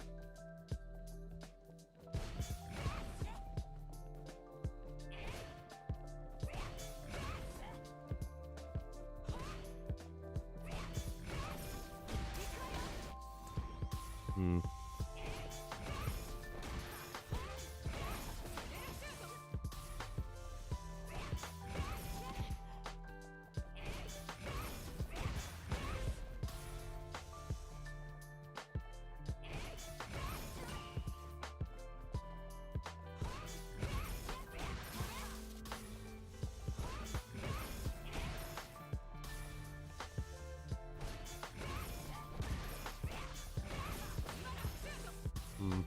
Hmm. Hmm.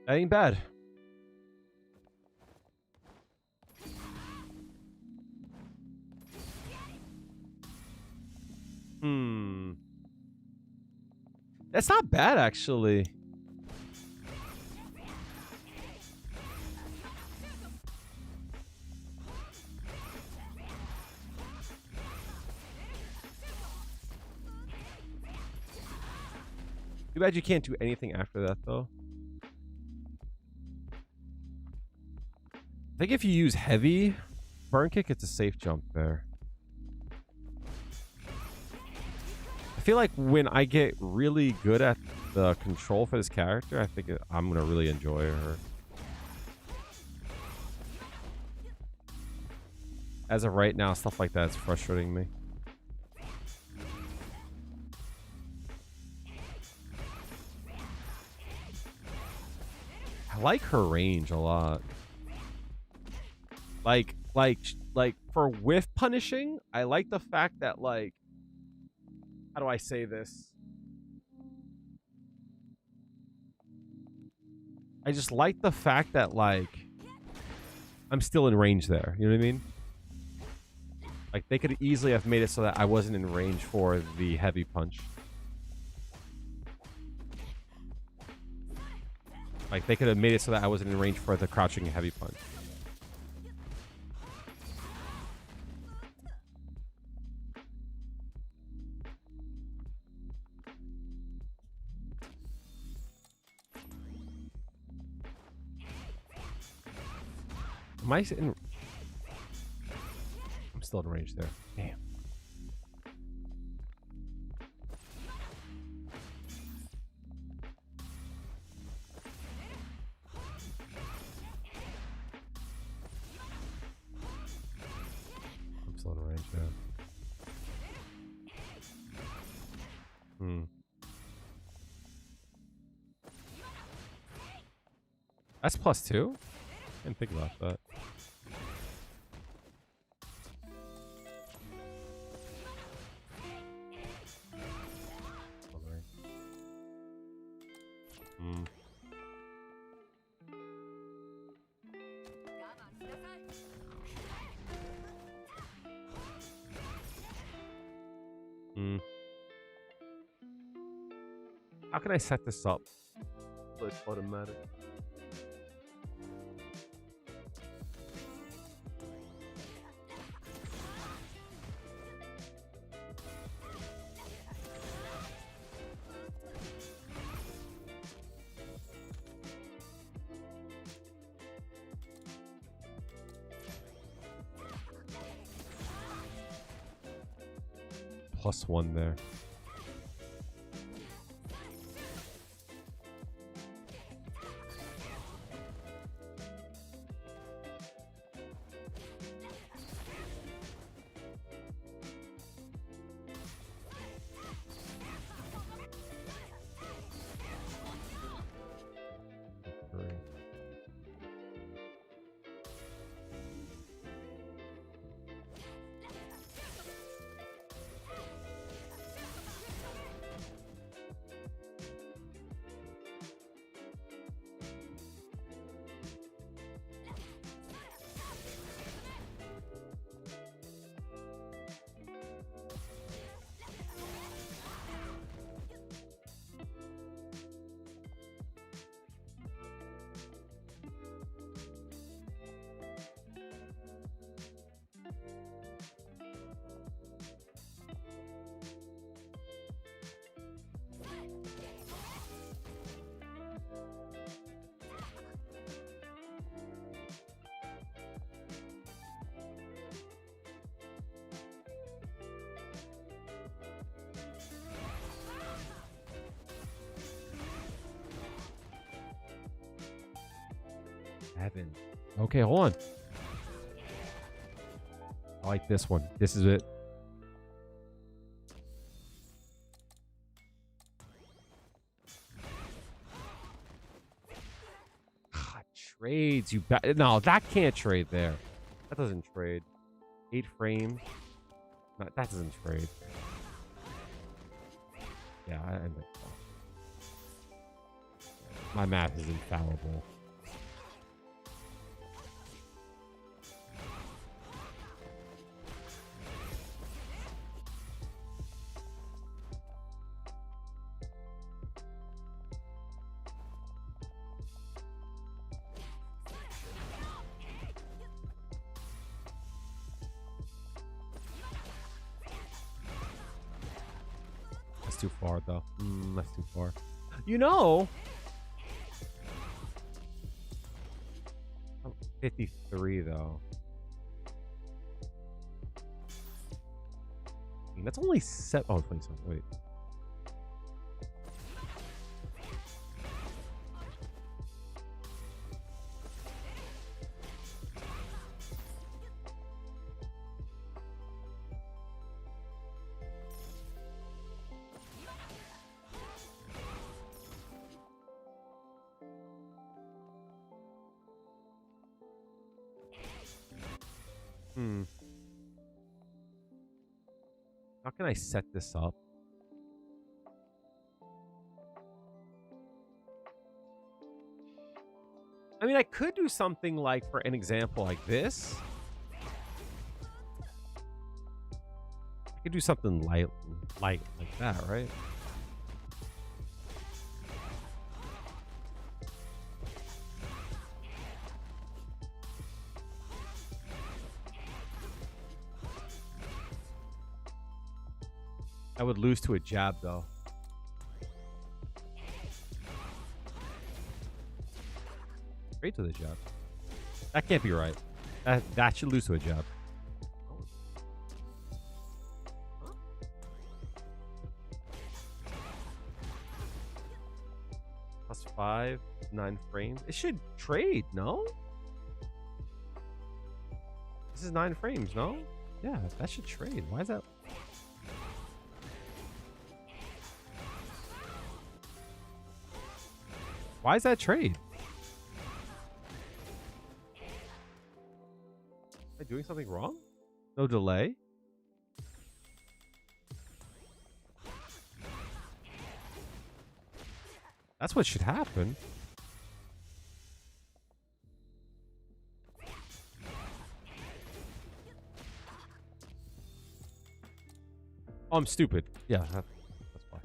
That ain't bad. Hmm. That's not bad, actually. Too bad you can't do anything after that, though. I think if you use heavy burn kick, it's a safe jump there. I feel like when I get really good at the control for this character, I think I'm going to really enjoy her. As of right now, stuff like that is frustrating me. I like her range a lot. Like for whiff punishing, I like the fact that, like, how do I say this? I just like the fact that, like, I'm still in range there. You know what I mean? Like, they could easily have made it so that I wasn't in range for the heavy punch. Like, they could have made it so that I wasn't in range for the crouching heavy punch. Am I in... I'm still in range there. Damn. I'm still in range there. Hmm. That's +2? I didn't think about that. Hmm. Hmm. How can I set this up so it's automatic? +1 there. 7. Okay, hold on. I like this one. This is it. God, trades. No, that can't trade there. That doesn't trade. 8 frames. No, that doesn't trade. Yeah, I think so. My math is infallible. That's too far, though. That's too far. You know, I'm 53, though. I mean, that's only 7. Oh, 27. Wait. How can I set this up? I mean, I could do something like, for an example, like this. I could do something light like that, right? I would lose to a jab, though. Straight to the jab. That can't be right. That should lose to a jab. +5, 9 frames. It should trade, no? This is 9 frames, no? Yeah, that should trade. Why is that? Why is that trade? Am I doing something wrong? No delay? That's what should happen. Oh, I'm stupid. Yeah, that's why.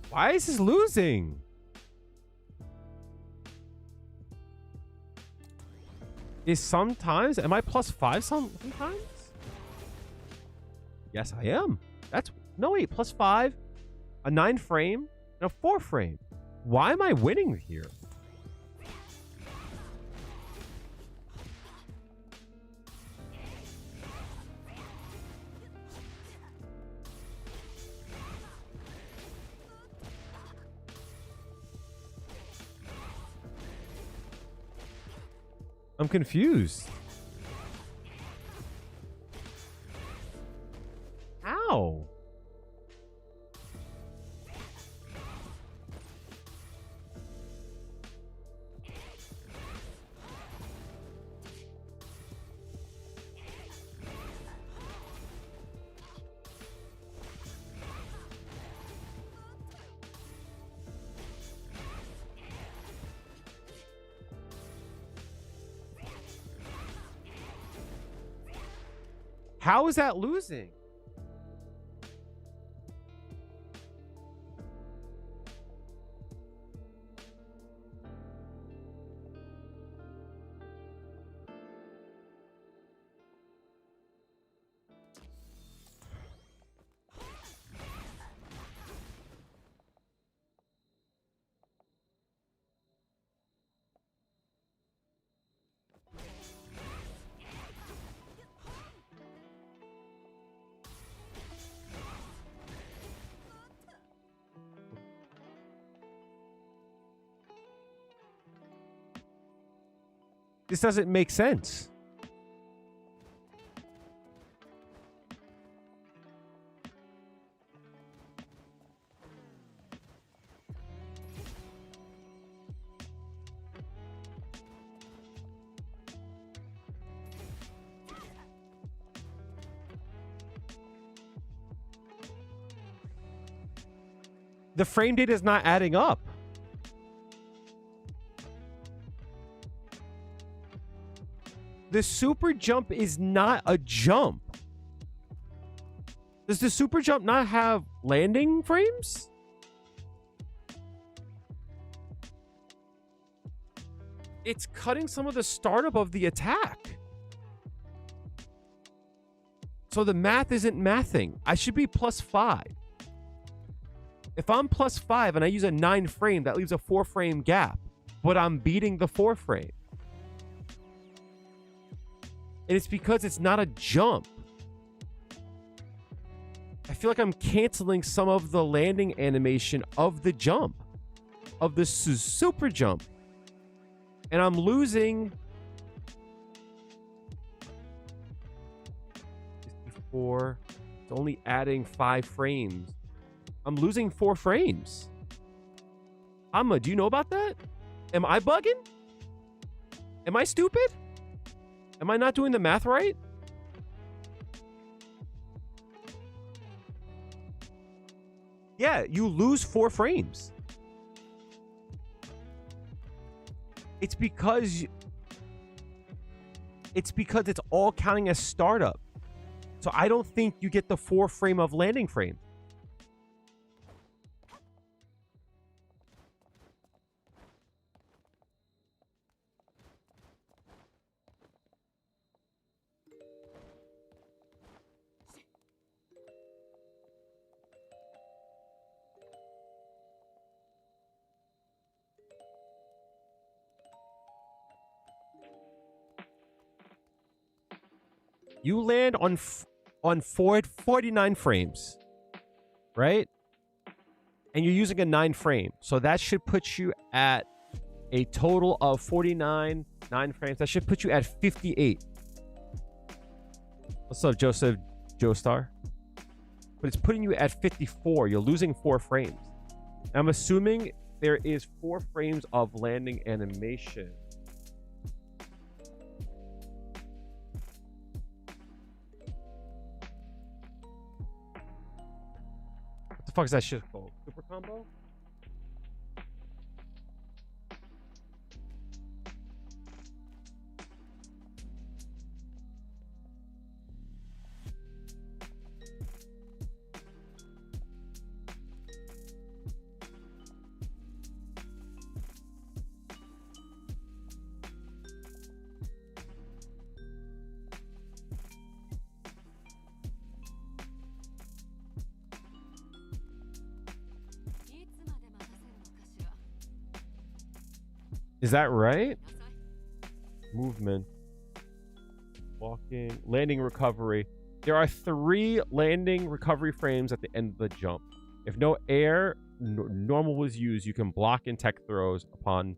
Why is this losing? Is sometimes, am I +5 sometimes? Yes, I am. That's, no wait, +5, a 9 frame, and a 4 frame. Why am I winning here? I'm confused. How? How is that losing? This doesn't make sense. The frame data is not adding up. The super jump is not a jump. Does the super jump not have landing frames? It's cutting some of the startup of the attack. So the math isn't mathing. I should be +5. If I'm +5 and I use a 9 frame, that leaves a 4 frame gap, but I'm beating the 4 frame. And it's because it's not a jump. I feel like I'm canceling some of the landing animation of the jump, of the super jump. And I'm losing 54. It's only adding 5 frames. I'm losing 4 frames. Amma, do you know about that? Am I bugging? Am I stupid? Am I not doing the math right? Yeah, you lose 4 frames. It's because it's all counting as startup. So I don't think you get the 4 frame of landing frame. You land on 49 frames, right? And you're using a 9 frame. So that should put you at a total of 49, 9 frames. That should put you at 58. What's up, Joseph Joestar? But it's putting you at 54. You're losing 4 frames. And I'm assuming there is 4 frames of landing animation. What the fuck is that shit called? Super combo? Is that right? Movement. Walking. Landing recovery. There are 3 landing recovery frames at the end of the jump. If no air normal was used, you can block and tech throws upon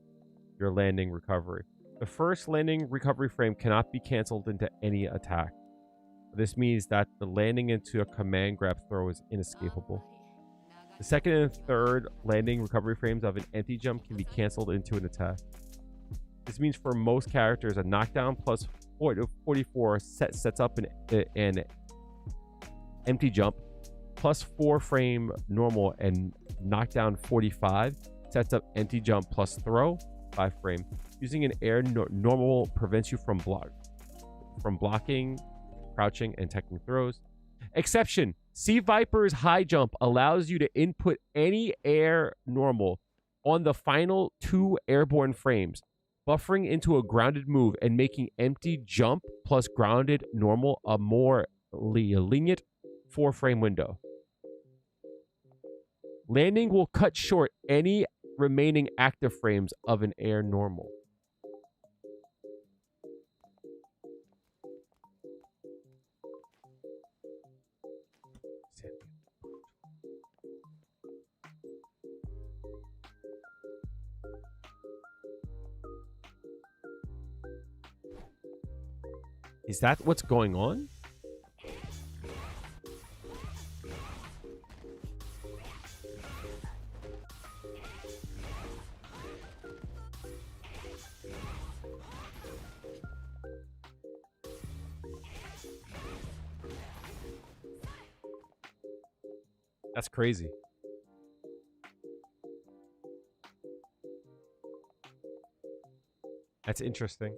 your landing recovery. The first landing recovery frame cannot be canceled into any attack. This means that the landing into a command grab throw is inescapable. The second and third landing recovery frames of an empty jump can be canceled into an attack. This means for most characters, a knockdown plus 44 sets up an empty jump, plus 4 frame normal, and knockdown 45 sets up empty jump plus throw 5 frame. Using an air normal prevents you from blocking, crouching, and teching throws. Exception: C.Viper's high jump allows you to input any air normal on the final 2 airborne frames, buffering into a grounded move and making empty jump plus grounded normal a more lenient 4 frame window. Landing will cut short any remaining active frames of an air normal. Is that what's going on? That's crazy. That's interesting.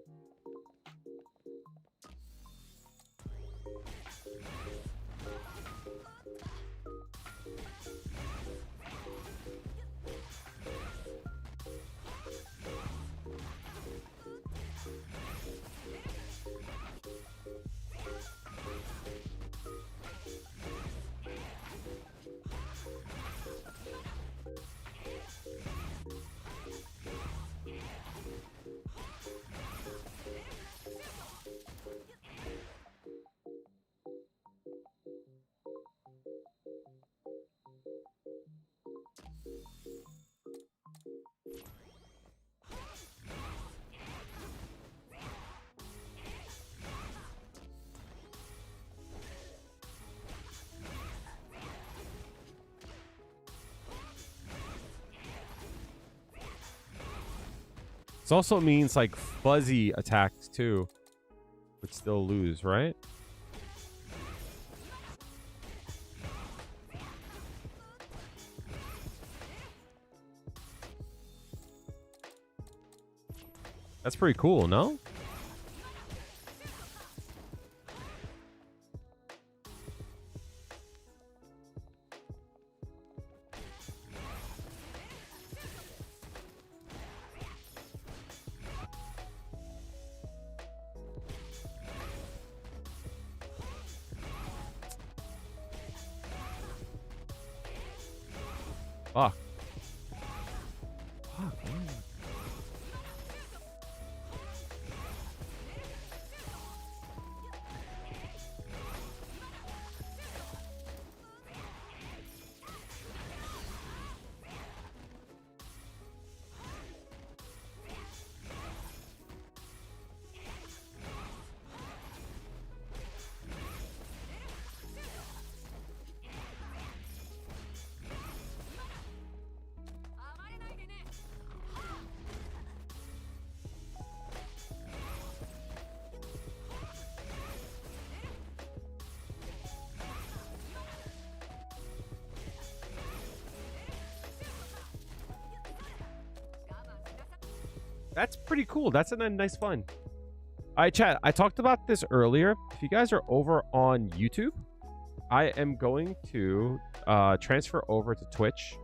This also means like fuzzy attacks too would still lose, right? That's pretty cool, no? Fuck. Fuck, man. That's pretty cool. That's a nice fun. All right, chat. I talked about this earlier. If you guys are over on YouTube, I am going to transfer over to Twitch.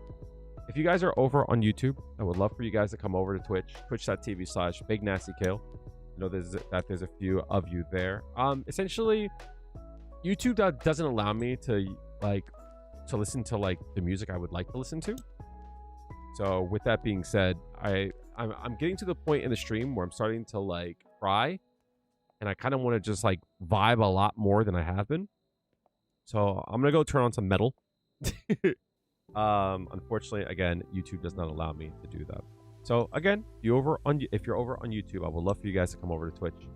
If you guys are over on YouTube, I would love for you guys to come over to Twitch, twitch.tv/BigNastyKale. I know there's a few of you there. Essentially, YouTube doesn't allow me to listen to like the music I would like to listen to. So with that being said, I'm getting to the point in the stream where I'm starting to like cry, and I kind of want to just like vibe a lot more than I have been. So I'm gonna go turn on some metal. Unfortunately, again, YouTube does not allow me to do that. So again, if you're over on YouTube, I would love for you guys to come over to Twitch.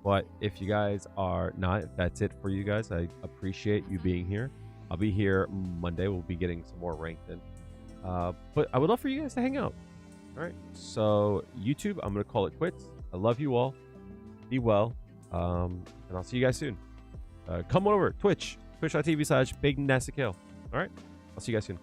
But if you guys are not, if that's it for you guys, I appreciate you being here. I'll be here Monday. We'll be getting some more ranked in. But I would love for you guys to hang out. All right, so YouTube, I'm gonna call it quits. I love you all. Be well, and I'll see you guys soon. Come over twitch.tv/BigNastyKale. All right, I'll see you guys soon.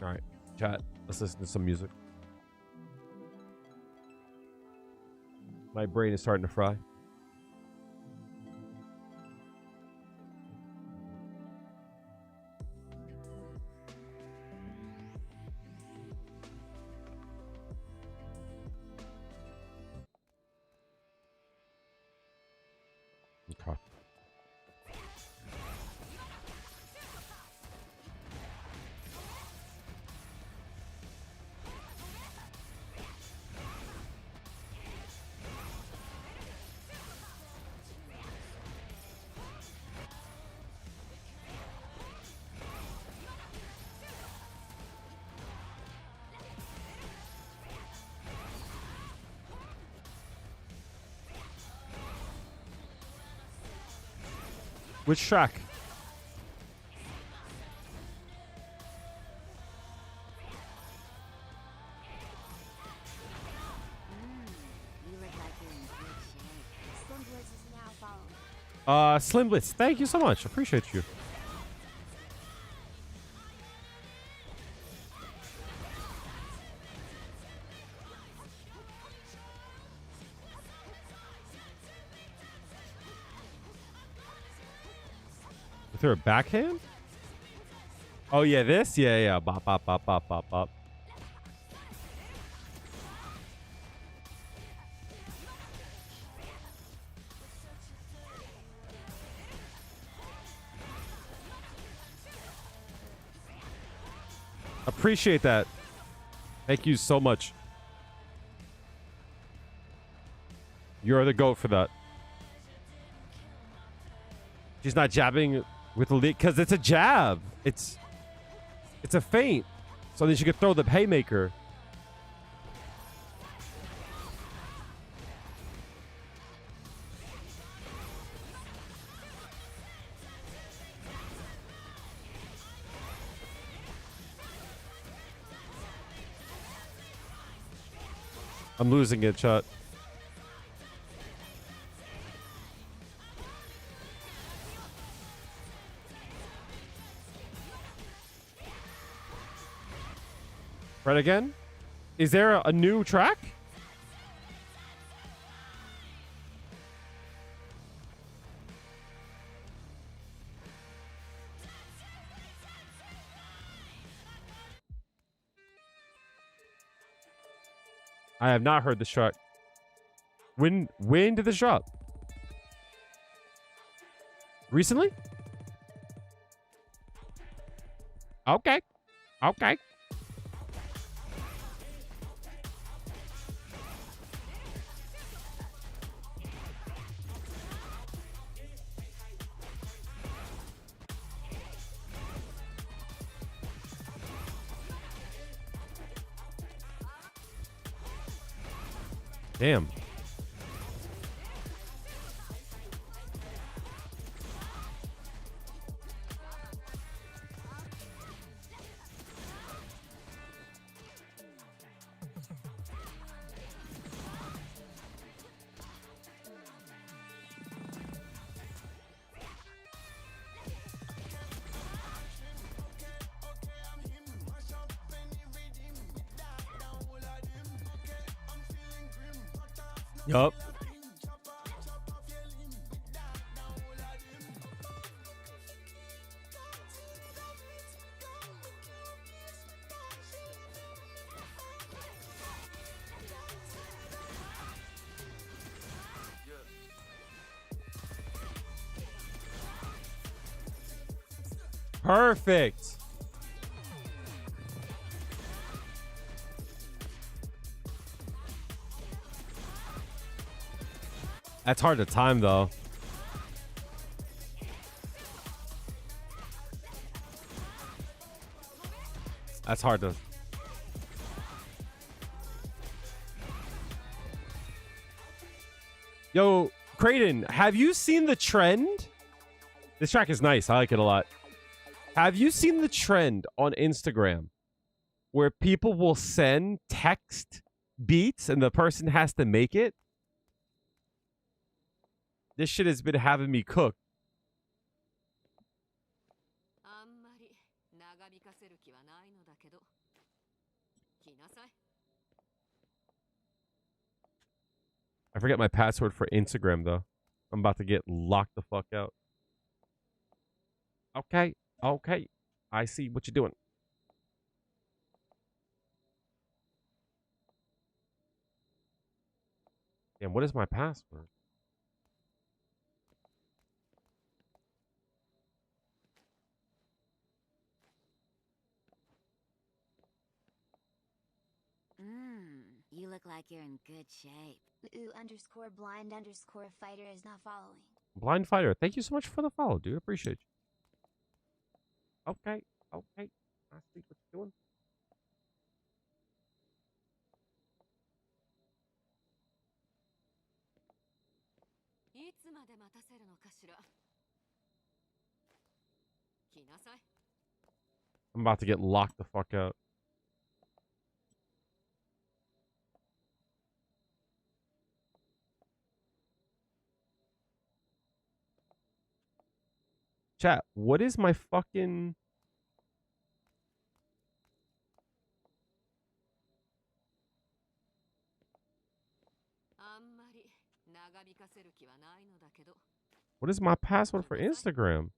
All right, chat. Let's listen to some music. My brain is starting to fry. Okay. Which track? Slim Blitz. Thank you so much. Appreciate you. With her backhand? Oh yeah, this? Yeah. Bop, bop, bop, bop, bop, bop. Appreciate that. Thank you so much. You're the GOAT for that. She's not jabbing with the lead because it's a jab. It's a feint. So then she could throw the haymaker. I'm losing it, chat. Right again? Is there a new track? I have not heard this track. When did this drop? Recently? Okay. Okay. Damn. Yup. Perfect. That's hard to time, though. That's hard to... Yo, Creighton, have you seen the trend? This track is nice. I like it a lot. Have you seen the trend on Instagram where people will send text beats and the person has to make it? This shit has been having me cooked. I forget my password for Instagram, though. I'm about to get locked the fuck out. Okay. Okay. I see what you're doing. Damn, what is my password? You look like you're in good shape. Ooh_blind_fighter is not following. Blind Fighter, thank you so much for the follow, dude. Appreciate you. Okay. Okay. I see what you're doing. I'm about to get locked the fuck out. Chat, what is my fucking... What is my password for Instagram?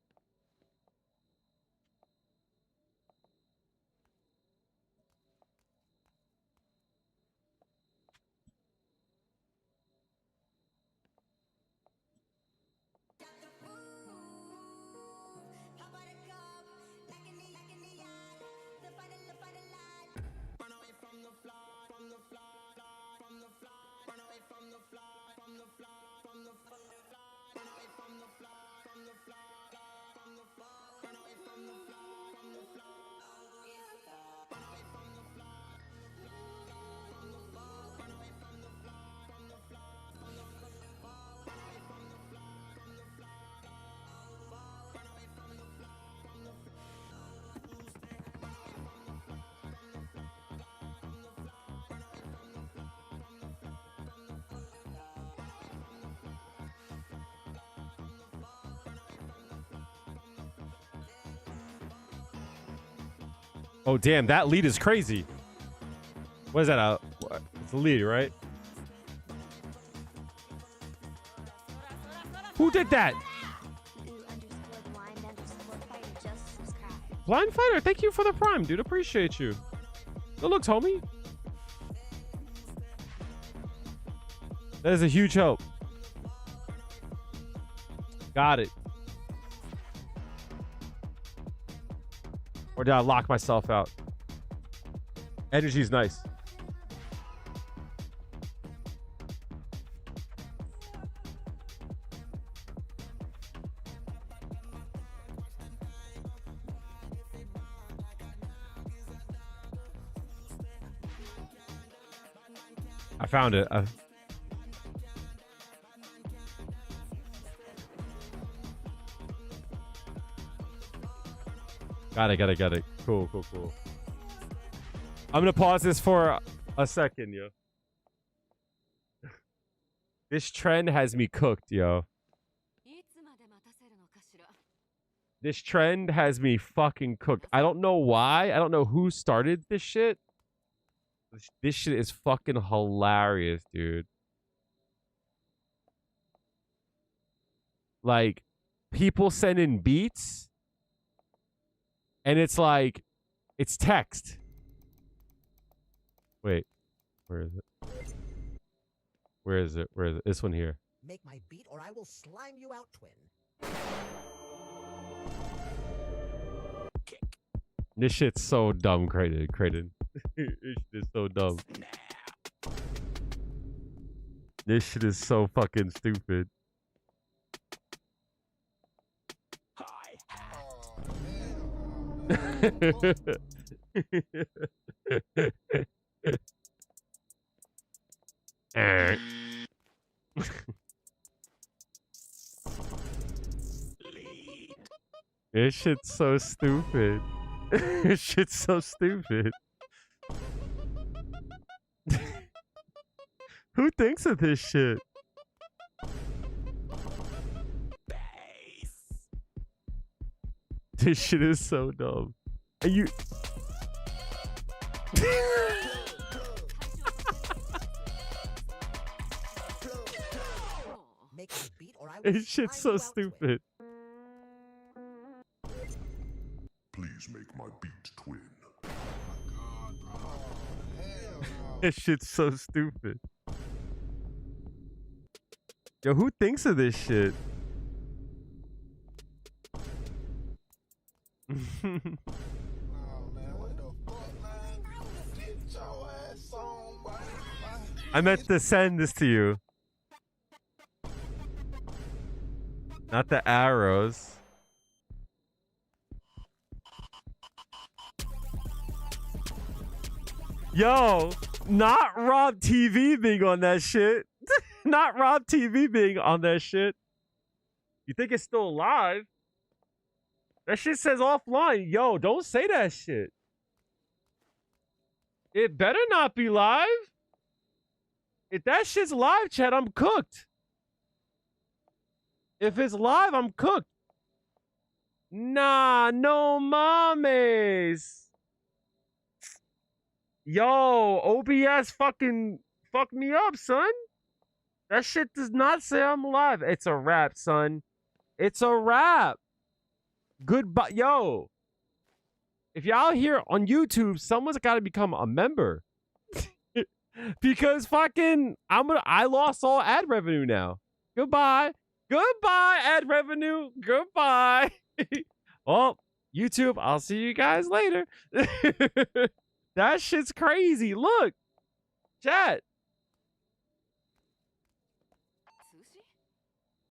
Oh, damn. That lead is crazy. What is that? It's a lead, right? Who did that? Blind Fighter, thank you for the prime, dude. Appreciate you. Good looks, homie. That is a huge help. Got it. Or did I lock myself out? Energy's nice. I found it. Got it. Cool. I'm gonna pause this for a second, yo. This trend has me cooked, yo. This trend has me fucking cooked. I don't know why. I don't know who started this shit. This shit is fucking hilarious, dude. Like, people send in beats. And it's like, it's text. Wait, where is it? Where is it? This one here. Make my beat or I will slime you out, twin. This shit's so dumb, Creighton. This shit is so dumb. This shit is so fucking stupid. This shit's so stupid. This shit's so stupid. Who thinks of this shit? This shit is so dumb. Are you... This shit's so stupid. Please make my beat twin. This shit's so stupid. Yo, who thinks of this shit? I meant to send this to you. Not the arrows. Yo, not Rob TV being on that shit. Not Rob TV being on that shit. You think it's still alive? That shit says offline. Yo, don't say that shit. It better not be live. If that shit's live, chat, I'm cooked. If it's live, I'm cooked. Nah, no mames. Yo, OBS fucking fucked me up, son. That shit does not say I'm live. It's a wrap, son. It's a wrap. Goodbye. Yo, if y'all here on YouTube, someone's got to become a member. Because fucking I lost all ad revenue now. Goodbye. Goodbye, ad revenue. Goodbye. Well, YouTube, I'll see you guys later. That shit's crazy. Look. Chat. Sushi?